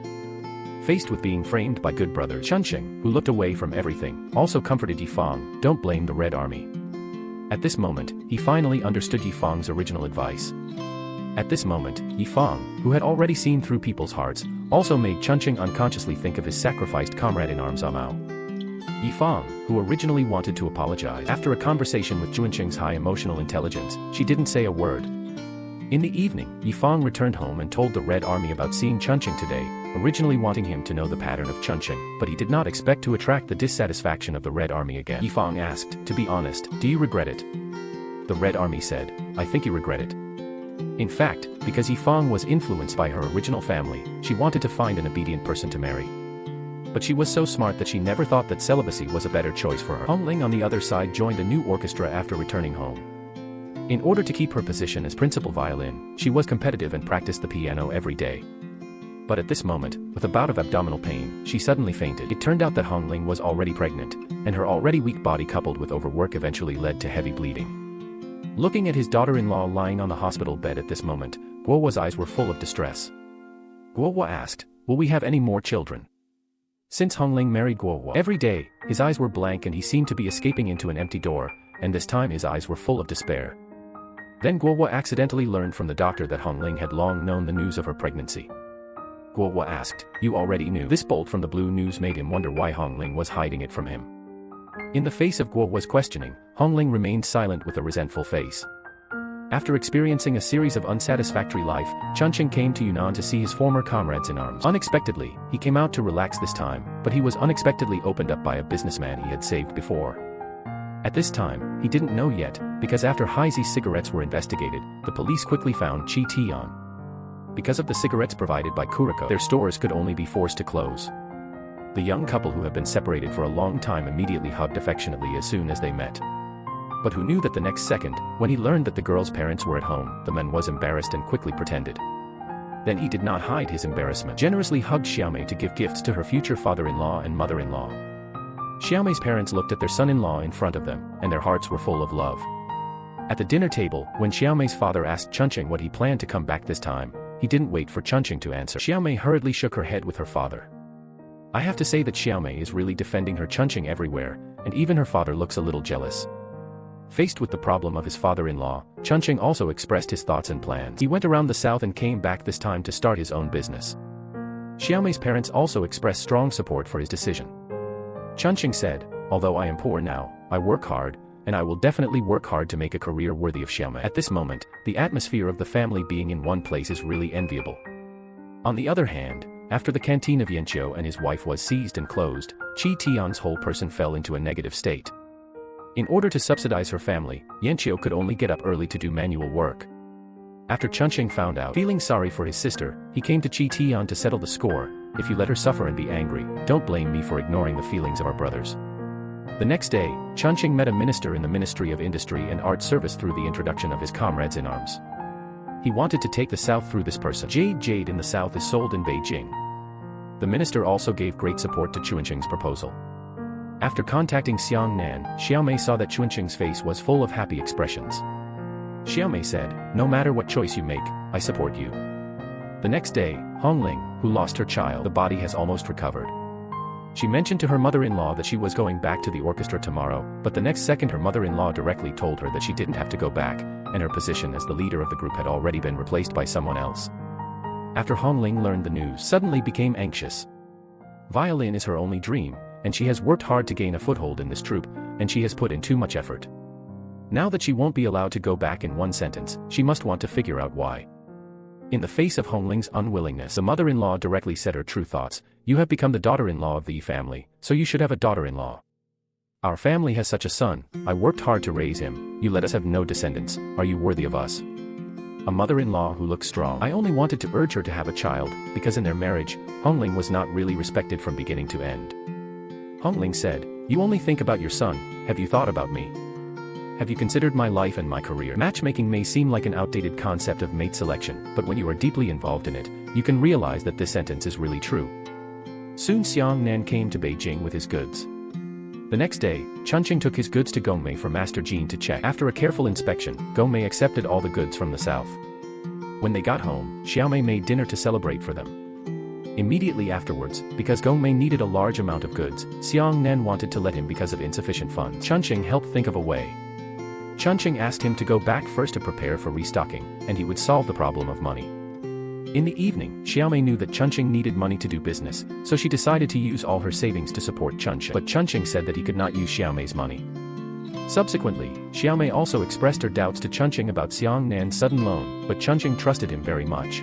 Faced with being framed by good brother Chunqing, who looked away from everything, also comforted Yifang, "Don't blame the Red Army." At this moment, he finally understood Yifang's original advice. At this moment, Yifang, who had already seen through people's hearts, also made Chunqing unconsciously think of his sacrificed comrade-in-arms Amao. Yifang, who originally wanted to apologize after a conversation with Chunqing's high emotional intelligence, she didn't say a word. In the evening, Yifang returned home and told the Red Army about seeing Chunqing today, originally wanting him to know the pattern of Chunqing, but he did not expect to attract the dissatisfaction of the Red Army again. Yifang asked, "To be honest, do you regret it?" The Red Army said, "I think you regret it." In fact, because Yifang was influenced by her original family, she wanted to find an obedient person to marry. But she was so smart that she never thought that celibacy was a better choice for her. Hongling on the other side joined a new orchestra after returning home. In order to keep her position as principal violin, she was competitive and practiced the piano every day. But at this moment, with a bout of abdominal pain, she suddenly fainted. It turned out that Hongling was already pregnant, and her already weak body coupled with overwork eventually led to heavy bleeding. Looking at his daughter-in-law lying on the hospital bed at this moment, Guowa's eyes were full of distress. Guowa asked, "Will we have any more children?" Since Hongling married Guowa every day, his eyes were blank and he seemed to be escaping into an empty door, and this time his eyes were full of despair. Then Guowa accidentally learned from the doctor that Hongling had long known the news of her pregnancy. Guowa asked, "You already knew?" This bolt from the blue news made him wonder why Hongling was hiding it from him. In the face of Guowa's questioning, Hongling remained silent with a resentful face. After experiencing a series of unsatisfactory life, Chunqing came to Yunnan to see his former comrades in arms. Unexpectedly, he came out to relax this time, but he was unexpectedly opened up by a businessman he had saved before. At this time, he didn't know yet, because after Haizi's cigarettes were investigated, the police quickly found Chi Tian. Because of the cigarettes provided by Kuriko, their stores could only be forced to close. The young couple who had been separated for a long time immediately hugged affectionately as soon as they met. But who knew that the next second, when he learned that the girl's parents were at home, the man was embarrassed and quickly pretended. Then he did not hide his embarrassment, generously hugged Xiaomei to give gifts to her future father-in-law and mother-in-law. Xiaomei's parents looked at their son-in-law in front of them, and their hearts were full of love. At the dinner table, when Xiaomei's father asked Chunqing what he planned to come back this time, he didn't wait for Chunqing to answer. Xiaomei hurriedly shook her head with her father. I have to say that Xiaomei is really defending her Chunqing everywhere, and even her father looks a little jealous. Faced with the problem of his father-in-law, Chunqing also expressed his thoughts and plans. He went around the south and came back this time to start his own business. Xiaomei's parents also expressed strong support for his decision. Chunqing said, "Although I am poor now, I work hard, and I will definitely work hard to make a career worthy of Xiaomei." At this moment, the atmosphere of the family being in one place is really enviable. On the other hand, after the canteen of Yanqiu and his wife was seized and closed, Chi Tian's whole person fell into a negative state. In order to subsidize her family, Yanqiu could only get up early to do manual work. After Chunqing found out, feeling sorry for his sister, he came to Chi Tian to settle the score. "If you let her suffer and be angry, don't blame me for ignoring the feelings of our brothers." The next day, Chunqing met a minister in the Ministry of Industry and Art Service through the introduction of his comrades in arms. He wanted to take the south through this person. Jade in the south is sold in Beijing. The minister also gave great support to Chunqing's proposal. After contacting Xiangnan, Xiaomei saw that Chunqing's face was full of happy expressions. Xiaomei said, "No matter what choice you make, I support you." The next day, Hongling, who lost her child, the body has almost recovered. She mentioned to her mother-in-law that she was going back to the orchestra tomorrow, but the next second her mother-in-law directly told her that she didn't have to go back, and her position as the leader of the group had already been replaced by someone else. After Hongling learned the news, suddenly became anxious. Violin is her only dream, and she has worked hard to gain a foothold in this troupe, and she has put in too much effort. Now that she won't be allowed to go back in one sentence, she must want to figure out why. In the face of Hongling's unwillingness, the mother-in-law directly said her true thoughts. "You have become the daughter-in-law of the Yi family, so you should have a daughter-in-law. Our family has such a son, I worked hard to raise him, you let us have no descendants, are you worthy of us?" A mother-in-law who looks strong. I only wanted to urge her to have a child, because in their marriage, Hongling was not really respected from beginning to end. Hongling said, "You only think about your son, have you thought about me? Have you considered my life and my career?" Matchmaking may seem like an outdated concept of mate selection, but when you are deeply involved in it, you can realize that this sentence is really true. Soon Xiangnan came to Beijing with his goods. The next day, Chunqing took his goods to Gongmei for Master Jin to check. After a careful inspection, Gongmei accepted all the goods from the south. When they got home, Xiaomei made dinner to celebrate for them. Immediately afterwards, because Gongmei needed a large amount of goods, Xiang Nan wanted to let him because of insufficient funds. Chunqing helped think of a way. Chunqing asked him to go back first to prepare for restocking, and he would solve the problem of money. In the evening, Xiaomei knew that Chunqing needed money to do business, so she decided to use all her savings to support Chunqing. But Chunqing said that he could not use Xiaomei's money. Subsequently, Xiaomei also expressed her doubts to Chunqing about Xiang Nan's sudden loan, but Chunqing trusted him very much.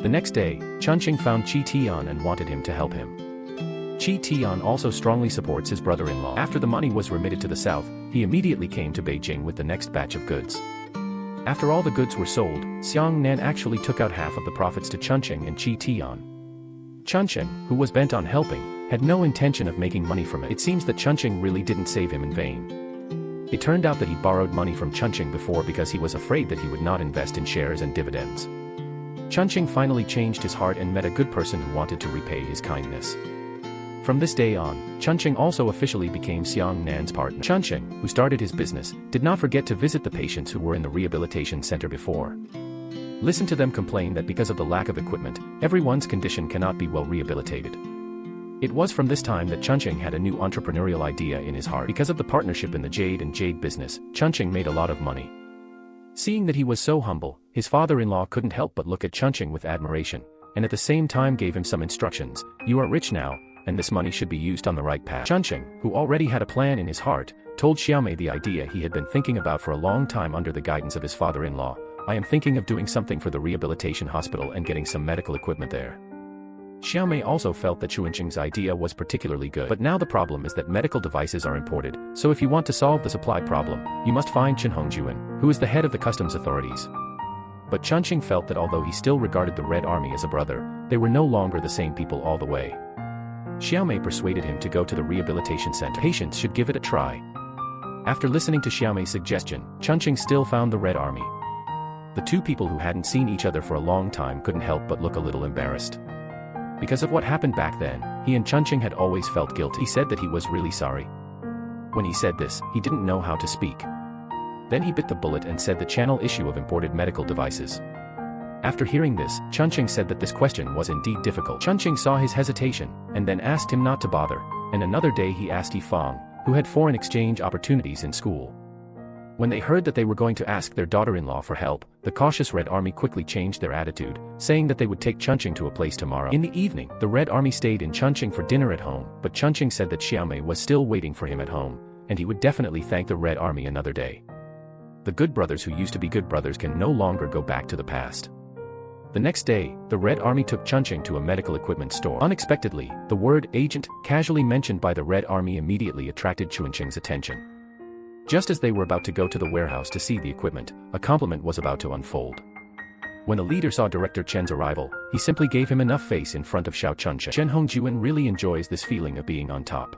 The next day, Chunqing found Qi Tian and wanted him to help him. Qi Tian also strongly supports his brother-in-law. After the money was remitted to the south, he immediately came to Beijing with the next batch of goods. After all the goods were sold, Xiang Nan actually took out half of the profits to Chunqing and Qi Tian. Chunqing, who was bent on helping, had no intention of making money from it. It seems that Chunqing really didn't save him in vain. It turned out that he borrowed money from Chunqing before because he was afraid that he would not invest in shares and dividends. Chunqing finally changed his heart and met a good person who wanted to repay his kindness. From this day on, Chunqing also officially became Xiang Nan's partner. Chunqing, who started his business, did not forget to visit the patients who were in the rehabilitation center before. Listen to them complain that because of the lack of equipment, everyone's condition cannot be well rehabilitated. It was from this time that Chunqing had a new entrepreneurial idea in his heart. Because of the partnership in the jade and jade business, Chunqing made a lot of money. Seeing that he was so humble, his father-in-law couldn't help but look at Chunqing with admiration, and at the same time gave him some instructions. You are rich now, and this money should be used on the right path. Chunqing, who already had a plan in his heart, told Xiaomei the idea he had been thinking about for a long time under the guidance of his father-in-law. I am thinking of doing something for the rehabilitation hospital and getting some medical equipment there. Xiaomei also felt that Chunqing's idea was particularly good. But now the problem is that medical devices are imported, so if you want to solve the supply problem, you must find Chen Hongjuan, who is the head of the customs authorities. But Chunqing felt that although he still regarded the Red Army as a brother, they were no longer the same people all the way. Xiaomei persuaded him to go to the rehabilitation center. Patients should give it a try. After listening to Xiaomei's suggestion, Chunqing still found the Red Army. The two people who hadn't seen each other for a long time couldn't help but look a little embarrassed. Because of what happened back then, he and Chunqing had always felt guilty. He said that he was really sorry. When he said this, he didn't know how to speak. Then he bit the bullet and said the channel issue of imported medical devices. After hearing this, Chunqing said that this question was indeed difficult. Chunqing saw his hesitation, and then asked him not to bother, and another day he asked Yifang, who had foreign exchange opportunities in school. When they heard that they were going to ask their daughter-in-law for help, the cautious Red Army quickly changed their attitude, saying that they would take Chunqing to a place tomorrow. In the evening, the Red Army stayed in Chunqing for dinner at home, but Chunqing said that Xiaomei was still waiting for him at home, and he would definitely thank the Red Army another day. The good brothers who used to be good brothers can no longer go back to the past. The next day, the Red Army took Chunqing to a medical equipment store. Unexpectedly, the word agent, casually mentioned by the Red Army, immediately attracted Chunqing's attention. Just as they were about to go to the warehouse to see the equipment, a compliment was about to unfold. When the leader saw Director Chen's arrival, he simply gave him enough face in front of Xiao Chunqing. Chen Hongjuan really enjoys this feeling of being on top.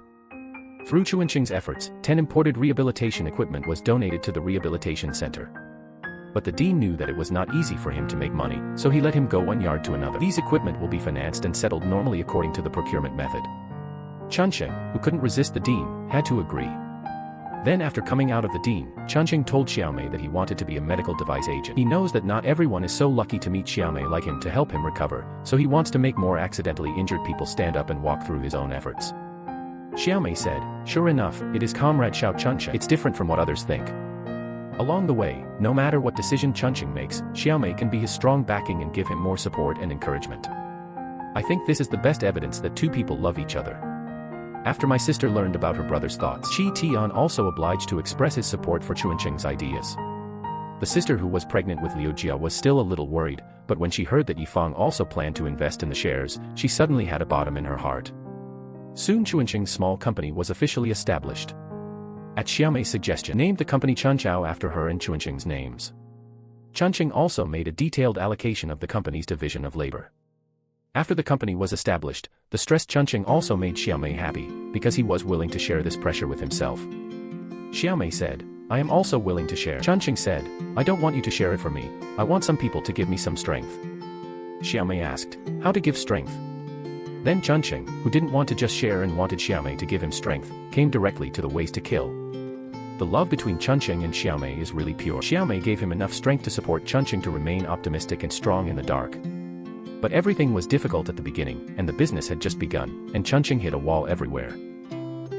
Through Chunqing's efforts, 10 imported rehabilitation equipment was donated to the rehabilitation center. But the dean knew that it was not easy for him to make money, so he let him go one yard to another. These equipment will be financed and settled normally according to the procurement method. Chunqing, who couldn't resist the dean, had to agree. Then after coming out of the dean, Chunqing told Xiaomei that he wanted to be a medical device agent. He knows that not everyone is so lucky to meet Xiaomei like him to help him recover, so he wants to make more accidentally injured people stand up and walk through his own efforts. Xiaomei said, "Sure enough, it is Comrade Xiao Chunqing. It's different from what others think." Along the way, no matter what decision Chunqing makes, Xiaomei can be his strong backing and give him more support and encouragement. I think this is the best evidence that two people love each other. After my sister learned about her brother's thoughts, Qi Tian also obliged to express his support for Chunqing's ideas. The sister who was pregnant with Liu Jia was still a little worried, but when she heard that Yifang also planned to invest in the shares, she suddenly had a bottom in her heart. Soon Chunqing's small company was officially established. At Xiaomei's suggestion, named the company Chunqiao after her and Chunqing's names. Chunqing also made a detailed allocation of the company's division of labor. After the company was established, the stressed Chunqing also made Xiaomei happy, because he was willing to share this pressure with himself. Xiaomei said, "I am also willing to share." Chunqing said, "I don't want you to share it for me, I want some people to give me some strength." Xiaomei asked, "How to give strength?" Then Chunqing, who didn't want to just share and wanted Xiaomei to give him strength, came directly to the ways to kill. The love between Chunqing and Xiaomei is really pure. Xiaomei gave him enough strength to support Chunqing to remain optimistic and strong in the dark. But everything was difficult at the beginning, and the business had just begun, and Chunching hit a wall everywhere.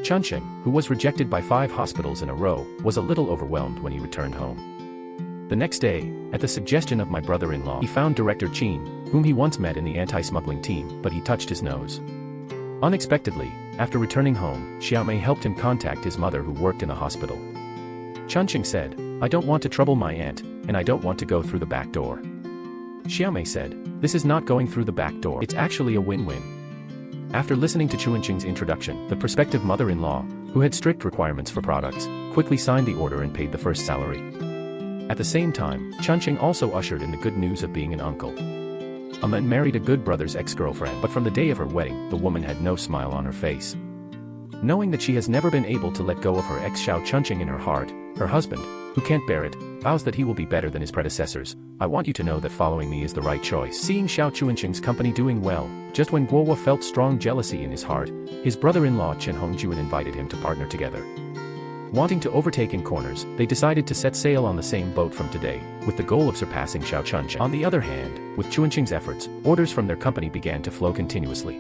Chunching, who was rejected by 5 hospitals in a row, was a little overwhelmed when he returned home. The next day, at the suggestion of my brother-in-law, he found Director Qin, whom he once met in the anti-smuggling team, but he touched his nose. Unexpectedly, after returning home, Xiaomei helped him contact his mother who worked in a hospital. Chunching said, "I don't want to trouble my aunt, and I don't want to go through the back door." Xiaomei said, "This is not going through the back door, it's actually a win-win." After listening to Chunching's introduction, the prospective mother-in-law, who had strict requirements for products, quickly signed the order and paid the first salary. At the same time, Chunching also ushered in the good news of being an uncle. A man married a good brother's ex-girlfriend, but from the day of her wedding, the woman had no smile on her face. Knowing that she has never been able to let go of her ex Xiao Chunching in her heart, her husband, who can't bear it, vows that he will be better than his predecessors. "I want you to know that following me is the right choice." Seeing Xiao Chunching's company doing well, just when Guowa felt strong jealousy in his heart, his brother-in-law Chen Hongjuan invited him to partner together. Wanting to overtake in corners, they decided to set sail on the same boat from today, with the goal of surpassing Xiao Chunching. On the other hand, with Chunching's efforts, orders from their company began to flow continuously.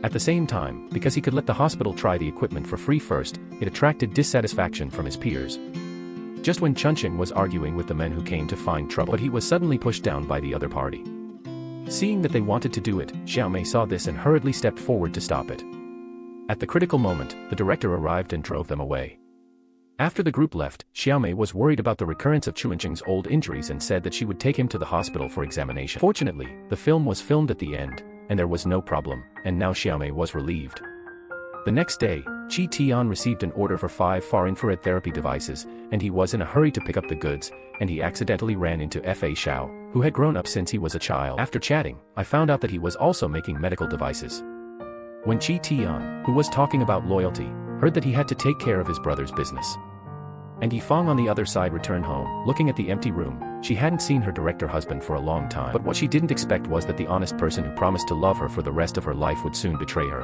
At the same time, because he could let the hospital try the equipment for free first, it attracted dissatisfaction from his peers. Just when Chunching was arguing with the men who came to find trouble, but he was suddenly pushed down by the other party. Seeing that they wanted to do it, Xiaomei saw this and hurriedly stepped forward to stop it. At the critical moment, the director arrived and drove them away. After the group left, Xiaomei was worried about the recurrence of Chunching's old injuries and said that she would take him to the hospital for examination. Fortunately, the film was filmed at the end, and there was no problem, and now Xiaomei was relieved. The next day, Qi Tian received an order for 5 far-infrared therapy devices, and he was in a hurry to pick up the goods, and he accidentally ran into Fa Xiao, who had grown up since he was a child. After chatting, I found out that he was also making medical devices. When Qi Tian, who was talking about loyalty, heard that he had to take care of his brother's business. And Yifang on the other side returned home, looking at the empty room. She hadn't seen her director husband for a long time, but what she didn't expect was that the honest person who promised to love her for the rest of her life would soon betray her.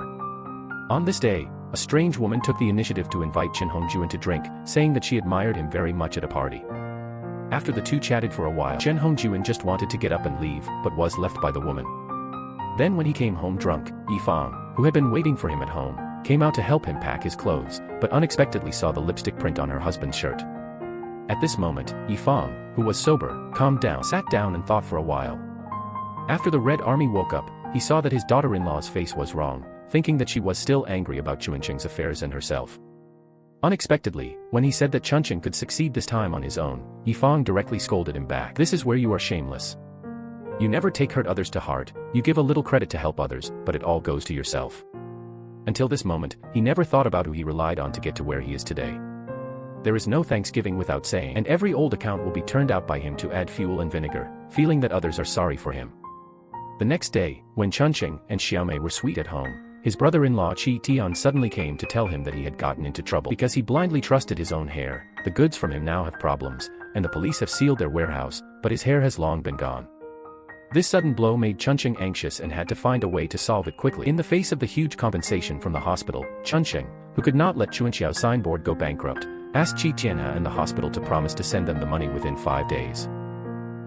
On this day, a strange woman took the initiative to invite Chen Hongjuan to drink, saying that she admired him very much at a party. After the two chatted for a while, Chen Hongjuan just wanted to get up and leave, but was left by the woman. Then when he came home drunk, Yifang, who had been waiting for him at home, came out to help him pack his clothes, but unexpectedly saw the lipstick print on her husband's shirt. At this moment, Yifang, who was sober, calmed down, sat down and thought for a while. After the Red Army woke up, he saw that his daughter-in-law's face was wrong, thinking that she was still angry about Chunching's affairs and herself. Unexpectedly, when he said that Chunching could succeed this time on his own, Yifang directly scolded him back. "This is where you are shameless. You never take hurt others to heart, you give a little credit to help others, but it all goes to yourself." Until this moment, he never thought about who he relied on to get to where he is today. There is no Thanksgiving without saying, and every old account will be turned out by him to add fuel and vinegar, feeling that others are sorry for him. The next day, when Chunching and Xiaomei were sweet at home, his brother-in-law Qi Tian suddenly came to tell him that he had gotten into trouble because he blindly trusted his own hair. The goods from him now have problems, and the police have sealed their warehouse, but his hair has long been gone. This sudden blow made Chunching anxious and had to find a way to solve it quickly. In the face of the huge compensation from the hospital, Chunching, who could not let Chunqiao's signboard go bankrupt, asked Qi Tianhe and the hospital to promise to send them the money within 5 days.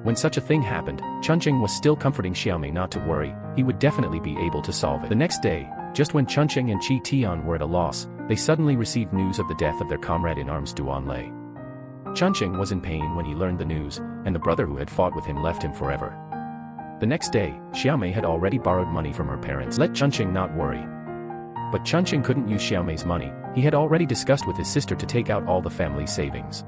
When such a thing happened, Chunching was still comforting Xiaomei not to worry, he would definitely be able to solve it. The next day, just when Chunching and Qi Tian were at a loss, they suddenly received news of the death of their comrade in arms Duan Lei. Chunching was in pain when he learned the news, and the brother who had fought with him left him forever. The next day, Xiaomei had already borrowed money from her parents. Let Chunching not worry. But Chunching couldn't use Xiaomei's money, he had already discussed with his sister to take out all the family's savings.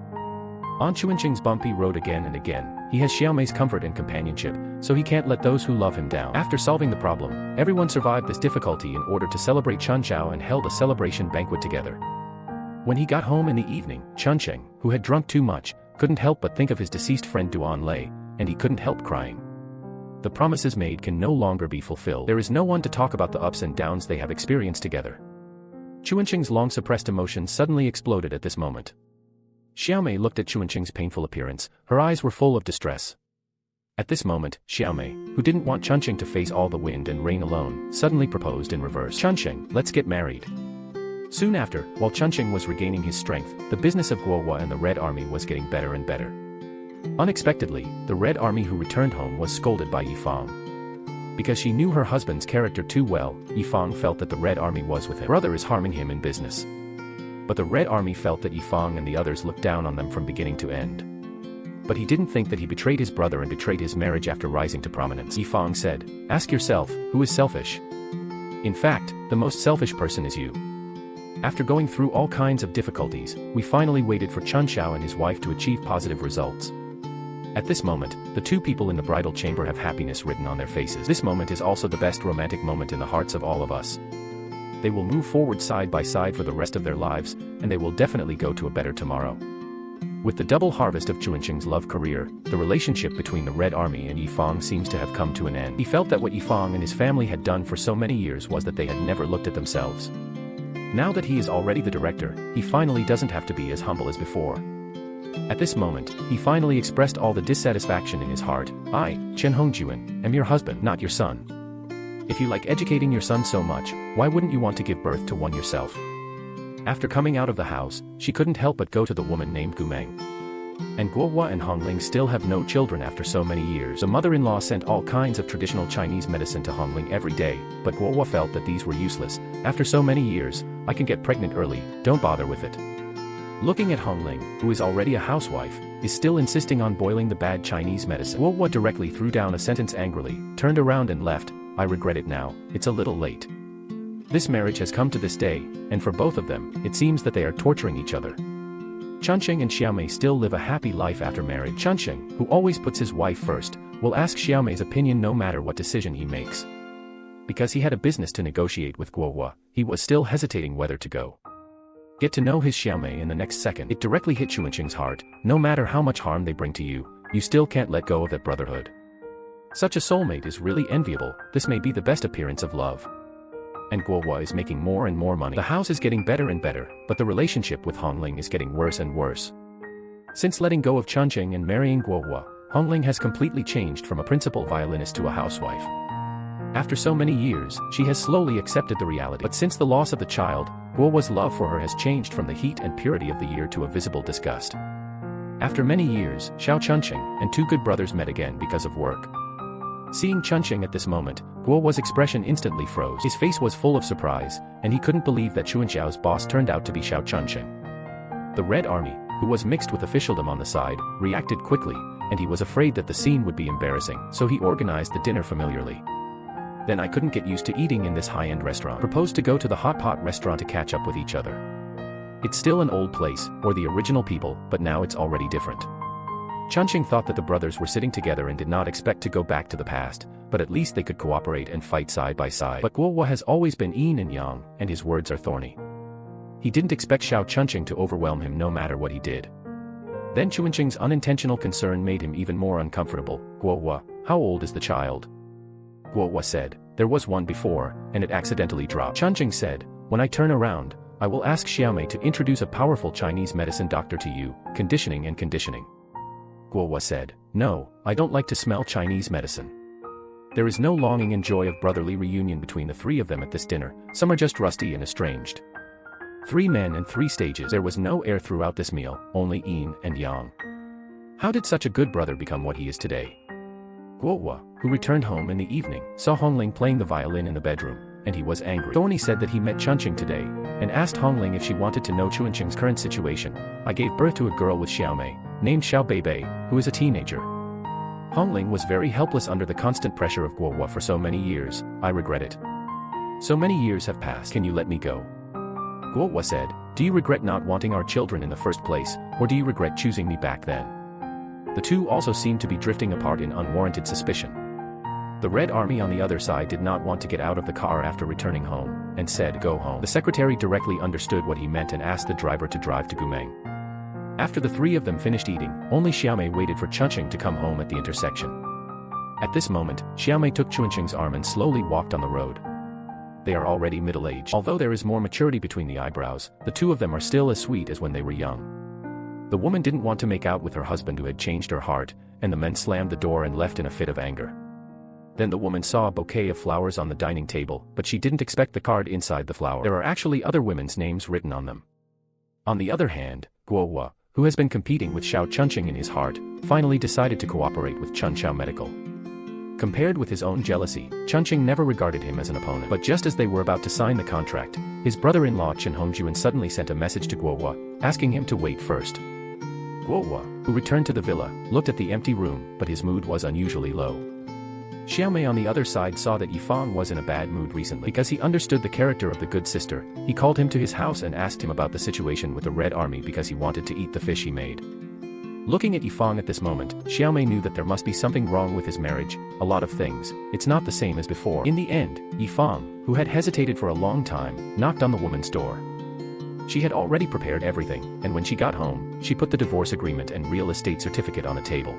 On Chunching's bumpy road again and again, he has Xiaomei's comfort and companionship, so he can't let those who love him down. After solving the problem, everyone survived this difficulty in order to celebrate Chunqiao and held a celebration banquet together. When he got home in the evening, Chunching, who had drunk too much, couldn't help but think of his deceased friend Duan Lei, and he couldn't help crying. The promises made can no longer be fulfilled. There is no one to talk about the ups and downs they have experienced together. Chunqing's long-suppressed emotions suddenly exploded at this moment. Xiaomei looked at Chunqing's painful appearance, her eyes were full of distress. At this moment, Xiaomei, who didn't want Chunqing to face all the wind and rain alone, suddenly proposed in reverse. "Chunqing, let's get married." Soon after, while Chunqing was regaining his strength, the business of Guohua and the Red Army was getting better and better. Unexpectedly, the Red Army who returned home was scolded by Yifang. Because she knew her husband's character too well, Yifang felt that the Red Army was with him. Brother is harming him in business. But the Red Army felt that Yifang and the others looked down on them from beginning to end. But he didn't think that he betrayed his brother and betrayed his marriage after rising to prominence. Yifang said, "Ask yourself, who is selfish? In fact, the most selfish person is you." After going through all kinds of difficulties, we finally waited for Chun Xiao and his wife to achieve positive results. At this moment, the two people in the bridal chamber have happiness written on their faces. This moment is also the best romantic moment in the hearts of all of us. They will move forward side by side for the rest of their lives, and they will definitely go to a better tomorrow. With the double harvest of Chuanqing's love career, the relationship between the Red Army and Yifang seems to have come to an end. He felt that what Yifang and his family had done for so many years was that they had never looked at themselves. Now that he is already the director, he finally doesn't have to be as humble as before. At this moment, he finally expressed all the dissatisfaction in his heart. "I, Chen Hongjuan, am your husband, not your son. If you like educating your son so much, why wouldn't you want to give birth to one yourself?" After coming out of the house, she couldn't help but go to the woman named Gumeng. And Guohua and Hongling still have no children after so many years. The mother-in-law sent all kinds of traditional Chinese medicine to Hongling every day, but Guohua felt that these were useless. "After so many years, I can get pregnant early, don't bother with it." Looking at Hongling, who is already a housewife, is still insisting on boiling the bad Chinese medicine. Guohua directly threw down a sentence angrily, turned around and left. "I regret it now, it's a little late." This marriage has come to this day, and for both of them, it seems that they are torturing each other. Chunqing and Xiaomei still live a happy life after marriage. Chunqing, who always puts his wife first, will ask Xiaomei's opinion no matter what decision he makes. Because he had a business to negotiate with Guohua, he was still hesitating whether to go. Get to know his Xiaomei in the next second. It directly hit Chuanqing's heart. No matter how much harm they bring to you, you still can't let go of that brotherhood. Such a soulmate is really enviable. This may be the best appearance of love. And Guohua is making more and more money. The house is getting better and better, but the relationship with Hongling is getting worse and worse. Since letting go of Chunqing and marrying Guohua, Hongling has completely changed from a principal violinist to a housewife. After so many years, she has slowly accepted the reality. But since the loss of the child, Guohua's love for her has changed from the heat and purity of the year to a visible disgust. After many years, Xiao Chunqing and two good brothers met again because of work. Seeing Chunqing at this moment, Guohua's expression instantly froze. His face was full of surprise, and he couldn't believe that Chuanxiao's boss turned out to be Xiao Chunqing. The Red Army, who was mixed with officialdom on the side, reacted quickly, and he was afraid that the scene would be embarrassing, so he organized the dinner familiarly. "Then I couldn't get used to eating in this high-end restaurant. Proposed to go to the hot pot restaurant to catch up with each other. It's still an old place, or the original people, but now it's already different." Chunqing thought that the brothers were sitting together and did not expect to go back to the past, but at least they could cooperate and fight side by side. But Guohua has always been yin and yang, and his words are thorny. He didn't expect Xiao Chunqing to overwhelm him no matter what he did. Then Chuanqing's unintentional concern made him even more uncomfortable. "Guohua, how old is the child?" Guohua said, "There was one before, and it accidentally dropped." Chunqing said, "When I turn around, I will ask Xiaomei to introduce a powerful Chinese medicine doctor to you, conditioning and conditioning." Guohua said, "No, I don't like to smell Chinese medicine." There is no longing and joy of brotherly reunion between the three of them at this dinner. Some are just rusty and estranged. 3 men and 3 stages. There was no air throughout this meal, only yin and yang. How did such a good brother become what he is today? Guohua, who returned home in the evening, saw Hongling playing the violin in the bedroom, and he was angry. Thorny said that he met Chunqing today, and asked Hongling if she wanted to know Chuanqing's current situation. "I gave birth to a girl with Xiaomei, named Xiao Beibei, who is a teenager." Hongling was very helpless under the constant pressure of Guohua for so many years. "I regret it. So many years have passed. Can you let me go?" Guohua said, "Do you regret not wanting our children in the first place, or do you regret choosing me back then?" The two also seemed to be drifting apart in unwarranted suspicion. The Red Army on the other side did not want to get out of the car after returning home, and said, "Go home." The secretary directly understood what he meant and asked the driver to drive to Gumeng. After the 3 of them finished eating, only Xiaomei waited for Chunqing to come home at the intersection. At this moment, Xiaomei took Chuanqing's arm and slowly walked on the road. They are already middle-aged. Although there is more maturity between the eyebrows, the 2 of them are still as sweet as when they were young. The woman didn't want to make out with her husband who had changed her heart, and the men slammed the door and left in a fit of anger. Then the woman saw a bouquet of flowers on the dining table, but she didn't expect the card inside the flower. There are actually other women's names written on them. On the other hand, Guohua, who has been competing with Xiao Chunqing in his heart, finally decided to cooperate with Chun Xiao Medical. Compared with his own jealousy, Chunqing never regarded him as an opponent. But just as they were about to sign the contract, his brother-in-law Chen Hongjuan suddenly sent a message to Guohua, asking him to wait first. Guohua, who returned to the villa, looked at the empty room, but his mood was unusually low. Xiaomei on the other side saw that Yifang was in a bad mood recently. Because he understood the character of the good sister, he called him to his house and asked him about the situation with the Red Army because he wanted to eat the fish he made. Looking at Yifang at this moment, Xiaomei knew that there must be something wrong with his marriage, a lot of things, it's not the same as before. In the end, Yifang, who had hesitated for a long time, knocked on the woman's door. She had already prepared everything, and when she got home, she put the divorce agreement and real estate certificate on the table.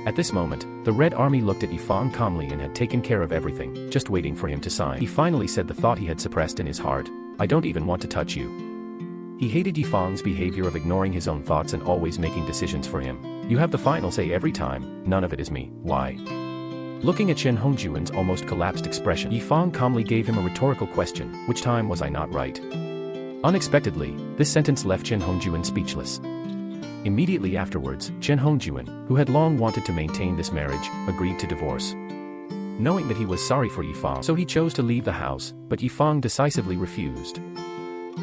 At this moment, the Red Army looked at Yifang calmly and had taken care of everything, just waiting for him to sign. He finally said the thought he had suppressed in his heart, "I don't even want to touch you." He hated Yifang's behavior of ignoring his own thoughts and always making decisions for him. "You have the final say every time, none of it is me, why?" Looking at Chen Hongjuan's almost collapsed expression, Yifang calmly gave him a rhetorical question, "Which time was I not right?" Unexpectedly, this sentence left Chen Hongjuan speechless. Immediately afterwards, Chen Hongjuan, who had long wanted to maintain this marriage, agreed to divorce. Knowing that he was sorry for Yifang, so he chose to leave the house, but Yifang decisively refused.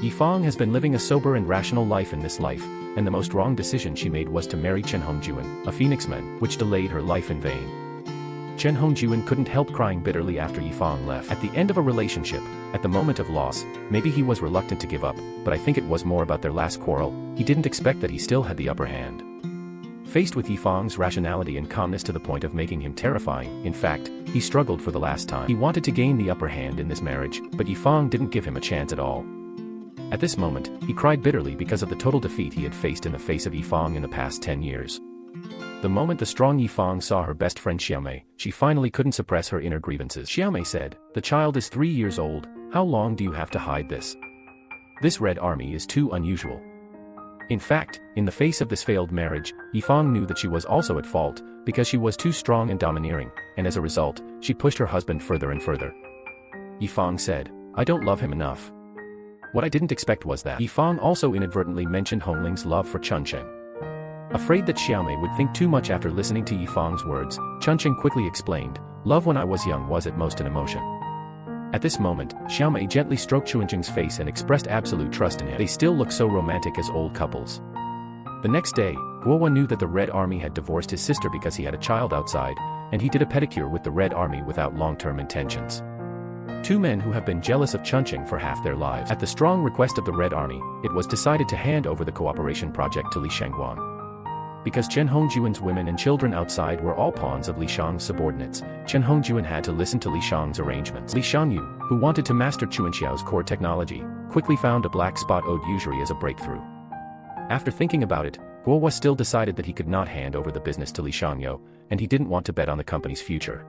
Yifang has been living a sober and rational life in this life, and the most wrong decision she made was to marry Chen Hongjuan, a phoenixman, which delayed her life in vain. Chen Hongjuan couldn't help crying bitterly after Yifang left. At the end of a relationship, at the moment of loss, maybe he was reluctant to give up, but I think it was more about their last quarrel, he didn't expect that he still had the upper hand. Faced with Yifang's rationality and calmness to the point of making him terrifying, in fact, he struggled for the last time. He wanted to gain the upper hand in this marriage, but Yifang didn't give him a chance at all. At this moment, he cried bitterly because of the total defeat he had faced in the face of Yifang in the past 10 years. The moment the strong Yifang saw her best friend Xiaomei, she finally couldn't suppress her inner grievances. Xiaomei said, "The child is 3 years old, how long do you have to hide this? This Red Army is too unusual." In fact, in the face of this failed marriage, Yifang knew that she was also at fault, because she was too strong and domineering, and as a result, she pushed her husband further and further. Yifang said, "I don't love him enough." What I didn't expect was that Yifang also inadvertently mentioned Hongling's love for Chunqing. Afraid that Xiaomei would think too much after listening to Yifang's words, Chunqing quickly explained, "Love when I was young was at most an emotion." At this moment, Xiaomei gently stroked Chunqing's face and expressed absolute trust in him. They still look so romantic as old couples. The next day, Guohua knew that the Red Army had divorced his sister because he had a child outside, and he did a pedicure with the Red Army without long-term intentions. Two men who have been jealous of Chunqing for half their lives. At the strong request of the Red Army, it was decided to hand over the cooperation project to Li Shangguan. Because Chen Hongjuan's women and children outside were all pawns of Li Shang's subordinates, Chen Hongjuan had to listen to Li Shang's arrangements. Li Shangyu, who wanted to master Chuanxiao's core technology, quickly found a black spot owed usury as a breakthrough. After thinking about it, Guohua still decided that he could not hand over the business to Li Shangyu, and he didn't want to bet on the company's future.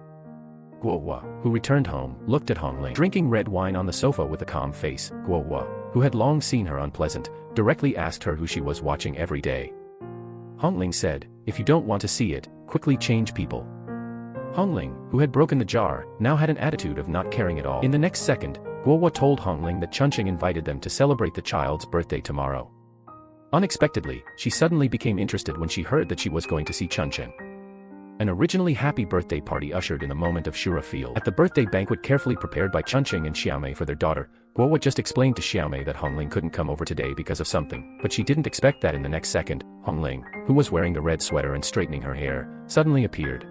Guohua, who returned home, looked at Hongling drinking red wine on the sofa with a calm face. Guohua, who had long seen her unpleasant, directly asked her who she was watching every day. Hongling said, "If you don't want to see it, quickly change people." Hongling, who had broken the jar, now had an attitude of not caring at all. In the next second, Guohua told Hongling that Chunqing invited them to celebrate the child's birthday tomorrow. Unexpectedly, she suddenly became interested when she heard that she was going to see Chunqing. An originally happy birthday party ushered in the moment of Shura Field. At the birthday banquet carefully prepared by Chunqing and Xiaomei for their daughter, Guohua just explained to Xiaomei that Hongling couldn't come over today because of something, but she didn't expect that in the next second, Hongling, who was wearing the red sweater and straightening her hair, suddenly appeared.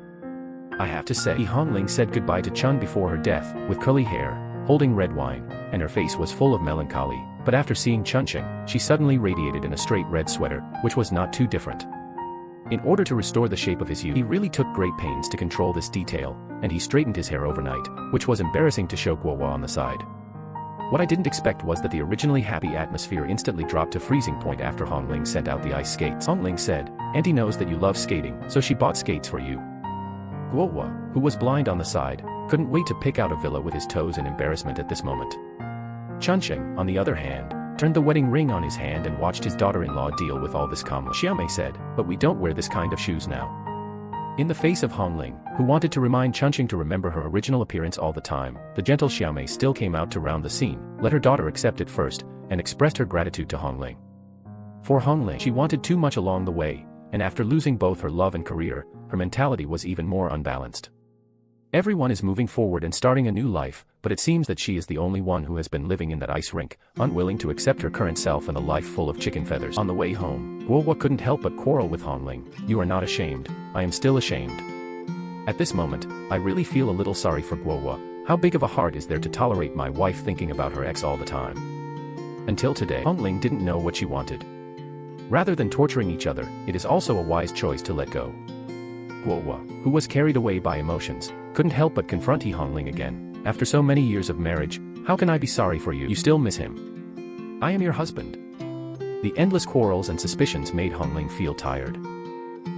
"I have to say," Hongling said goodbye to Chun before her death, with curly hair, holding red wine, and her face was full of melancholy, but after seeing Chunqing, she suddenly radiated in a straight red sweater, which was not too different. In order to restore the shape of his youth, he really took great pains to control this detail, and he straightened his hair overnight, which was embarrassing to show Guohua on the side. What I didn't expect was that the originally happy atmosphere instantly dropped to freezing point after Hongling sent out the ice skates. Hongling said, "Auntie knows that you love skating, so she bought skates for you." Guohua, who was blind on the side, couldn't wait to pick out a villa with his toes in embarrassment at this moment. Chunqing, on the other hand, turned the wedding ring on his hand and watched his daughter-in-law deal with all this calmly. Xiaomei said, "But we don't wear this kind of shoes now." In the face of Hongling, who wanted to remind Chunqing to remember her original appearance all the time, the gentle Xiaomei still came out to round the scene, let her daughter accept it first, and expressed her gratitude to Hongling. For Hongling, she wanted too much along the way, and after losing both her love and career, her mentality was even more unbalanced. Everyone is moving forward and starting a new life, but it seems that she is the only one who has been living in that ice rink, unwilling to accept her current self and a life full of chicken feathers. On the way home, Guohua couldn't help but quarrel with Hongling. You are not ashamed. I am still ashamed. At this moment, I really feel a little sorry for Guohua. How big of a heart is there to tolerate my wife thinking about her ex all the time? Until today, Hongling didn't know what she wanted. Rather than torturing each other, it is also a wise choice to let go. Guohua, who was carried away by emotions, couldn't help but confront Hongling again. After so many years of marriage, how can I be sorry for you? You still miss him. I am your husband. The endless quarrels and suspicions made Hongling feel tired.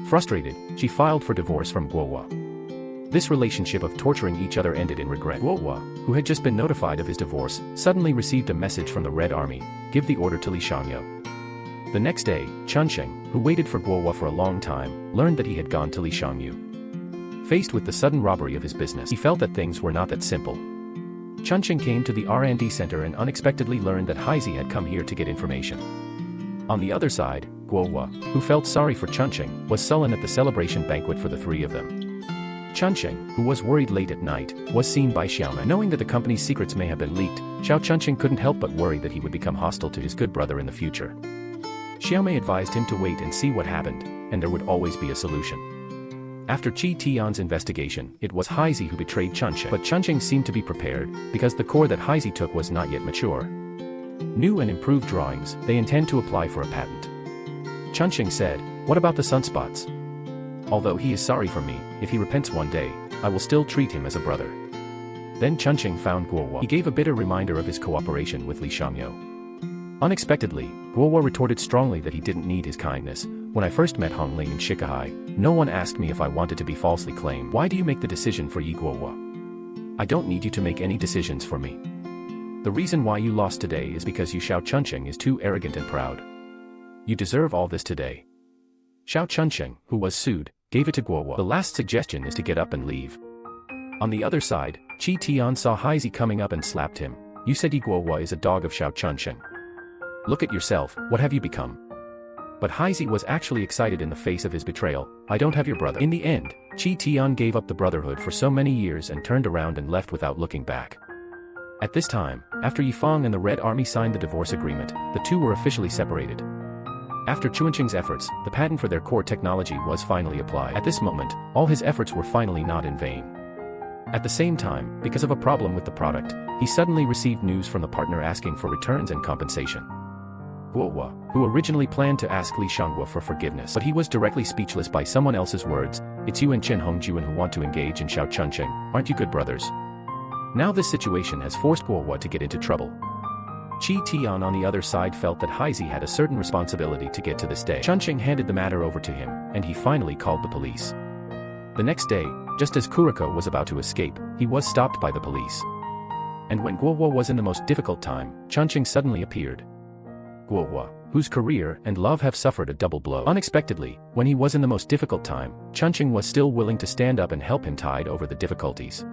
Frustrated, she filed for divorce from Guohua. This relationship of torturing each other ended in regret. Guohua, who had just been notified of his divorce, suddenly received a message from the Red Army: give the order to Li Shangyo. The next day, Chunsheng, who waited for Guohua for a long time, learned that he had gone to Li Shangyu. Faced with the sudden robbery of his business, he felt that things were not that simple. Chunsheng came to the R&D center and unexpectedly learned that Heise had come here to get information. On the other side, Guohua, who felt sorry for Chunsheng, was sullen at the celebration banquet for the three of them. Chunsheng, who was worried late at night, was seen by Xiaomei. Knowing that the company's secrets may have been leaked, Chunsheng couldn't help but worry that he would become hostile to his good brother in the future. Xiaomei advised him to wait and see what happened, and there would always be a solution. After Qi Tian's investigation, it was Heise who betrayed Chunsheng, but Chunsheng seemed to be prepared, because the core that Heise took was not yet mature. New and improved drawings, they intend to apply for a patent. Chunsheng said, what about the sunspots? Although he is sorry for me, if he repents one day, I will still treat him as a brother. Then Chunsheng found Guohua. He gave a bitter reminder of his cooperation with Li Shangyo. Unexpectedly, Guohua retorted strongly that he didn't need his kindness. When I first met Hongling in Shikahai, no one asked me if I wanted to be falsely claimed. Why do you make the decision for Yi Guohua? I don't need you to make any decisions for me. The reason why you lost today is because you Xiao Chunsheng is too arrogant and proud. You deserve all this today. Xiao Chunsheng, who was sued, gave it to Guohua. The last suggestion is to get up and leave. On the other side, Qi Tian saw Heise coming up and slapped him. You said Yi Guohua is a dog of Xiao Chunsheng. Look at yourself, what have you become? But Heise was actually excited in the face of his betrayal. I don't have your brother. In the end, Qi Tian gave up the brotherhood for so many years and turned around and left without looking back. At this time, after Yifang and the Red Army signed the divorce agreement, the two were officially separated. After Chunsheng's efforts, the patent for their core technology was finally applied. At this moment, all his efforts were finally not in vain. At the same time, because of a problem with the product, he suddenly received news from the partner asking for returns and compensation. Guohua, who originally planned to ask Li Shangyu for forgiveness, but he was directly speechless by someone else's words. It's you and Chen Hongjuan who want to engage in Xiao Chunsheng, aren't you good brothers? Now this situation has forced Guohua to get into trouble. Qi Tian on the other side felt that Heise had a certain responsibility to get to this day. Chunsheng handed the matter over to him, and he finally called the police. The next day, just as Kuriko was about to escape, he was stopped by the police. And when Guohua was in the most difficult time, Chunsheng suddenly appeared. Guohua, whose career and love have suffered a double blow. Unexpectedly, when he was in the most difficult time, Chunsheng was still willing to stand up and help him tide over the difficulties.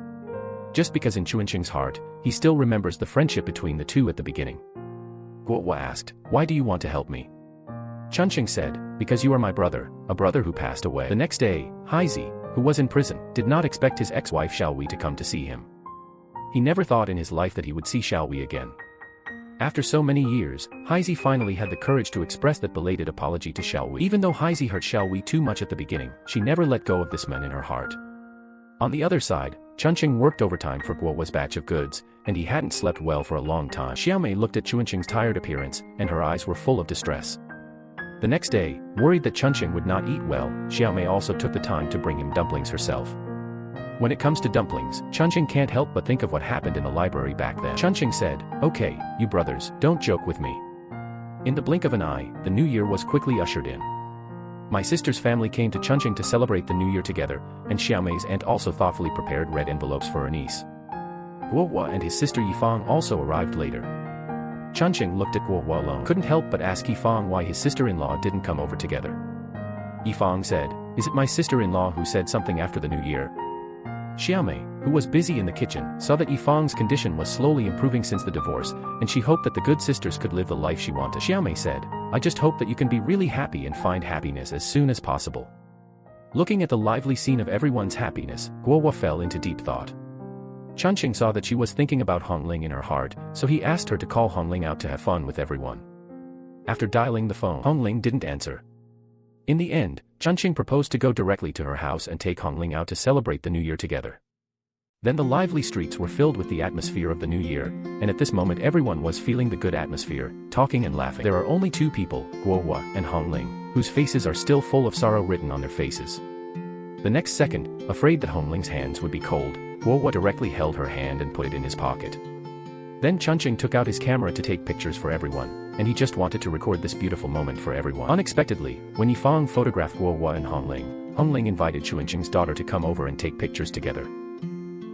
Just because in Chunsheng's heart, he still remembers the friendship between the two at the beginning. Guohua asked, why do you want to help me? Chunsheng said, because you are my brother, a brother who passed away. The next day, Heise, who was in prison, did not expect his ex-wife Xiaowei to come to see him. He never thought in his life that he would see Xiaowei again. After so many years, Heise finally had the courage to express that belated apology to Xiaowei. Even though Heise hurt Xiaowei too much at the beginning, she never let go of this man in her heart. On the other side, Chunsheng worked overtime for Guohua's batch of goods, and he hadn't slept well for a long time. Xiaomei looked at Chunsheng's tired appearance, and her eyes were full of distress. The next day, worried that Chunsheng would not eat well, Xiaomei also took the time to bring him dumplings herself. When it comes to dumplings, Chunsheng can't help but think of what happened in the library back then. Chunsheng said, okay, you brothers, don't joke with me. In the blink of an eye, the new year was quickly ushered in. My sister's family came to Chunsheng to celebrate the new year together, and Xiaomei's aunt also thoughtfully prepared red envelopes for her niece. Guohua and his sister Yifang also arrived later. Chunsheng looked at Guohua alone, couldn't help but ask Yifang why his sister-in-law didn't come over together. Yifang said, is it my sister-in-law who said something after the new year? Xiaomei, who was busy in the kitchen, saw that Yifang's condition was slowly improving since the divorce, and she hoped that the good sisters could live the life she wanted. Xiaomei said, I just hope that you can be really happy and find happiness as soon as possible. Looking at the lively scene of everyone's happiness, Guohua fell into deep thought. Chunqing saw that she was thinking about Hongling in her heart, so he asked her to call Hongling out to have fun with everyone. After dialing the phone, Hongling didn't answer. In the end, Chunqing proposed to go directly to her house and take Hongling out to celebrate the new year together. Then the lively streets were filled with the atmosphere of the new year, and at this moment everyone was feeling the good atmosphere, talking and laughing. There are only two people, Guohua and Hongling, whose faces are still full of sorrow written on their faces. The next second, afraid that Hongling's hands would be cold, Guohua directly held her hand and put it in his pocket. Then Chunqing took out his camera to take pictures for everyone, and he just wanted to record this beautiful moment for everyone. Unexpectedly, when Yifang photographed Guohua and Hongling invited Chunqing's daughter to come over and take pictures together.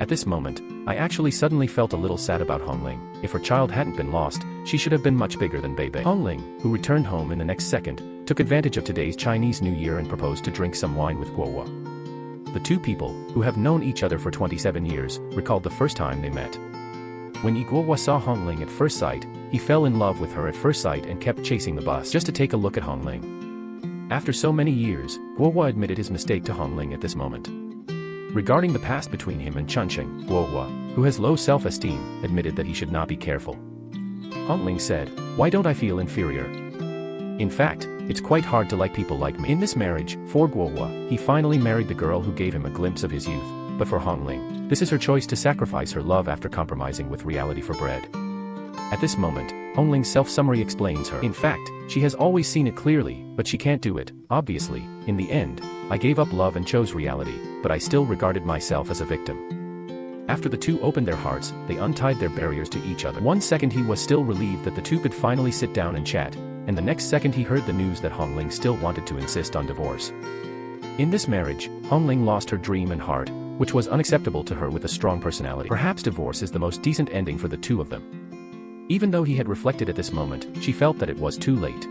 At this moment, I actually suddenly felt a little sad about Hongling. If her child hadn't been lost, she should have been much bigger than Beibei. Hongling, who returned home in the next second, took advantage of today's Chinese New Year and proposed to drink some wine with Guohua. The two people, who have known each other for 27 years, recalled the first time they met. When Guohua saw Hongling at first sight, he fell in love with her at first sight and kept chasing the bus just to take a look at Hongling. After so many years, Guohua admitted his mistake to Hongling at this moment. Regarding the past between him and Chunqing, Guohua, who has low self-esteem, admitted that he should not be careful. Hongling said, "Why don't I feel inferior? In fact, it's quite hard to like people like me." In this marriage, for Guohua, he finally married the girl who gave him a glimpse of his youth, but for Hongling, this is her choice to sacrifice her love after compromising with reality for bread. At this moment, Hongling's self-summary explains her. In fact, she has always seen it clearly, but she can't do it. Obviously, in the end, I gave up love and chose reality, but I still regarded myself as a victim. After the two opened their hearts, they untied their barriers to each other. 1 second he was still relieved that the two could finally sit down and chat, and the next second he heard the news that Hongling still wanted to insist on divorce. In this marriage, Hongling lost her dream and heart, which was unacceptable to her with a strong personality. Perhaps divorce is the most decent ending for the two of them. Even though he had reflected at this moment, she felt that it was too late.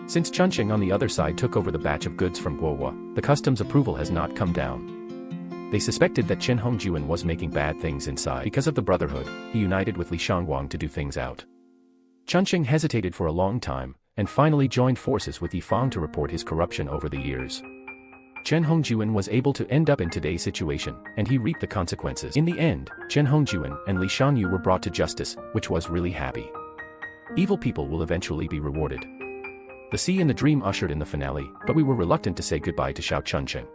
Since Chunqing on the other side took over the batch of goods from Guohua, the customs approval has not come down. They suspected that Chen Hongjuan was making bad things inside. Because of the brotherhood, he united with Li Shangguang to do things out. Chunqing hesitated for a long time, and finally joined forces with Yifang to report his corruption over the years. Chen Hongjuan was able to end up in today's situation, and he reaped the consequences. In the end, Chen Hongjuan and Li Shangyu were brought to justice, which was really happy. Evil people will eventually be rewarded. The sea and the dream ushered in the finale, but we were reluctant to say goodbye to Xiao Chunqing.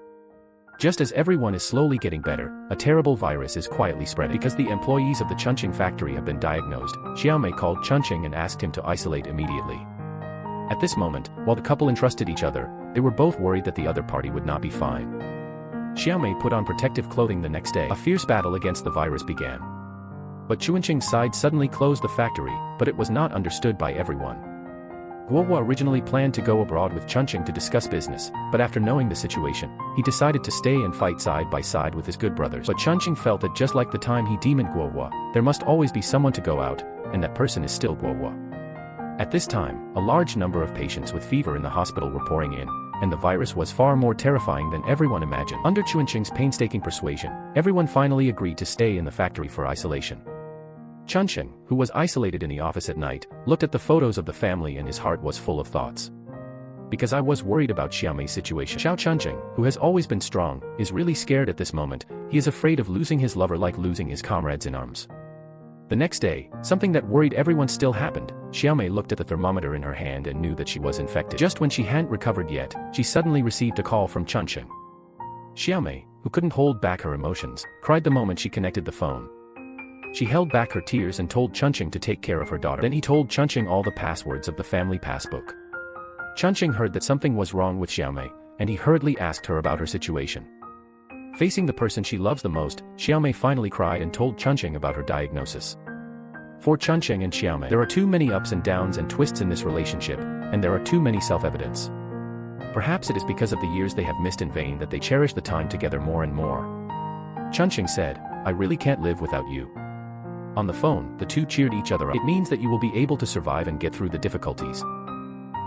Just as everyone is slowly getting better, a terrible virus is quietly spreading. Because the employees of the Chunqing factory have been diagnosed, Xiaomei called Chunqing and asked him to isolate immediately. At this moment, while the couple entrusted each other, they were both worried that the other party would not be fine. Xiaomei put on protective clothing the next day. A fierce battle against the virus began. But Chunqing's side suddenly closed the factory, but it was not understood by everyone. Guohua originally planned to go abroad with Chunqing to discuss business, but after knowing the situation, he decided to stay and fight side by side with his good brothers. But Chunqing felt that just like the time he demoned Guohua, there must always be someone to go out, and that person is still Guohua. At this time, a large number of patients with fever in the hospital were pouring in, and the virus was far more terrifying than everyone imagined. Under Chunqing's painstaking persuasion, everyone finally agreed to stay in the factory for isolation. Chunqing, who was isolated in the office at night, looked at the photos of the family and his heart was full of thoughts. Because I was worried about Xiaomei's situation. Xiao Chunqing, who has always been strong, is really scared at this moment. He is afraid of losing his lover like losing his comrades in arms. The next day, something that worried everyone still happened. Xiaomei looked at the thermometer in her hand and knew that she was infected. Just when she hadn't recovered yet, she suddenly received a call from Chunqing. Xiaomei, who couldn't hold back her emotions, cried the moment she connected the phone. She held back her tears and told Chunqing to take care of her daughter. Then he told Chunqing all the passwords of the family passbook. Chunqing heard that something was wrong with Xiaomei, and he hurriedly asked her about her situation. Facing the person she loves the most, Xiaomei finally cried and told Chunqing about her diagnosis. For Chunqing and Xiaomei, there are too many ups and downs and twists in this relationship, and there are too many self-evidence. Perhaps it is because of the years they have missed in vain that they cherish the time together more and more. Chunqing said, "I really can't live without you." On the phone, the two cheered each other up. "It means that you will be able to survive and get through the difficulties."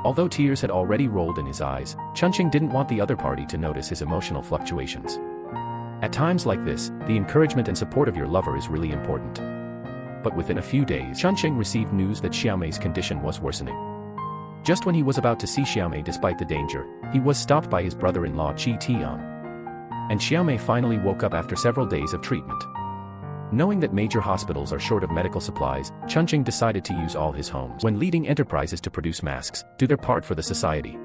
Although tears had already rolled in his eyes, Chunqing didn't want the other party to notice his emotional fluctuations. At times like this, the encouragement and support of your lover is really important. But within a few days, Chunqing received news that Xiaomei's condition was worsening. Just when he was about to see Xiaomei despite the danger, he was stopped by his brother-in-law Qi Tian. And Xiaomei finally woke up after several days of treatment. Knowing that major hospitals are short of medical supplies, Chunqing decided to use all his homes when leading enterprises to produce masks, do their part for the society.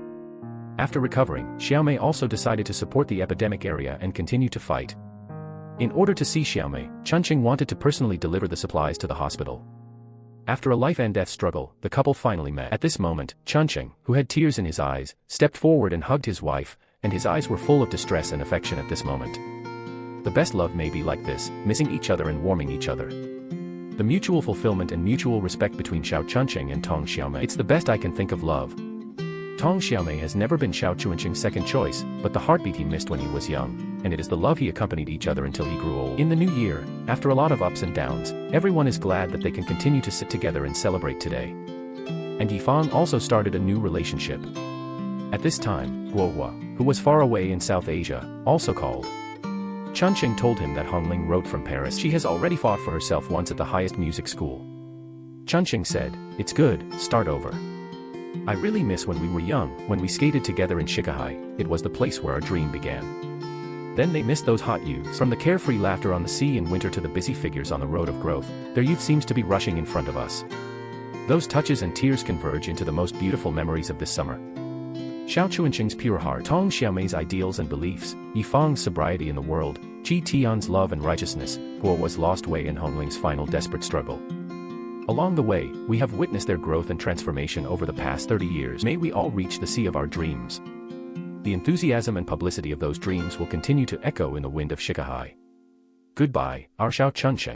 After recovering, Xiaomei also decided to support the epidemic area and continue to fight. In order to see Xiaomei, Chunqing wanted to personally deliver the supplies to the hospital. After a life-and-death struggle, the couple finally met. At this moment, Chunqing, who had tears in his eyes, stepped forward and hugged his wife, and his eyes were full of distress and affection at this moment. The best love may be like this, missing each other and warming each other. The mutual fulfillment and mutual respect between Xiao Chunqing and Tong Xiaomei. It's the best I can think of love. Tong Xiaomei has never been Xiao Chunqing's second choice, but the heartbeat he missed when he was young, and it is the love he accompanied each other until he grew old. In the new year, after a lot of ups and downs, everyone is glad that they can continue to sit together and celebrate today. And Yifang also started a new relationship. At this time, Guohua, who was far away in South Asia, also called. Chunqing told him that Hongling wrote from Paris. She has already fought for herself once at the highest music school. Chunqing said, "It's good, start over. I really miss when we were young, when we skated together in Shikahai, it was the place where our dream began." Then they missed those hot youths. From the carefree laughter on the sea in winter to the busy figures on the road of growth, their youth seems to be rushing in front of us. Those touches and tears converge into the most beautiful memories of this summer. Xiao Chunqing's pure heart, Tong Xiaomei's ideals and beliefs, Yifang's sobriety in the world, Qi Tian's love and righteousness, Guohua's lost way and Hongling's final desperate struggle. Along the way, we have witnessed their growth and transformation over the past 30 years. May we all reach the sea of our dreams. The enthusiasm and publicity of those dreams will continue to echo in the wind of Shikahai. Goodbye, our Xiao Chunqing.